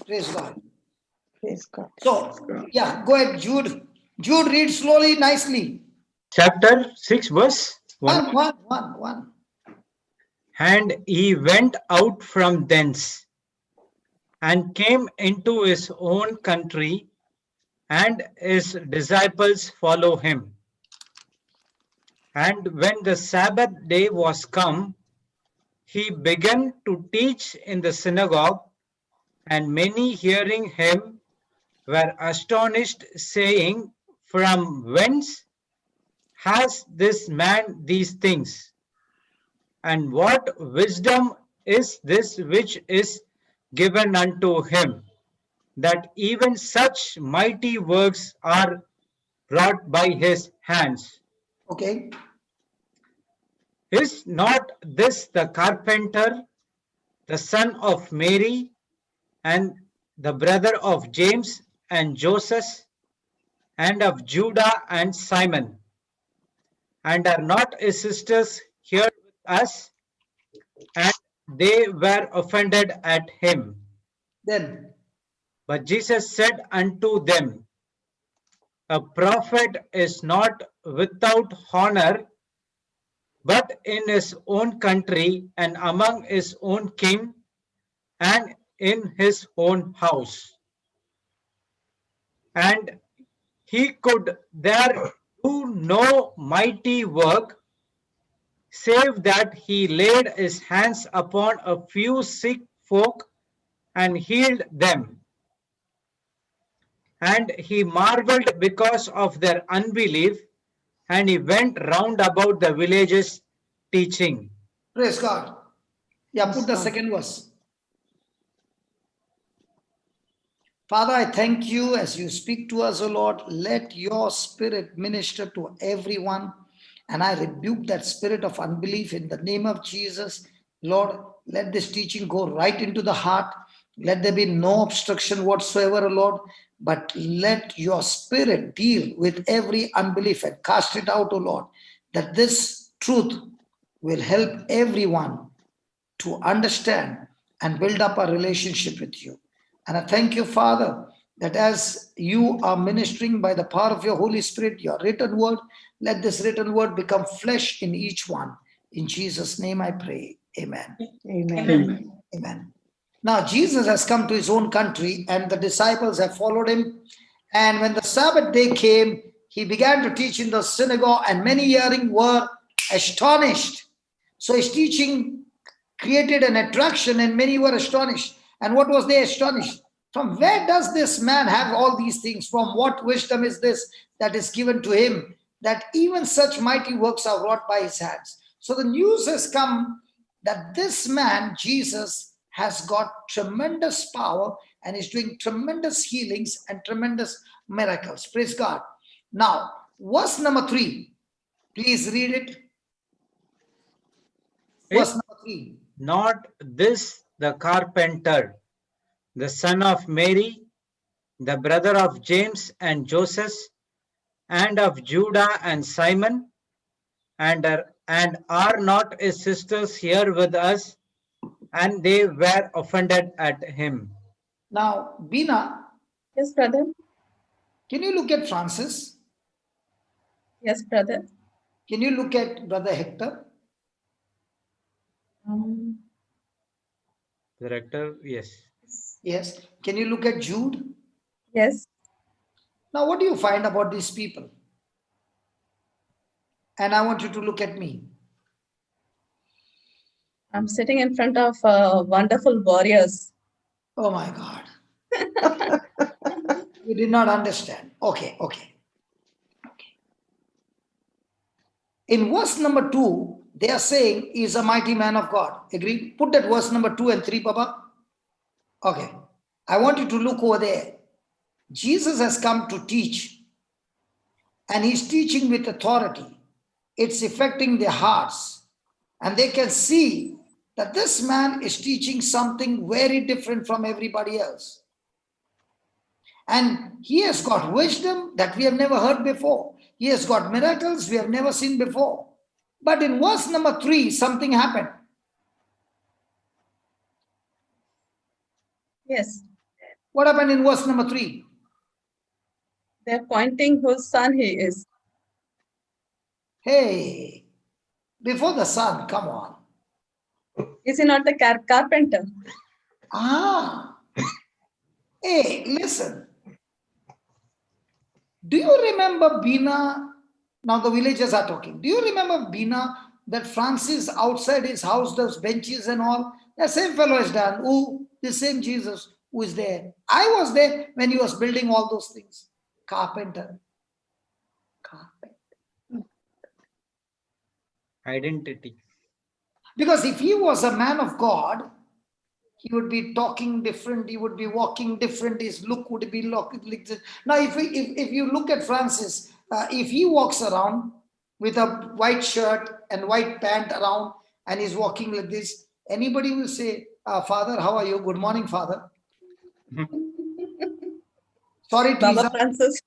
Praise God. Praise God. So, yeah, go ahead, Jude. Jude, read slowly, nicely. Chapter 6, verse 1. One. And he went out from thence and came into his own country, and his disciples follow him. And when the Sabbath day was come, he began to teach in the synagogue, and many hearing him were astonished, saying, From whence has this man these things? And what wisdom is this which is given unto him, that even such mighty works are wrought by his hands? Okay. Is not this the carpenter, the son of Mary, and the brother of James and Joseph, and of Judah and Simon? And are not his sisters here with us? And they were offended at him. Then, But Jesus said unto them, A prophet is not without honor, but in his own country and among his own kin and in his own house. And he could there do no mighty work, save that he laid his hands upon a few sick folk and healed them. And he marveled because of their unbelief, and he went round about the villages teaching. Praise God. Yeah, put the God. second verse. Father, I thank you as you speak to us, O Lord. Let your spirit minister to everyone. And I rebuke that spirit of unbelief in the name of Jesus. Lord, let this teaching go right into the heart. Let there be no obstruction whatsoever, O Lord. But let your spirit deal with every unbelief and cast it out, O Lord. That this truth will help everyone to understand and build up a relationship with you. And I thank you, Father, that as you are ministering by the power of your Holy Spirit, your written word, let this written word become flesh in each one. In Jesus' name I pray. Amen. Amen. Amen. Now, Jesus has come to his own country and the disciples have followed him. And when the Sabbath day came, he began to teach in the synagogue, and many hearing were astonished. So his teaching created an attraction and many were astonished. And what was they astonished? From where does this man have all these things? From what wisdom is this that is given to him, that even such mighty works are wrought by his hands? So the news has come that this man, Jesus, has got tremendous power and is doing tremendous healings and tremendous miracles. Praise God. Now, verse number 3. Please read it. Verse number 3. Not this the carpenter, the son of Mary, the brother of James and Joseph, and of Judah and Simon, and are not his sisters here with us? And they were offended at him. Now, Bina, Yes, brother. can you look at Francis? Yes, brother. Can you look at Brother Hector? Director, yes. Yes. Can you look at Jude? Yes. Now, what do you find about these people? And I want you to look at me. I'm sitting in front of wonderful warriors. Oh my God. You did not understand. Okay. In verse number 2, they are saying he is a mighty man of God. Agree? Put that verse number 2 and 3, Papa. Okay. I want you to look over there. Jesus has come to teach, and he's teaching with authority. It's affecting their hearts, and they can see that this man is teaching something very different from everybody else. And he has got wisdom that we have never heard before. He has got miracles we have never seen before. But in verse number 3, something happened. Yes. What happened in verse number 3? They're pointing whose son he is. Hey, before the sun, come on. Is he not the carpenter? Ah, hey, listen. Do you remember Bina? Now the villagers are talking. Do you remember Bina, that Francis outside his house does benches and all? The same fellow has done. Who? The same Jesus who is there. I was there when he was building all those things. Carpenter. Identity. Because if he was a man of God, he would be talking different, he would be walking different, his look would be like this. Now, if you look at Francis, if he walks around with a white shirt and white pant around and he's walking like this, anybody will say, Father, how are you? Good morning, Father. Sorry, Baba Teresa. Francis.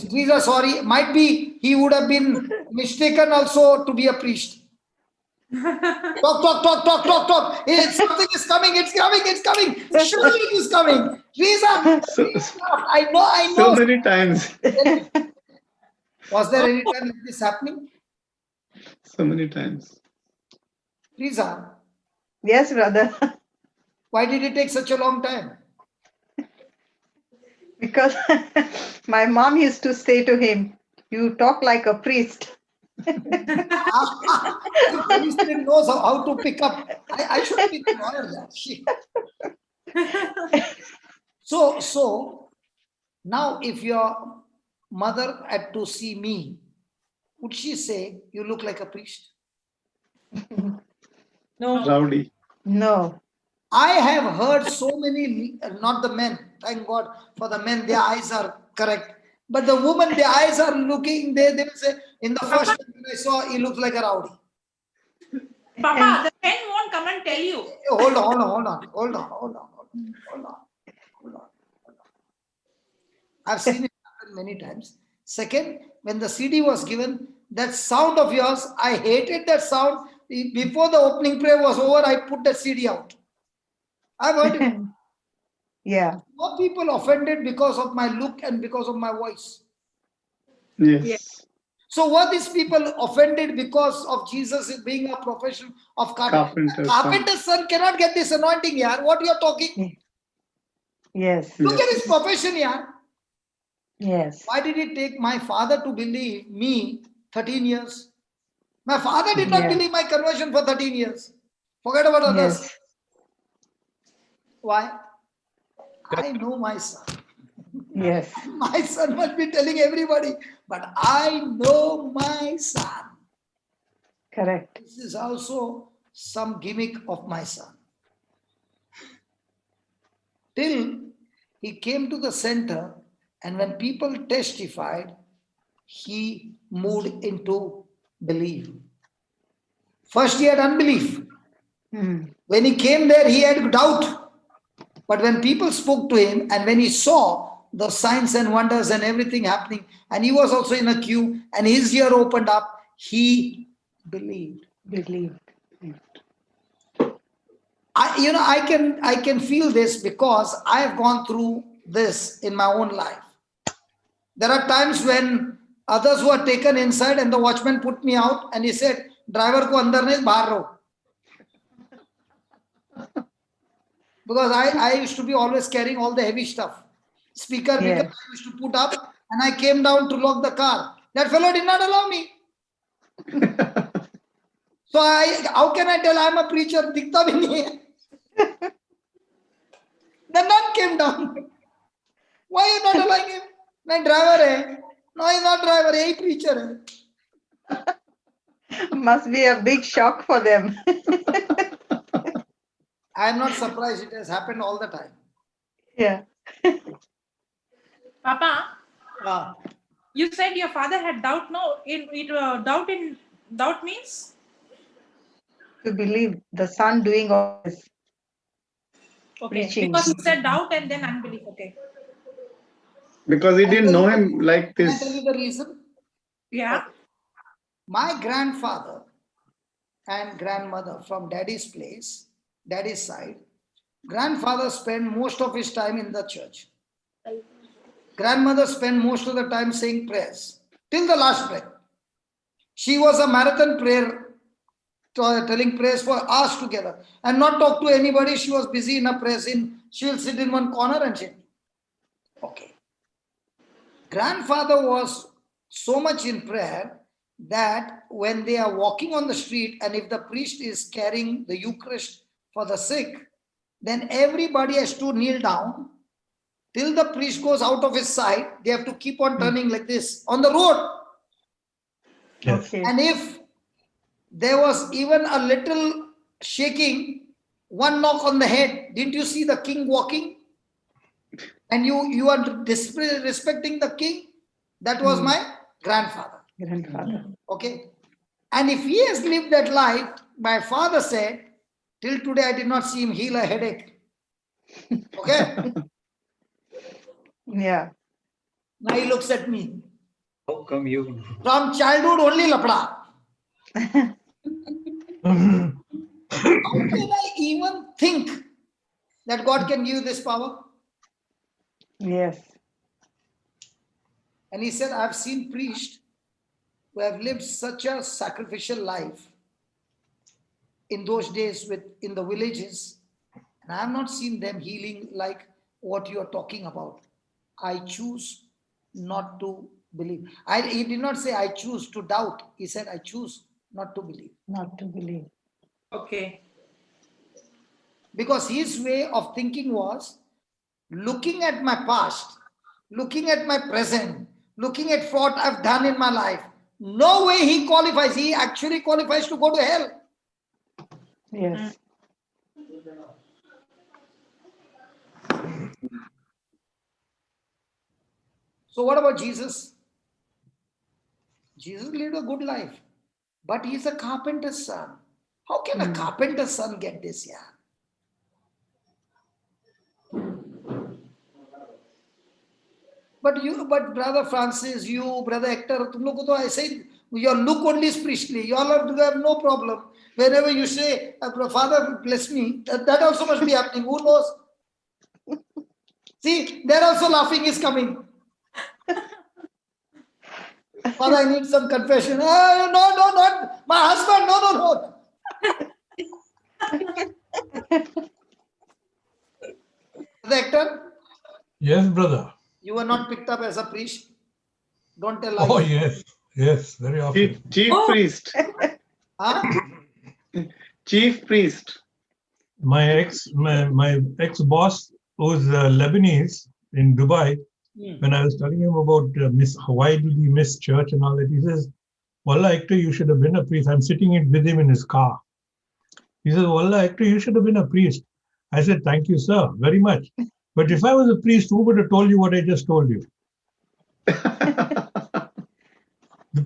Teresa, sorry. Might be he would have been mistaken also to be a priest. Talk. Something is coming. It's coming. Surely it is coming. Teresa, I know. So many times. Was there any time like this happening? So many times. Lisa, Yes, brother. why did it take such a long time? Because my mom used to say to him, "You talk like a priest." The Holy Spirit knows how to pick up. I should be the lawyer. So now if your mother had to see me, would she say, you look like a priest? No. Rowdy. No. I have heard so many, not the men, thank God for the men, their eyes are correct. But the woman, their eyes are looking, they will say, in the first time when I saw, he looks like a rowdy. Papa, the men won't come and tell you. Hold on. I've seen it happen many times. Second, when the CD was given, that sound of yours, I hated that sound. Before the opening prayer was over, I put that CD out. I've heard it. Yeah. More people offended because of my look and because of my voice. Yes. So were these people offended because of Jesus being a profession of carpenter? Carpenter's son cannot get this anointing, yaar. What you are talking? Yes. Look at his profession, yaar. Yes. Why did it take my father to believe me 13 years? My father did not believe my conversion for 13 years. Forget about others. Yes. Why? I know my son. Yes. My son must be telling everybody, but I know my son. Correct. This is also some gimmick of my son. Till he came to the center, and when people testified, he moved into belief. First, he had unbelief. When he came there, he had doubt. But when people spoke to him, and when he saw the signs and wonders and everything happening, and he was also in a queue, and his ear opened up, he believed. Believe. I can feel this because I have gone through this in my own life. There are times when others were taken inside and the watchman put me out and he said, driver ko andar nahi, bahar raho. Because I used to be always carrying all the heavy stuff. Speaker because I used to put up and I came down to lock the car. That fellow did not allow me. So how can I tell I'm a preacher? Dikhta bhi nahi hai. The nun came down. Why are you not allowing him? My driver hai. No, he's not driver, he's preacher hai. Must be a big shock for them. I am not surprised, it has happened all the time. Yeah. Papa, you said your father had doubt. No, doubt means To believe the son doing all this. okay. Preaching. Because you said doubt and then unbelief. Okay. Because he didn't know him like Can I this. tell you the reason? Yeah. My grandfather and grandmother from daddy's place, daddy's side, grandfather spent most of his time in the church. Grandmother spent most of the time saying prayers till the last breath. She was a marathon prayer, telling prayers for hours together and not talk to anybody. She was busy in her prayers. She will sit in one corner and say, okay. Grandfather was so much in prayer that when they are walking on the street and if the priest is carrying the Eucharist for the sick, then everybody has to kneel down till the priest goes out of his sight. They have to keep on turning like this on the road. Yes. Okay. And if there was even a little shaking, one knock on the head, didn't you see the king walking? And you are respecting the king? That was my grandfather. Grandfather. Okay. And if he has lived that life, my father said, till today I did not see him heal a headache. Okay. Yeah. Now he looks at me. How come you? From childhood only lapda. How can I even think that God can give you this power? Yes. And he said, I've seen priests who have lived such a sacrificial life in those days in the villages, and I have not seen them healing like what you are talking about. I choose not to believe. He did not say I choose to doubt. He said I choose not to believe. Not to believe. Okay. Because his way of thinking was looking at my past, looking at my present, looking at what I've done in my life. No way he qualifies. He actually qualifies to go to hell. Yes. So what about Jesus? Jesus lived a good life, but he's a carpenter's son. How can a carpenter's son get this? Yeah. But brother Francis, you, brother Hector, तुम लोग को तो ऐसे ही, your look only is priestly. You all have no problem. Whenever you say, Father bless me, that also must be happening. Who knows? See, they're also laughing is coming. Father, I need some confession. Oh, no, not my husband. No. Brother Hector, Yes, brother. you were not picked up as a priest. Don't tell lies. Oh, yes, very often. Chief priest. Huh? Chief priest. My ex boss, who's Lebanese in Dubai, when I was telling him about why did he miss church and all that, he says, Wallah, Hector, you should have been a priest. I'm sitting with him in his car. He says, Wallah, Hector, you should have been a priest. I said, thank you, sir, very much. But if I was a priest, who would have told you what I just told you? The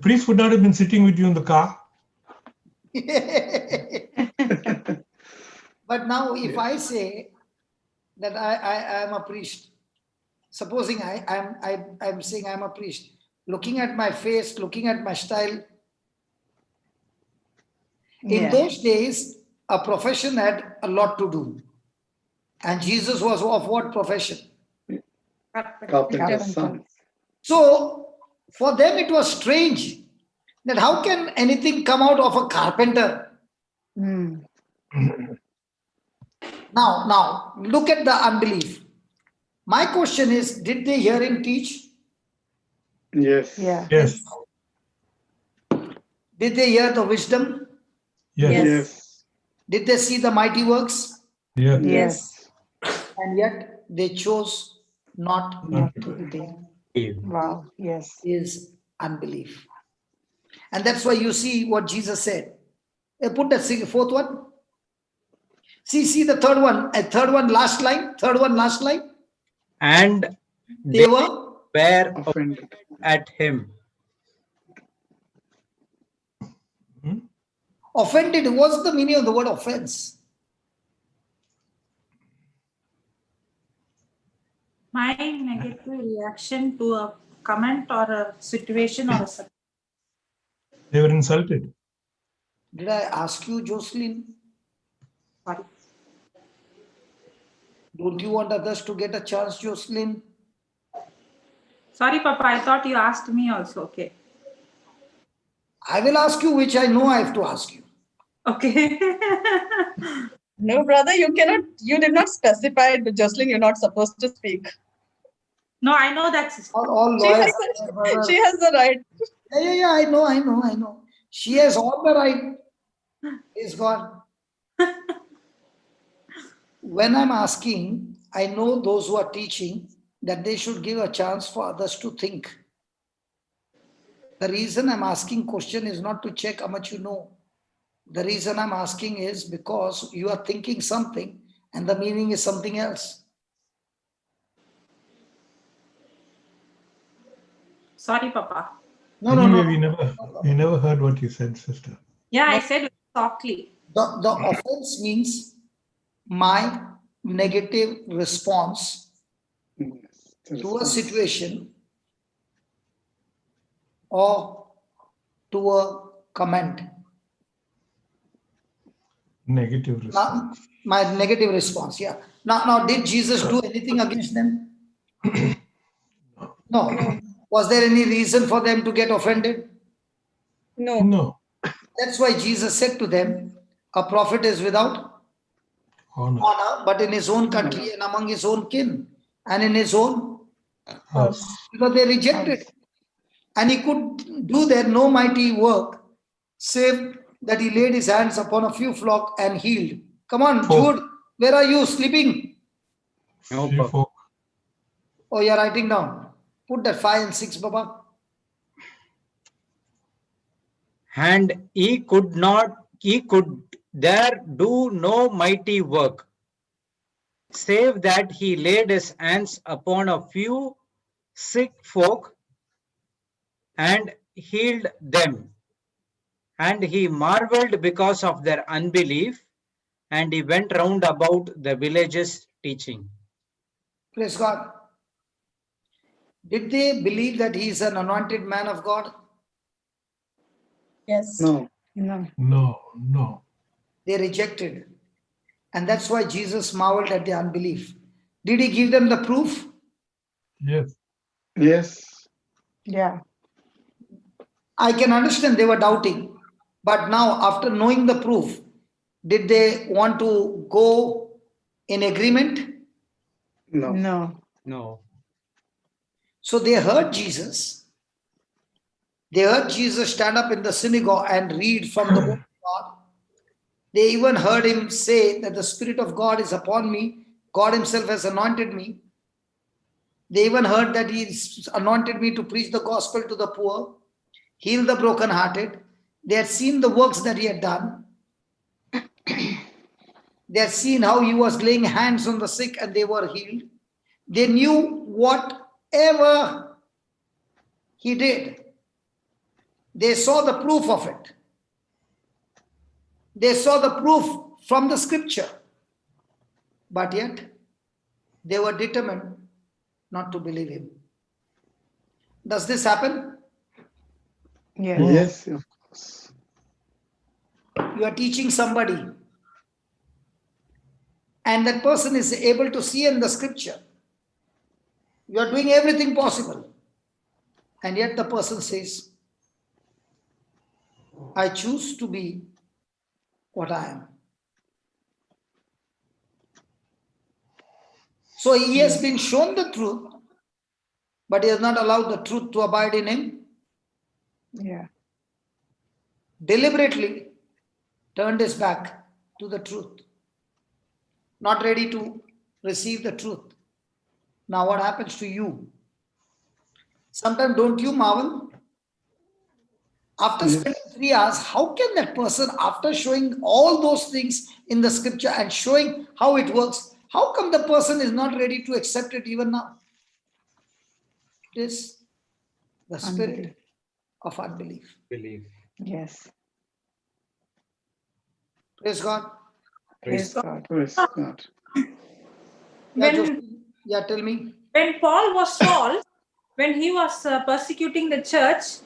priest would not have been sitting with you in the car. But now if I say that I am a priest, supposing I'm saying I'm a priest, looking at my face, looking at my style. In those days, a profession had a lot to do. And Jesus was of what profession? Carpenter's son. So for them it was strange that how can anything come out of a carpenter? Now look at the unbelief. My question is, did they hear him teach? Yes. Yeah. Yes. Did they hear the wisdom? Yes. Did they see the mighty works? Yes. Yes. And yet they chose not To believe. Wow. Yes. is unbelief. And that's why you see what Jesus said. Put that fourth one. See the third one. Third one, last line. And They were Offended. at him. offended. What's the meaning of the word offense? My negative reaction to a comment or a situation or a subject. They were insulted. Did I ask you, Jocelyn? Sorry. Don't you want others to get a chance, Jocelyn? Sorry, Papa, I thought you asked me also. Okay. I will ask you which I know I have to ask you. Okay. No, brother, you did not specify, Jocelyn, you're not supposed to speak. No, I know that's. All She lawyers. has the right. Yeah, I know. She has all the right. Praise God. When I'm asking, I know those who are teaching that they should give a chance for others to think. The reason I'm asking question is not to check how much you know. The reason I'm asking is because you are thinking something and the meaning is something else. Sorry, Papa. No. We never heard what you said, sister. Yeah, I said softly. The offense means my negative response to a situation or to a comment. Negative response. My negative response, yeah. Now, did Jesus do anything against them? No. Was there any reason for them to get offended? No. No. That's why Jesus said to them, a prophet is without Honor. honor, but in his own country and among his own kin and in his own, House. because they rejected. And he could do there no mighty work, save that he laid his hands upon a few flock and healed. Come on, Folk. Jude, where are you sleeping? No, Few folk. Oh, you're writing down. Put that 5 and 6, Baba. and he could there do no mighty work, save that he laid his hands upon a few sick folk and healed them. And he marveled because of their unbelief, and he went round about the villages teaching. Praise God. Did they believe that he is an anointed man of God? Yes. No. No. No, no. They rejected. And that's why Jesus marveled at their unbelief. Did he give them the proof? Yes. Yes. Yeah. I can understand they were doubting. But now, after knowing the proof, did they want to go in agreement? No. No. No. So they heard Jesus. They heard Jesus stand up in the synagogue and read from the word of God. They even heard him say that the Spirit of God is upon me. God himself has anointed me. They even heard that he's anointed me to preach the gospel to the poor, heal the brokenhearted. They had seen the works that he had done. They had seen how he was laying hands on the sick and they were healed. They knew whatever he did. They saw the proof of it. They saw the proof from the scripture. But yet, they were determined not to believe him. Does this happen? Yes. Yes, of course. You are teaching somebody, and that person is able to see in the scripture. You are doing everything possible. And yet the person says, I choose to be what I am. So he has been shown the truth, but he has not allowed the truth to abide in him. Yeah. Deliberately turned his back to the truth. Not ready to receive the truth. Now what happens to you? Sometimes don't you marvel? After Yes. spending 3 hours, how can that person, after showing all those things in the scripture and showing how it works, how come the person is not ready to accept it even now? It is the spirit Unbelief. of unbelief. Believe. Yes. Praise God. Praise God. Praise God. Yeah, When Josephine, yeah, tell me. when Paul was Saul, when he was persecuting the church,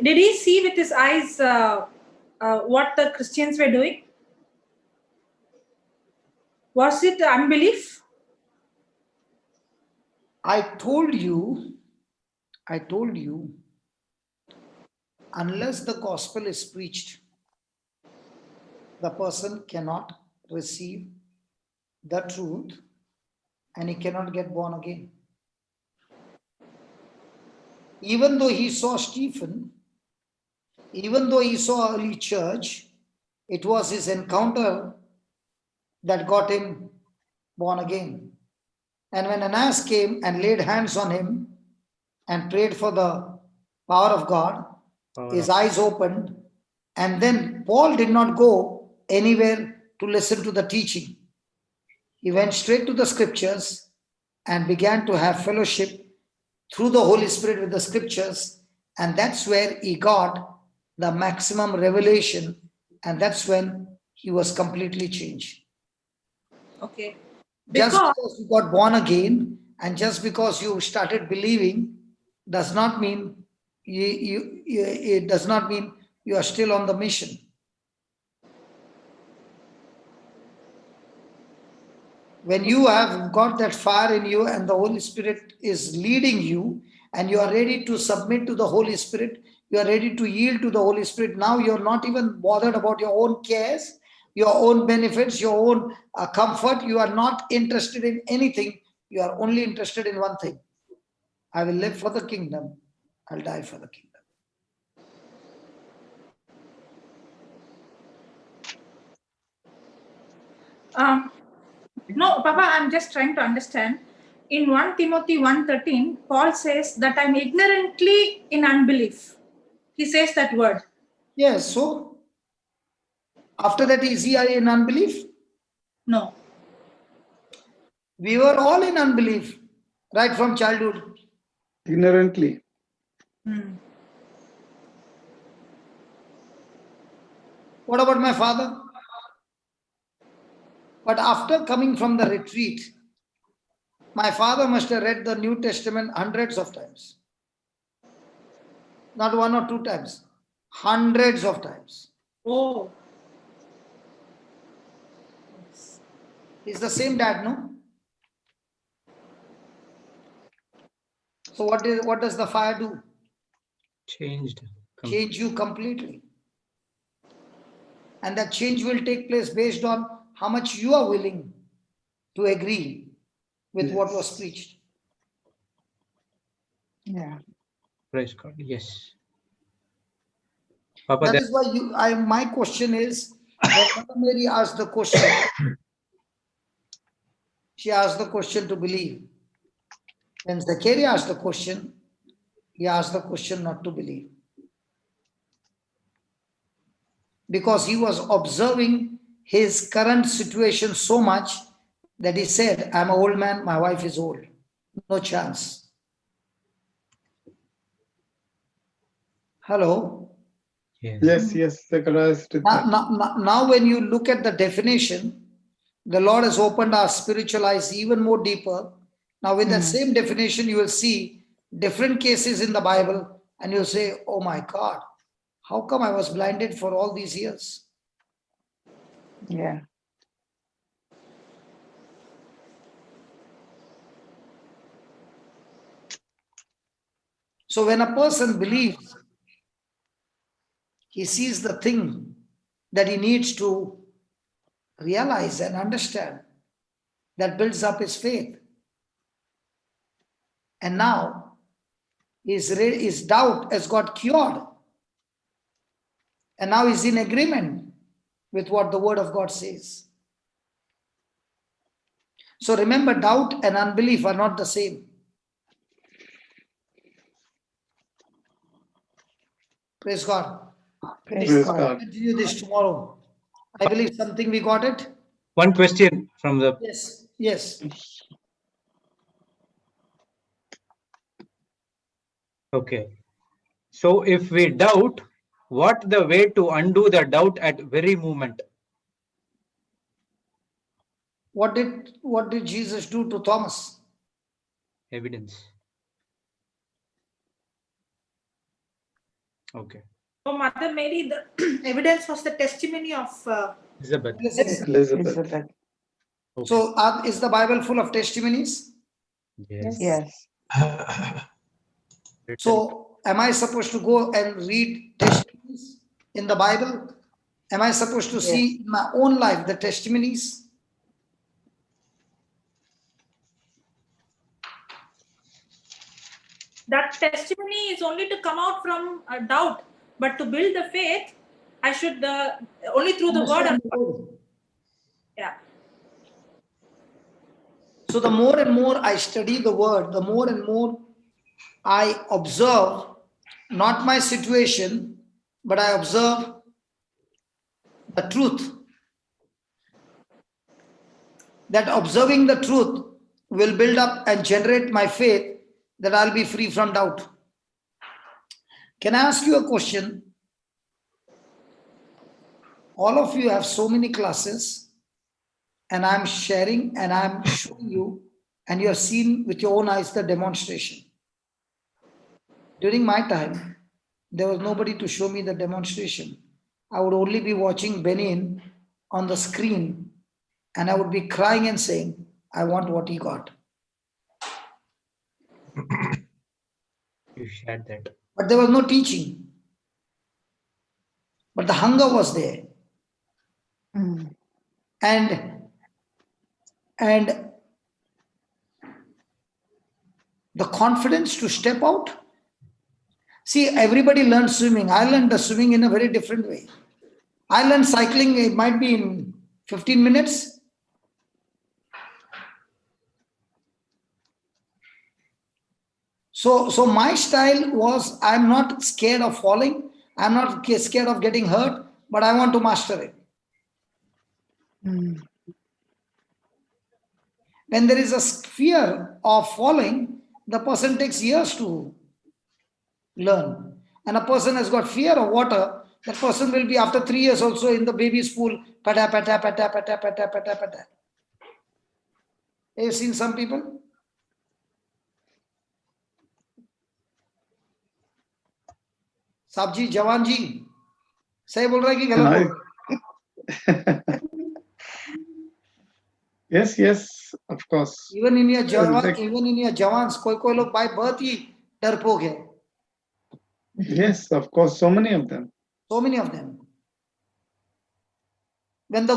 did he see with his eyes what the Christians were doing? Was it unbelief? I told you, unless the gospel is preached, the person cannot receive the truth and he cannot get born again. Even though he saw Stephen, even though he saw early church, it was his encounter that got him born again. And when Ananias came and laid hands on him and prayed for the power of God, his eyes opened. And then Paul did not go anywhere to listen to the teaching. He went straight to the scriptures and began to have fellowship through the Holy Spirit with the scriptures. And that's where he got the maximum revelation. And that's when he was completely changed. Okay. Just Because because you got born again and just because you started believing does not mean it does not mean you are still on the mission. When you have got that fire in you and the Holy Spirit is leading you and you are ready to submit to the Holy Spirit, You are ready to yield to the Holy Spirit. Now you're not even bothered about your own cares, your own benefits, your own comfort. You are not interested in anything. You are only interested in one thing. I will live for the kingdom. I'll die for the kingdom. No, Papa, I'm just trying to understand. In 1 Timothy 1:13, Paul says that I'm ignorantly in unbelief. He says that word. Yes, so after that, is he in unbelief? No. We were all in unbelief right from childhood. Ignorantly. What about my father? But after coming from the retreat, my father must have read the New Testament hundreds of times. Not one or two times, hundreds of times. Oh. He's the same dad, no? So what does the fire do? Changed. Change you completely. And that change will take place based on how much you are willing to agree with what was preached. Yeah. Praise God. Yes. Papa, That that is why my question is, when Mother Mary asked the question, she asked the question to believe. When Sequeira asked the question, he asked the question not to believe. Because he was observing his current situation so much that he said, I'm an old man, my wife is old. No chance. Hello? yes. Yes, Zechariah did that. Now when you look at the definition, the Lord has opened our spiritual eyes even more deeper. Now with that same definition, you will see different cases in the Bible and you'll say, oh my God, how come I was blinded for all these years? Yeah. So when a person believes, he sees the thing that he needs to realize and understand. That builds up his faith. And now his doubt has got cured. And now he's in agreement with what the word of God says. So remember, doubt and unbelief are not the same. Praise God. Praise God. We'll continue this tomorrow. I believe something we got it. One question from the Yes. okay. So if we doubt, what the way to undo the doubt at very moment? What did Jesus do to Thomas? Evidence. Okay. So Mother Mary, the evidence was the testimony of Elizabeth. Elizabeth. Okay. So is the Bible full of testimonies? Yes. Yes. So am I supposed to go and read testimonies in the Bible? Am I supposed to see in my own life the testimonies? that testimony is only to come out from a doubt, but to build the faith, I should only through the word of God. Yeah. So the more and more I study the word, the more and more I observe not my situation, but I observe the truth. That observing the truth will build up and generate my faith that I'll be free from doubt. Can I ask you a question? All of you have so many classes, and I'm sharing and I'm showing you, and you have seen with your own eyes the demonstration. During my time, there was nobody to show me the demonstration. I would only be watching Benin on the screen, and I would be crying and saying, I want what he got. You shared that. But there was no teaching. but the hunger was there. Mm. And the confidence to step out. See, everybody learns swimming. I learned the swimming in a very different way. I learned cycling, it might be in 15 minutes. So my style was, I'm not scared of falling. I'm not scared of getting hurt, but I want to master it. Mm. When there is a fear of falling, the person takes years to learn. And a person has got fear of water, that person will be after 3 years also in the baby's pool, pata, pata, pata, pata, pata, pata, pata. Have you seen some people? साहब जी, जवान जी, सही बोल रहा है कि गलत बोल रहा है? Yes, of course. Even in your jawans, कोई लोग by birth ही डरपोक है. Yes, of course, so many of them. So many of them. When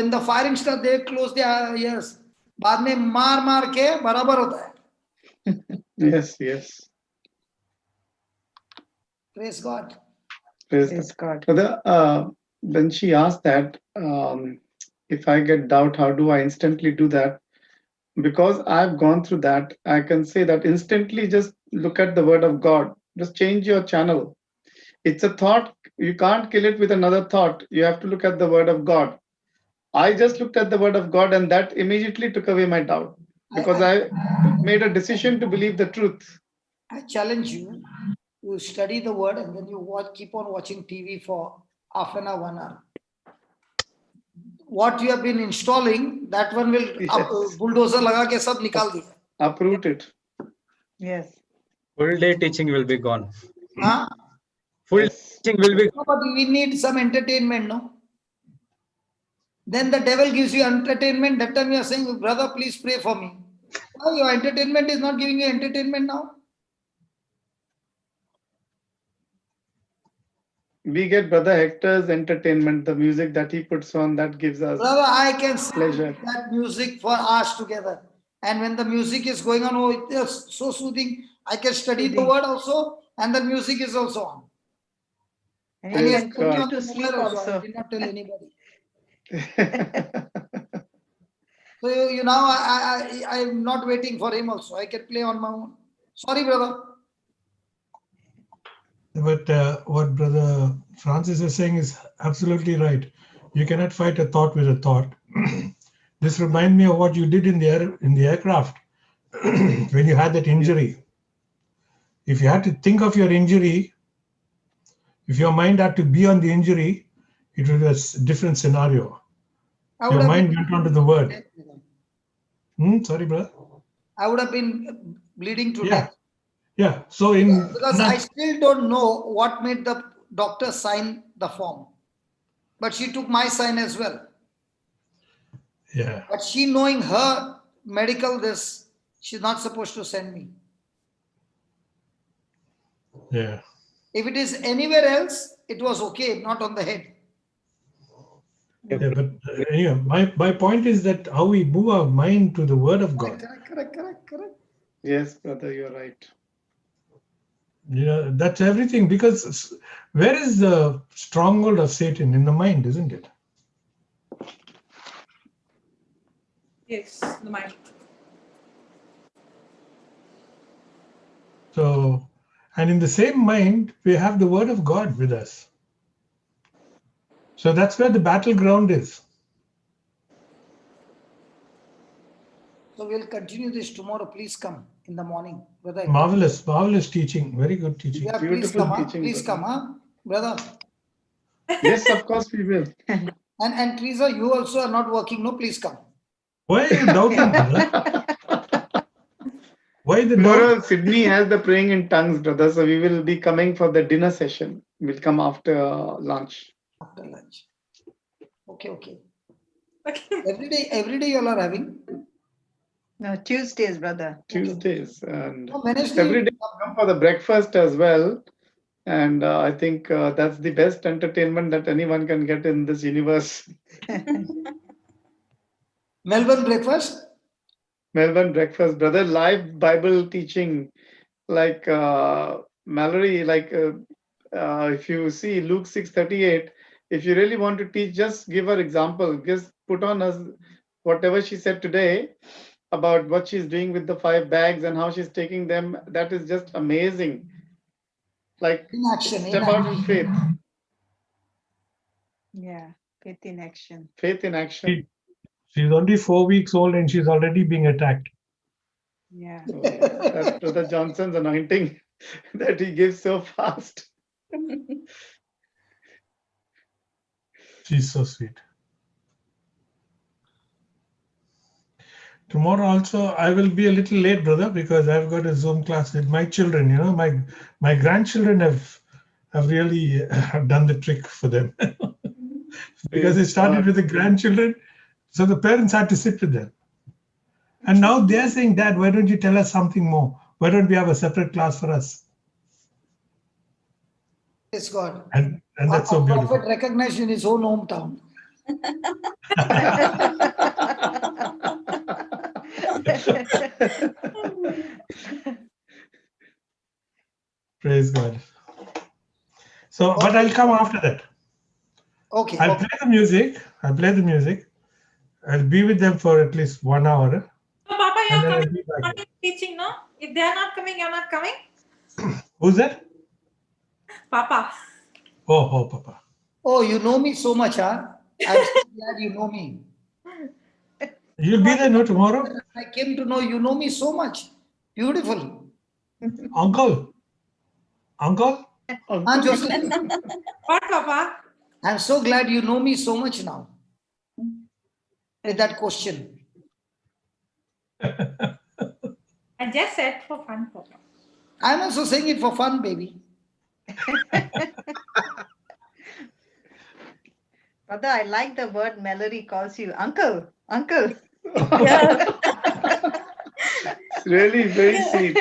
the firing starts, they close their ears. बाद में मार के बराबर होता है. Yes. Praise God. Praise God. When she asked that, if I get doubt, how do I instantly do that? Because I've gone through that, I can say that instantly just look at the word of God. Just change your channel. It's a thought. You can't kill it with another thought. You have to look at the word of God. I just looked at the word of God and that immediately took away my doubt. Because I made a decision to believe the truth. I challenge you to study the word and then you keep on watching TV for half an hour, 1 hour. What you have been installing, that one will bulldozer laga ke sab nikal diya. Uproot it. Yes. Full day teaching will be gone. Huh? Full teaching will be. No, but we need some entertainment, no? Then the devil gives you entertainment. That time you are saying, brother, please pray for me. Oh, your entertainment is not giving you entertainment now. We get Brother Hector's entertainment, the music that he puts on, that gives us Brother, I can see pleasure. that music for hours together. And when the music is going on, oh, it is so soothing. I can study the word also, and the music is also on. And you can put God. you to sleep also. I did not tell anybody. So you now I'm not waiting for him also. I can play on my own. Sorry, brother. But what Brother Francis is saying is absolutely right. You cannot fight a thought with a thought. This reminds me of what you did in the aircraft when you had that injury. If you had to think of your injury, if your mind had to be on the injury, it would be a different scenario. Your mind went on to the word. Sorry, brother. I would have been bleeding to death. Yeah. So because I still don't know what made the doctor sign the form. But she took my sign as well. Yeah. But she, knowing her medical this, she's not supposed to send me. Yeah. If it is anywhere else, it was okay, not on the head. Yeah, but anyway, my point is that how we move our mind to the word of God. Correct. Yes, brother, you're right. That's everything, because where is the stronghold of Satan? In the mind, isn't it? Yes, the mind. So, and in the same mind, we have the word of God with us. So that's where the battleground is. So we'll continue this tomorrow. Please come in the morning, brother. Marvelous teaching. Very good teaching. Yeah, Beautiful please come, teaching, please brother. come, brother. Yes, of course we will. And Teresa, you also are not working. No, please come. Why are you doubting, brother? Why the Tomorrow, doubt? Sydney has the praying in tongues, brother. So we will be coming for the dinner session. We'll come after lunch. After lunch. Okay. Every day you all are having? No, Tuesdays, brother. Tuesdays. And Wednesday. every day I come for the breakfast as well. And I think that's the best entertainment that anyone can get in this universe. Melbourne breakfast? Melbourne breakfast, brother, live Bible teaching, like Mallory, like if you see Luke 6:38, if you really want to teach, just give her example. Just put on us whatever she said today about what she's doing with the 5 bags and how she's taking them. That is just amazing. Like In action. step out in faith, Yeah, faith in action. faith in action. She's only 4 weeks old and she's already being attacked. Yeah. So that's Brother Johnson's anointing that he gives so fast. She's so sweet. Tomorrow also I will be a little late, brother, because I've got a Zoom class with my children. You know, my grandchildren have really done the trick for them because they started with the grandchildren, so the parents had to sit with them. And now they're saying, Dad, why don't you tell us something more? Why don't we have a separate class for us? Praise God. And that's so Our beautiful. prophet recognized in his own hometown. Praise God. So, but I'll come after that. Okay. I'll okay. play the music. I'll be with them for at least 1 hour. So, Papa, And you're then I'll coming be back. morning teaching, no? If they are not coming, you're not coming? Who's that? Papa. Oh, Papa. Oh, you know me so much, huh? I'm so glad you know me. You'll be there, no, tomorrow? I came to know you know me so much. Beautiful. Uncle? Joseph, What, Papa? I'm so glad you know me so much now. With that question. I just said for fun, Papa. I'm also saying it for fun, baby. Brother, I like the word Mallory calls you uncle. Uncle. Yeah. Really very sweet.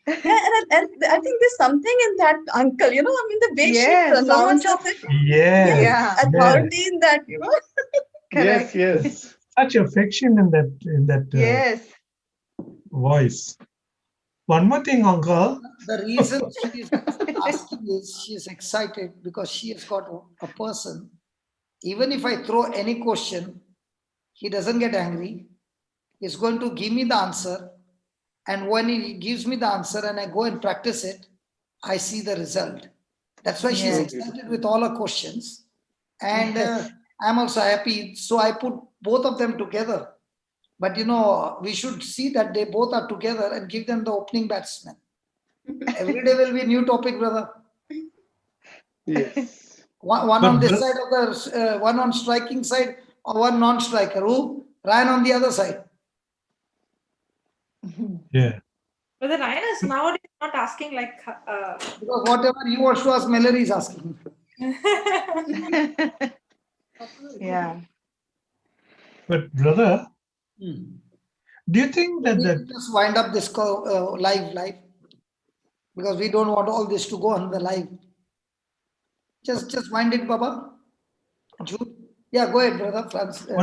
And I think there's something in that, uncle, you know, I mean, the way Yes, she so much pronounces of- it. Yes. Yeah. Authority in that, you know. Yes, yes. Such affection in that Yes. voice. One more thing, Uncle. The reason she is asking is she is excited because she has got a person. Even if I throw any question, he doesn't get angry. He's going to give me the answer. And when he gives me the answer and I go and practice it, I see the result. That's why she's Yes. excited with all her questions. And Yes. I'm also happy. So I put both of them together. But you know, we should see that they both are together and give them the opening batsman. Every day will be a new topic, brother. Yes. One But on this bro- side of the, one on striking side, or one non-striker. Who? Ryan on the other side. Yeah. But the Ryan is nowadays not asking like. Because whatever he wants to ask, Mallory is asking. Yeah. But brother, Hmm. do you think We that just wind up this live because we don't want all this to go on the live. Just wind it, Baba. Jude. Yeah, go ahead, brother. Francis.